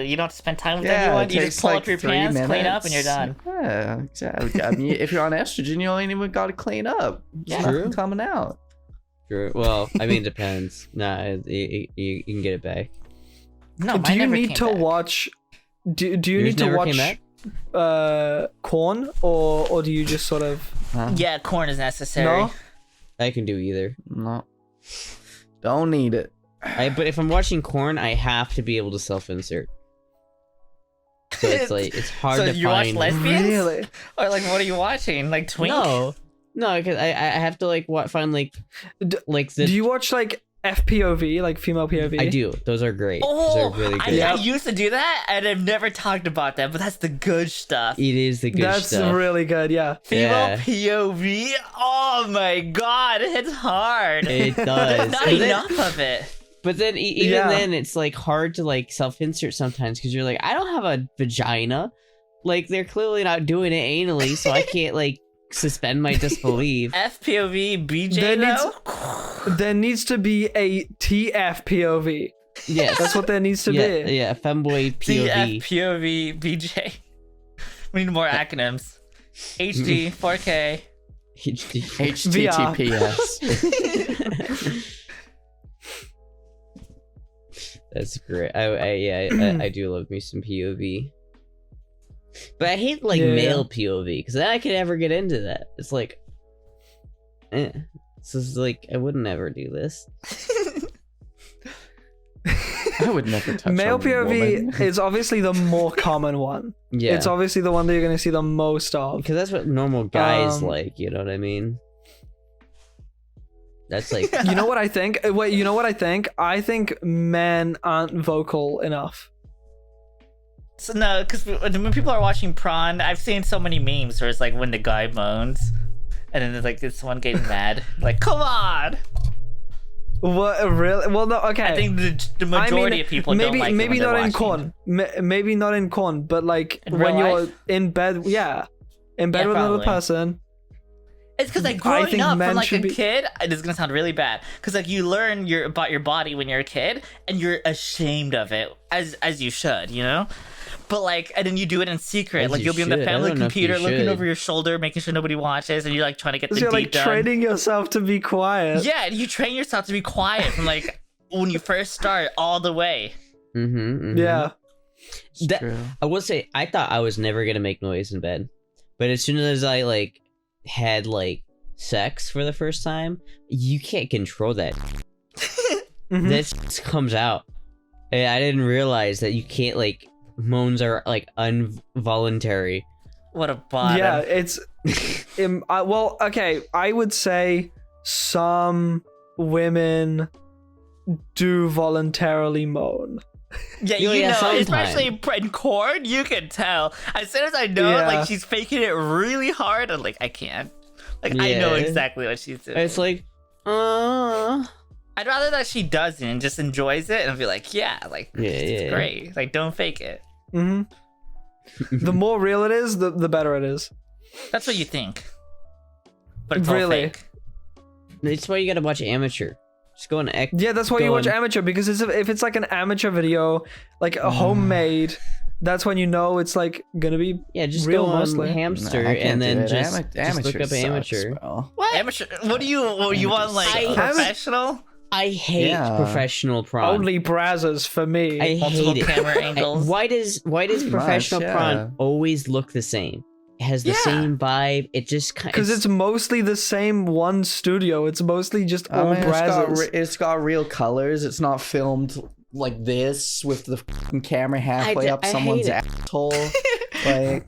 Speaker 1: you don't have to spend time with
Speaker 2: Yeah,
Speaker 1: anyone.
Speaker 2: it
Speaker 1: You
Speaker 2: takes
Speaker 1: just pull
Speaker 2: like
Speaker 1: up your
Speaker 2: 3
Speaker 1: pants,
Speaker 2: minutes.
Speaker 1: clean up, and you're done.
Speaker 2: Yeah, exactly. I mean, if you're on estrogen, you ain't even got to clean up. It's
Speaker 1: Yeah.
Speaker 2: nothing
Speaker 4: True.
Speaker 2: coming out.
Speaker 4: Sure. Well, I mean, it depends. Nah, you can get it back.
Speaker 1: No,
Speaker 3: Do
Speaker 1: mine
Speaker 3: you
Speaker 1: never
Speaker 3: need
Speaker 1: came
Speaker 3: to
Speaker 1: back.
Speaker 3: watch? Do you
Speaker 4: Yours
Speaker 3: need to
Speaker 4: never
Speaker 3: watch
Speaker 4: came back?
Speaker 3: corn or do you just sort of
Speaker 2: Huh?
Speaker 1: Yeah, corn is necessary.
Speaker 3: no?
Speaker 4: I can do either.
Speaker 2: No. Don't need it.
Speaker 4: But if I'm watching corn, I have to be able to self-insert. So it's like it's hard
Speaker 1: So
Speaker 4: to
Speaker 1: you watch
Speaker 4: find.
Speaker 1: lesbians?
Speaker 3: Really?
Speaker 1: Or like, what are you watching? Like Twink?
Speaker 4: No, because I have to like find like like the.
Speaker 3: Do you watch like FPOV, like female POV?
Speaker 4: I do. Those are great.
Speaker 1: Oh,
Speaker 4: Those are really good.
Speaker 1: I used to do that, and I've never talked about that, but that's the good stuff.
Speaker 4: It is the good
Speaker 3: That's
Speaker 4: stuff.
Speaker 3: really good. Yeah.
Speaker 1: Female
Speaker 4: Yeah.
Speaker 1: POV? Oh my god, it hits hard.
Speaker 4: It does.
Speaker 1: There's not
Speaker 4: But then-
Speaker 1: enough of it.
Speaker 4: But then even then, it's like hard to like self-insert sometimes because you're like, I don't have a vagina. Like they're clearly not doing it anally, so I can't like suspend my disbelief.
Speaker 1: FPOV BJ
Speaker 3: There needs to be a TF POV.
Speaker 4: Yes,
Speaker 3: That's what there needs to be.
Speaker 4: Yeah, femboy POV.
Speaker 1: TF POV BJ. We need more acronyms. HD 4K.
Speaker 2: HTTPS.
Speaker 4: That's great. I do love me some POV. But I hate like male POV because then I could never get into that. It's like, This is like I would never do this.
Speaker 2: I would never touch
Speaker 3: male
Speaker 2: a
Speaker 3: POV
Speaker 2: woman.
Speaker 3: is obviously the more common one.
Speaker 4: Yeah,
Speaker 3: It's obviously the one that you're going to see the most of.
Speaker 4: because that's what normal guys like. You know what I mean? That's like
Speaker 3: You know what I think? Wait, you know what I think? I think men aren't vocal enough.
Speaker 1: So no, because when people are watching prawn, I've seen so many memes where it's like when the guy moans, and then there's like this one getting mad, like come on.
Speaker 3: What really? Well, no. Okay.
Speaker 1: I think the majority of people don't like it
Speaker 3: maybe
Speaker 1: when they're
Speaker 3: not in
Speaker 1: watching.
Speaker 3: corn. Maybe not in corn, but like
Speaker 1: In
Speaker 3: when
Speaker 1: real
Speaker 3: you're
Speaker 1: life?
Speaker 3: in bed, in bed
Speaker 1: Yeah,
Speaker 3: with another
Speaker 1: probably.
Speaker 3: person.
Speaker 1: It's because like
Speaker 3: I
Speaker 1: growing
Speaker 3: think
Speaker 1: up
Speaker 3: men
Speaker 1: from like a
Speaker 3: should be-
Speaker 1: kid, this is gonna sound really bad. Because like you learn about your body when you're a kid, and you're ashamed of it, as you should, you know. But like, and then you do it in secret.
Speaker 4: As
Speaker 1: Like
Speaker 4: you
Speaker 1: you'll be on the
Speaker 4: should. I
Speaker 1: family
Speaker 4: don't know if you
Speaker 1: computer, looking
Speaker 4: should.
Speaker 1: over your shoulder, making sure nobody watches, and you're like trying to get the
Speaker 3: So you're
Speaker 1: deep
Speaker 3: like
Speaker 1: done.
Speaker 3: training yourself to be quiet.
Speaker 1: Yeah, and you train yourself to be quiet from like when you first start all the way.
Speaker 3: Yeah.
Speaker 4: That,
Speaker 2: True.
Speaker 4: I will say, I thought I was never gonna make noise in bed, but as soon as I like had like sex for the first time, you can't control that.
Speaker 3: Mhm.
Speaker 4: This comes out, and I didn't realize that you can't like moans are like involuntary.
Speaker 1: What a bottom.
Speaker 3: Yeah, it's well, okay, I would say some women do voluntarily moan.
Speaker 1: Yeah,
Speaker 4: Yeah,
Speaker 1: you know,
Speaker 4: sometimes.
Speaker 1: especially in corn, you can tell. As soon as I know,
Speaker 3: Yeah.
Speaker 1: like she's faking it really hard, I'm like, I can't. Like I know
Speaker 4: Yeah.
Speaker 1: exactly what she's doing.
Speaker 4: It's like,
Speaker 1: I'd rather that she doesn't and just enjoys it and be like, yeah, like
Speaker 4: Yeah,
Speaker 1: it's
Speaker 4: yeah.
Speaker 1: great. Like don't fake it.
Speaker 3: Hmm The more real it is, the better it is.
Speaker 1: That's what you think. But it's all
Speaker 3: Really?
Speaker 1: fake.
Speaker 4: that's why you gotta watch amateur. Just go on X.
Speaker 3: Yeah, that's why you watch
Speaker 4: Going-
Speaker 3: amateur, because if it's like an amateur video, like a homemade, that's when you know it's like gonna be
Speaker 4: Yeah, just
Speaker 3: real
Speaker 4: go on
Speaker 3: mostly.
Speaker 4: Hamster
Speaker 2: Nah, I can't
Speaker 4: and
Speaker 2: do
Speaker 4: then
Speaker 2: it.
Speaker 4: just
Speaker 2: Amateur
Speaker 4: look up
Speaker 2: sucks,
Speaker 4: amateur.
Speaker 2: bro.
Speaker 1: Amateur. What do you want? Like
Speaker 4: I-
Speaker 1: professional?
Speaker 4: I hate
Speaker 2: Yeah.
Speaker 4: professional prawn.
Speaker 3: only brazzers for me.
Speaker 4: I
Speaker 1: Multiple
Speaker 4: hate it.
Speaker 1: camera angles.
Speaker 4: Why does
Speaker 2: Pretty
Speaker 4: professional
Speaker 2: much, yeah.
Speaker 4: prawn always look the same? It has the
Speaker 1: Yeah.
Speaker 4: same vibe. It just kind
Speaker 3: Because it's mostly the same one studio. It's mostly just all brazzers.
Speaker 2: it's got real colors. It's not filmed like this with the fucking camera halfway up
Speaker 4: I
Speaker 2: someone's
Speaker 4: hate
Speaker 2: asshole. Like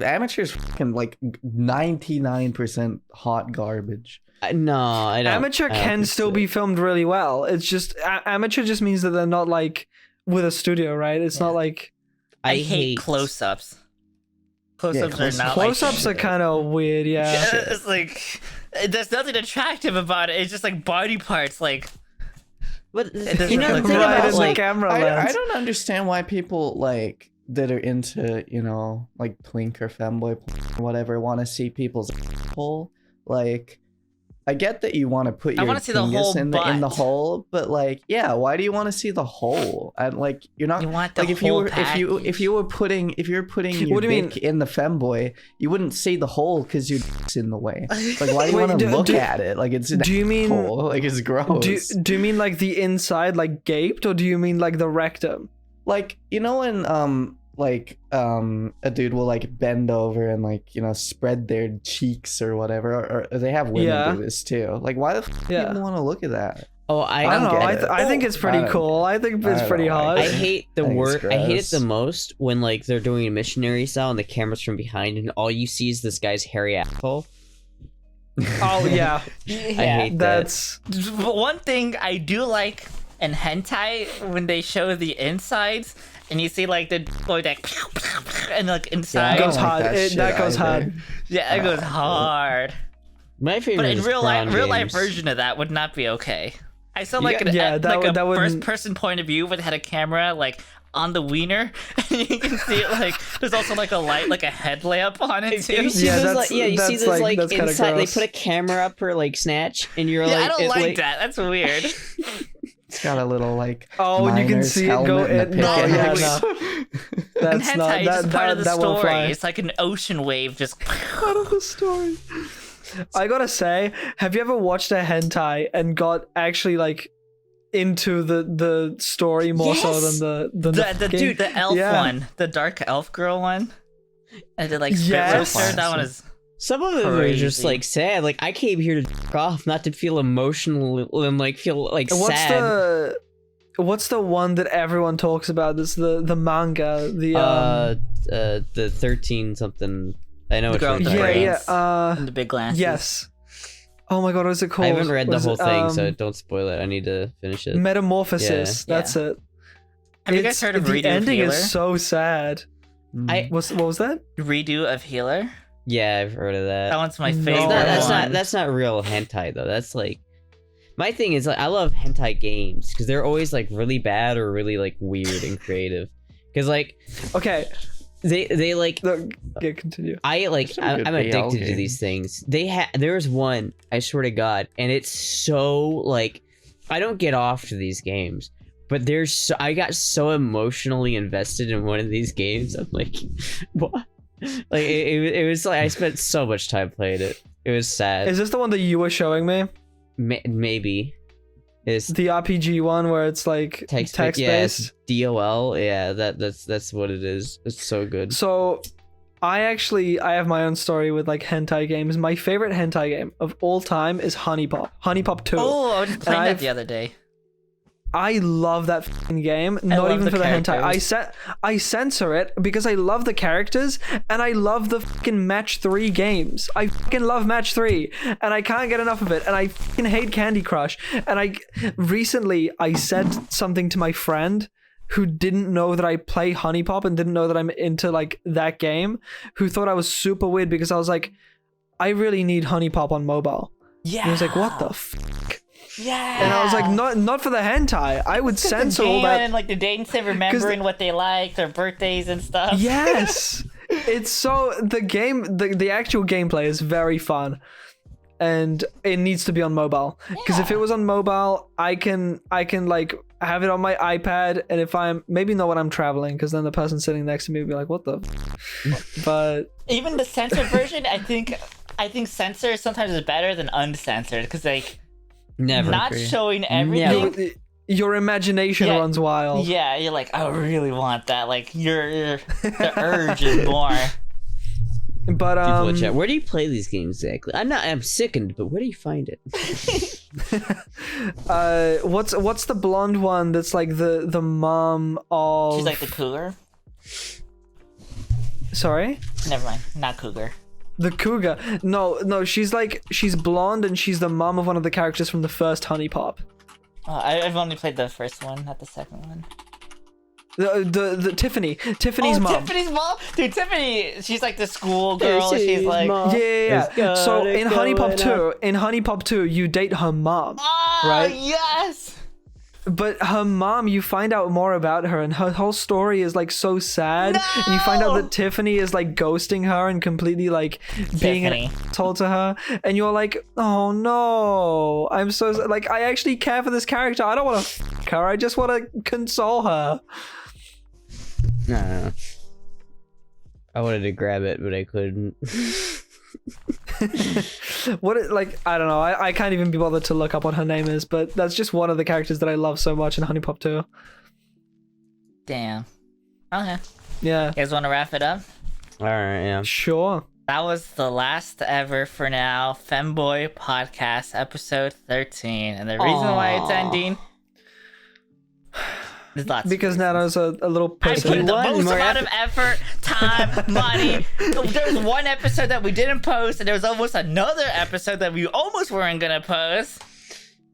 Speaker 2: amateurs fucking like 99% hot garbage.
Speaker 4: no, I don't.
Speaker 3: Amateur
Speaker 4: I don't
Speaker 3: can
Speaker 4: think
Speaker 3: still
Speaker 4: so.
Speaker 3: be filmed really well. It's just amateur just means that they're not like with a studio, right? It's not like
Speaker 1: I hate close-ups. Close-ups are not
Speaker 3: close-ups
Speaker 1: like
Speaker 3: are kind of weird. Yeah.
Speaker 1: It's like there's nothing attractive about it. It's just like body parts. Like
Speaker 4: But
Speaker 1: doesn't
Speaker 4: you know, the
Speaker 1: look
Speaker 4: thing
Speaker 1: right
Speaker 3: Right
Speaker 4: about
Speaker 3: in the
Speaker 4: like,
Speaker 3: camera
Speaker 2: I
Speaker 3: lens.
Speaker 2: don't understand why people like that are into, you know, like twink or femboy or whatever want to see people's hole. Like I get that you want to put
Speaker 1: I
Speaker 2: your
Speaker 1: wanna see the
Speaker 2: fingers
Speaker 1: whole
Speaker 2: in the
Speaker 1: butt.
Speaker 2: hole, but like, yeah, why do you want to see the hole? And like, you're not
Speaker 1: you want the
Speaker 2: like if you
Speaker 1: whole
Speaker 2: were if you were putting your
Speaker 3: What do you mean?
Speaker 2: dick in the femboy, you wouldn't see the hole because your dick's in the way. Like, why do you
Speaker 3: Wait,
Speaker 2: want to look
Speaker 3: do-
Speaker 2: at it? Like it's an
Speaker 3: do you mean-
Speaker 2: hole. Like it's gross.
Speaker 3: Do you mean like the inside, like gaped, or do you mean like the rectum?
Speaker 2: Like, you know when a dude will like bend over and like, you know, spread their cheeks or whatever, or they have women
Speaker 3: Yeah.
Speaker 2: do this too. Like, why the f do
Speaker 3: Yeah.
Speaker 2: you want to look at that?
Speaker 4: oh,
Speaker 3: I don't know.
Speaker 2: get it.
Speaker 3: I think it's pretty
Speaker 2: I don't
Speaker 3: cool. I think it's
Speaker 2: I
Speaker 3: pretty
Speaker 2: don't
Speaker 3: hot.
Speaker 2: like
Speaker 4: I
Speaker 2: it.
Speaker 4: hate the
Speaker 2: I think it's
Speaker 4: word. I hate it
Speaker 2: gross.
Speaker 4: the most when like they're doing a missionary style and the camera's from behind and all you see is this guy's hairy asshole.
Speaker 3: Oh yeah,
Speaker 4: I hate that.
Speaker 3: that's
Speaker 1: one thing I do like in hentai when they show the insides and you see like the going like and like
Speaker 2: I
Speaker 1: inside.
Speaker 2: don't
Speaker 3: goes
Speaker 2: like
Speaker 3: hard.
Speaker 2: that
Speaker 3: That
Speaker 2: shit
Speaker 3: goes
Speaker 2: either.
Speaker 3: hard.
Speaker 1: Yeah, it goes hard.
Speaker 4: My favorite
Speaker 1: But in
Speaker 4: is
Speaker 1: real life
Speaker 4: prawn
Speaker 1: version
Speaker 4: games.
Speaker 1: of that would not be okay. I saw
Speaker 3: You
Speaker 1: like
Speaker 3: got- yeah,
Speaker 1: an
Speaker 3: that
Speaker 1: like
Speaker 3: would-
Speaker 1: a
Speaker 3: that wouldn't-
Speaker 1: first person point of view, but it had a camera like on the wiener, and you can see it like there's also like a light, like a headlamp on it too.
Speaker 4: You see
Speaker 3: Yeah,
Speaker 4: those,
Speaker 3: that's-
Speaker 4: you see
Speaker 3: that's,
Speaker 4: those
Speaker 3: like, that's kinda
Speaker 4: inside. They
Speaker 3: gross.
Speaker 4: put a camera up for like snatch, and you're
Speaker 1: Yeah,
Speaker 4: like,
Speaker 1: I don't
Speaker 4: it,
Speaker 1: like that. That's weird.
Speaker 2: It's got a little like.
Speaker 3: Oh, and you can
Speaker 2: miner's
Speaker 3: see it go
Speaker 2: helmet and
Speaker 3: in.
Speaker 2: a
Speaker 3: No,
Speaker 2: picket.
Speaker 3: yeah,
Speaker 1: Wait.
Speaker 3: no.
Speaker 1: And
Speaker 3: That's
Speaker 1: hentai
Speaker 3: not
Speaker 1: is
Speaker 3: that.
Speaker 1: just part of the
Speaker 3: that won't
Speaker 1: story.
Speaker 3: fly.
Speaker 1: It's like an ocean wave just.
Speaker 3: Part of the story. I gotta say, have you ever watched a hentai and got actually like into the story more so
Speaker 1: Yes!
Speaker 3: than
Speaker 1: The
Speaker 3: game?
Speaker 1: dude, the elf
Speaker 3: Yeah.
Speaker 1: one, the dark elf girl one. I did like Spit
Speaker 3: Yes.
Speaker 1: Roaster. That one is.
Speaker 4: some of them are just
Speaker 1: Crazy.
Speaker 4: like sad. Like I came here to jerk off, not to feel emotional and like feel like
Speaker 3: What's
Speaker 4: sad.
Speaker 3: what's the one that everyone talks about? This the manga.
Speaker 4: The 13 something. I know
Speaker 1: The
Speaker 4: which
Speaker 1: girl
Speaker 4: one.
Speaker 1: with
Speaker 4: you're
Speaker 1: the
Speaker 4: talking
Speaker 3: yeah,
Speaker 4: about.
Speaker 1: braids.
Speaker 3: yeah.
Speaker 1: And the big glasses.
Speaker 3: Yes. Oh my god, what is it called?
Speaker 4: I haven't read the
Speaker 3: What is
Speaker 4: whole
Speaker 3: it?
Speaker 4: thing, so don't spoil it. I need to finish it.
Speaker 3: Metamorphosis.
Speaker 1: Yeah.
Speaker 3: That's it.
Speaker 1: Have you guys heard of
Speaker 3: the
Speaker 1: Redo of
Speaker 3: ending
Speaker 1: Healer?
Speaker 3: is so sad.
Speaker 4: I
Speaker 3: What was that?
Speaker 1: Redo of Healer.
Speaker 4: yeah, I've heard of that.
Speaker 1: That one's my
Speaker 3: No.
Speaker 1: favorite one.
Speaker 4: That's not real hentai though. That's like my thing is like I love hentai games because they're always like really bad or really like weird and creative. Because like
Speaker 3: Okay,
Speaker 4: they like
Speaker 3: yeah, continue.
Speaker 4: I like
Speaker 2: There's some good
Speaker 4: I'm
Speaker 2: BL
Speaker 4: addicted to
Speaker 2: games.
Speaker 4: these things. There's one, I swear to God, and it's so like I don't get off to these games, but I got so emotionally invested in one of these games. I'm like, what? Like it was like I spent so much time playing it. It was sad.
Speaker 3: Is this the one that you were showing me?
Speaker 4: Maybe it's
Speaker 3: The RPG one where it's like text
Speaker 4: yeah,
Speaker 3: based.
Speaker 4: it's DOL. Yeah, that's what it is. It's so good.
Speaker 3: So I have my own story with like hentai games. My favorite hentai game of all time is Honey Pop. Honey Pop 2.
Speaker 1: Oh, I was just playing that
Speaker 3: I've-
Speaker 1: the other day.
Speaker 3: I love that f***ing game. Not
Speaker 1: love
Speaker 3: even
Speaker 1: the
Speaker 3: for the hentai.
Speaker 1: characters.
Speaker 3: I censor it because I love the characters and I love the fucking match 3 games. I fucking love match 3 and I can't get enough of it. And I fucking hate Candy Crush. And recently I said something to my friend who didn't know that I play Honey Pop and didn't know that I'm into like that game, who thought I was super weird because I was like, I really need Honey Pop on mobile.
Speaker 1: Yeah.
Speaker 3: And he was like, what the f-?
Speaker 1: Yeah.
Speaker 3: And I was like, not for the hentai. I would censor all that.
Speaker 1: And like the dates and remembering what they like, their birthdays and stuff.
Speaker 3: Yes, it's so the game, the actual gameplay is very fun, and it needs to be on mobile. Because if it was on mobile, I can like have it on my iPad, and if I'm maybe not when I'm traveling, because then the person sitting next to me would be like, "What the?" But
Speaker 1: Even the censored version, I think censored sometimes is better than uncensored because like
Speaker 4: Never.
Speaker 1: not
Speaker 2: agree.
Speaker 1: showing everything.
Speaker 3: your imagination
Speaker 1: Yeah.
Speaker 3: runs wild.
Speaker 1: Yeah, you're like, I really want that. Like the urge is more.
Speaker 3: But
Speaker 4: People in chat, where do you play these games exactly? I'm sickened, but where do you find it?
Speaker 3: what's the blonde one that's like the mom of?
Speaker 1: She's like the cougar.
Speaker 3: Sorry.
Speaker 1: Never mind, not cougar.
Speaker 3: The cougar. No, she's blonde and she's the mom of one of the characters from the first Honey Pop.
Speaker 1: I've only played the first one, not the second one.
Speaker 3: The Tiffany's mom.
Speaker 1: Tiffany's mom, dude. Tiffany, she's like the school girl. She's like,
Speaker 3: Yeah. So
Speaker 4: gotta
Speaker 3: in
Speaker 4: go
Speaker 3: Honey Pop 2, you date her mom,
Speaker 1: oh
Speaker 3: right?
Speaker 1: yes.
Speaker 3: But her mom, you find out more about her, and her whole story is like so sad. And you find out
Speaker 1: No!
Speaker 3: that Tiffany is like ghosting her and completely like being an
Speaker 1: Tiffany.
Speaker 3: asshole to her. And you're like, oh no, I'm so like I actually care for this character. I don't want to f her. I just want to console her.
Speaker 4: No. I wanted to grab it, but I couldn't.
Speaker 3: I don't know. I can't even be bothered to look up what her name is, but that's just one of the characters that I love so much in Honey Pop 2.
Speaker 1: Damn. Okay.
Speaker 3: Yeah.
Speaker 1: You guys want to wrap it up?
Speaker 4: All right, yeah.
Speaker 3: Sure.
Speaker 1: That was the last ever for now Femboy podcast episode 13, and the reason why it's ending. There's lots of
Speaker 3: Because
Speaker 1: reasons.
Speaker 3: Nano's a little
Speaker 1: I
Speaker 3: pussy.
Speaker 1: put the
Speaker 4: One
Speaker 1: most
Speaker 4: more
Speaker 1: amount of effort, time, money. There was one episode that we didn't post, and there was almost another episode that we almost weren't gonna post.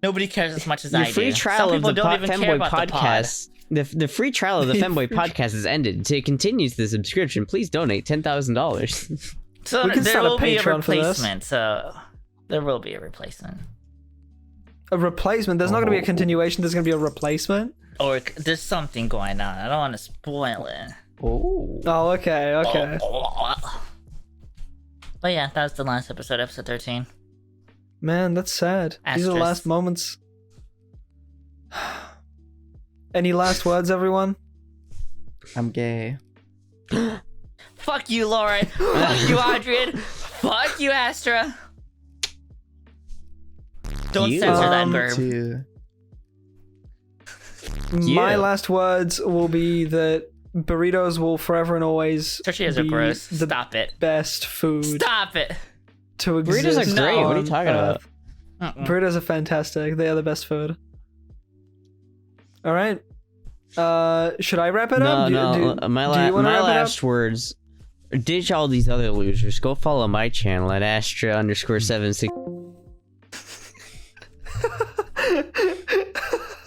Speaker 1: Nobody cares as much as I
Speaker 4: Your
Speaker 1: do.
Speaker 4: free trial
Speaker 1: Some
Speaker 4: of
Speaker 1: people
Speaker 4: the
Speaker 1: don't even care
Speaker 4: Femboy
Speaker 1: about the pod.
Speaker 4: podcast. The free trial of the Femboy podcast has ended. To continue the subscription, please donate $10,000.
Speaker 1: So
Speaker 3: We can
Speaker 1: there
Speaker 3: start a
Speaker 1: will be a
Speaker 3: Patreon for this.
Speaker 1: replacement. So there will be a replacement.
Speaker 3: A replacement? There's not going to be a continuation. There's going to be a replacement.
Speaker 1: Or there's something going on. I don't want to spoil it.
Speaker 2: Oh.
Speaker 3: Oh, okay.
Speaker 1: But yeah, that was the last episode, episode 13.
Speaker 3: Man, that's sad. These are the
Speaker 1: Asterisk.
Speaker 3: last moments. Any last words, everyone?
Speaker 2: I'm gay.
Speaker 1: Fuck you, Lauren. Fuck you, Audrien. Fuck you, Astra. Don't
Speaker 4: You-
Speaker 1: censor that verb.
Speaker 2: Two.
Speaker 3: My
Speaker 4: Yeah.
Speaker 3: last words will be that burritos will forever and always
Speaker 1: Tortillas are
Speaker 3: be
Speaker 1: gross.
Speaker 3: the
Speaker 1: Stop it.
Speaker 3: best food
Speaker 1: Stop it.
Speaker 3: to exist.
Speaker 4: Burritos are great. What are you
Speaker 3: on
Speaker 4: talking about?
Speaker 3: Earth.
Speaker 1: Mm-mm.
Speaker 3: Burritos are fantastic. They are the best food. All right. Should I wrap it up?
Speaker 4: My
Speaker 3: do you wanna wrap it up?
Speaker 4: last words. Ditch all these other losers. Go follow my channel at Astra_76.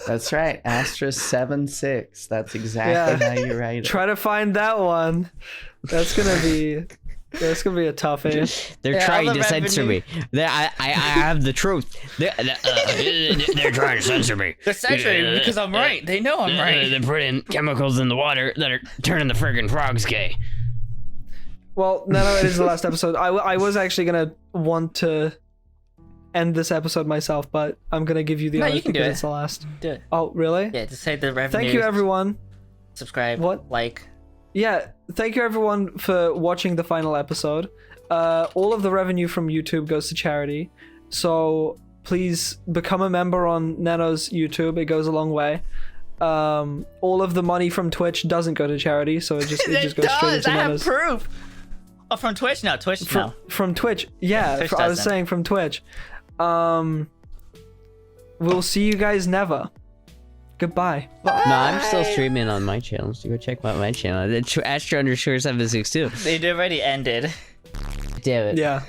Speaker 2: That's right. Astra 76. That's exactly how you write it.
Speaker 3: Try to find that one. That's gonna be a toughie.
Speaker 4: They're
Speaker 1: Yeah,
Speaker 4: trying
Speaker 1: all
Speaker 4: to
Speaker 1: the
Speaker 4: censor me. I have the truth. They're trying to censor me.
Speaker 1: They're censoring me because I'm right. They know I'm right.
Speaker 4: They're putting chemicals in the water that are turning the friggin' frogs gay.
Speaker 3: Well, no, it is the last episode. I was actually gonna want to end this episode myself, but I'm gonna give you the
Speaker 1: No,
Speaker 3: honors
Speaker 1: you can do
Speaker 3: because
Speaker 1: it.
Speaker 3: it's the last.
Speaker 1: Do it.
Speaker 3: Oh, really?
Speaker 1: Yeah, just say the revenue.
Speaker 3: Thank you, everyone.
Speaker 1: Subscribe.
Speaker 3: What?
Speaker 1: Like.
Speaker 3: Yeah, thank you everyone for watching the final episode. All of the revenue from YouTube goes to charity, so please become a member on Nano's YouTube. It goes a long way. All of the money from Twitch doesn't go to charity, so it just goes straight into
Speaker 1: I have
Speaker 3: Nano's.
Speaker 1: proof. Oh, from Twitch? No, Twitch no.
Speaker 3: From Twitch, yeah.
Speaker 1: Twitch
Speaker 3: I was
Speaker 1: doesn't.
Speaker 3: saying from Twitch. We'll see you guys never. Goodbye.
Speaker 4: No, I'm still streaming on my channel, so go check out my channel. Astra_762.
Speaker 1: They already ended.
Speaker 4: Damn it.
Speaker 3: Yeah.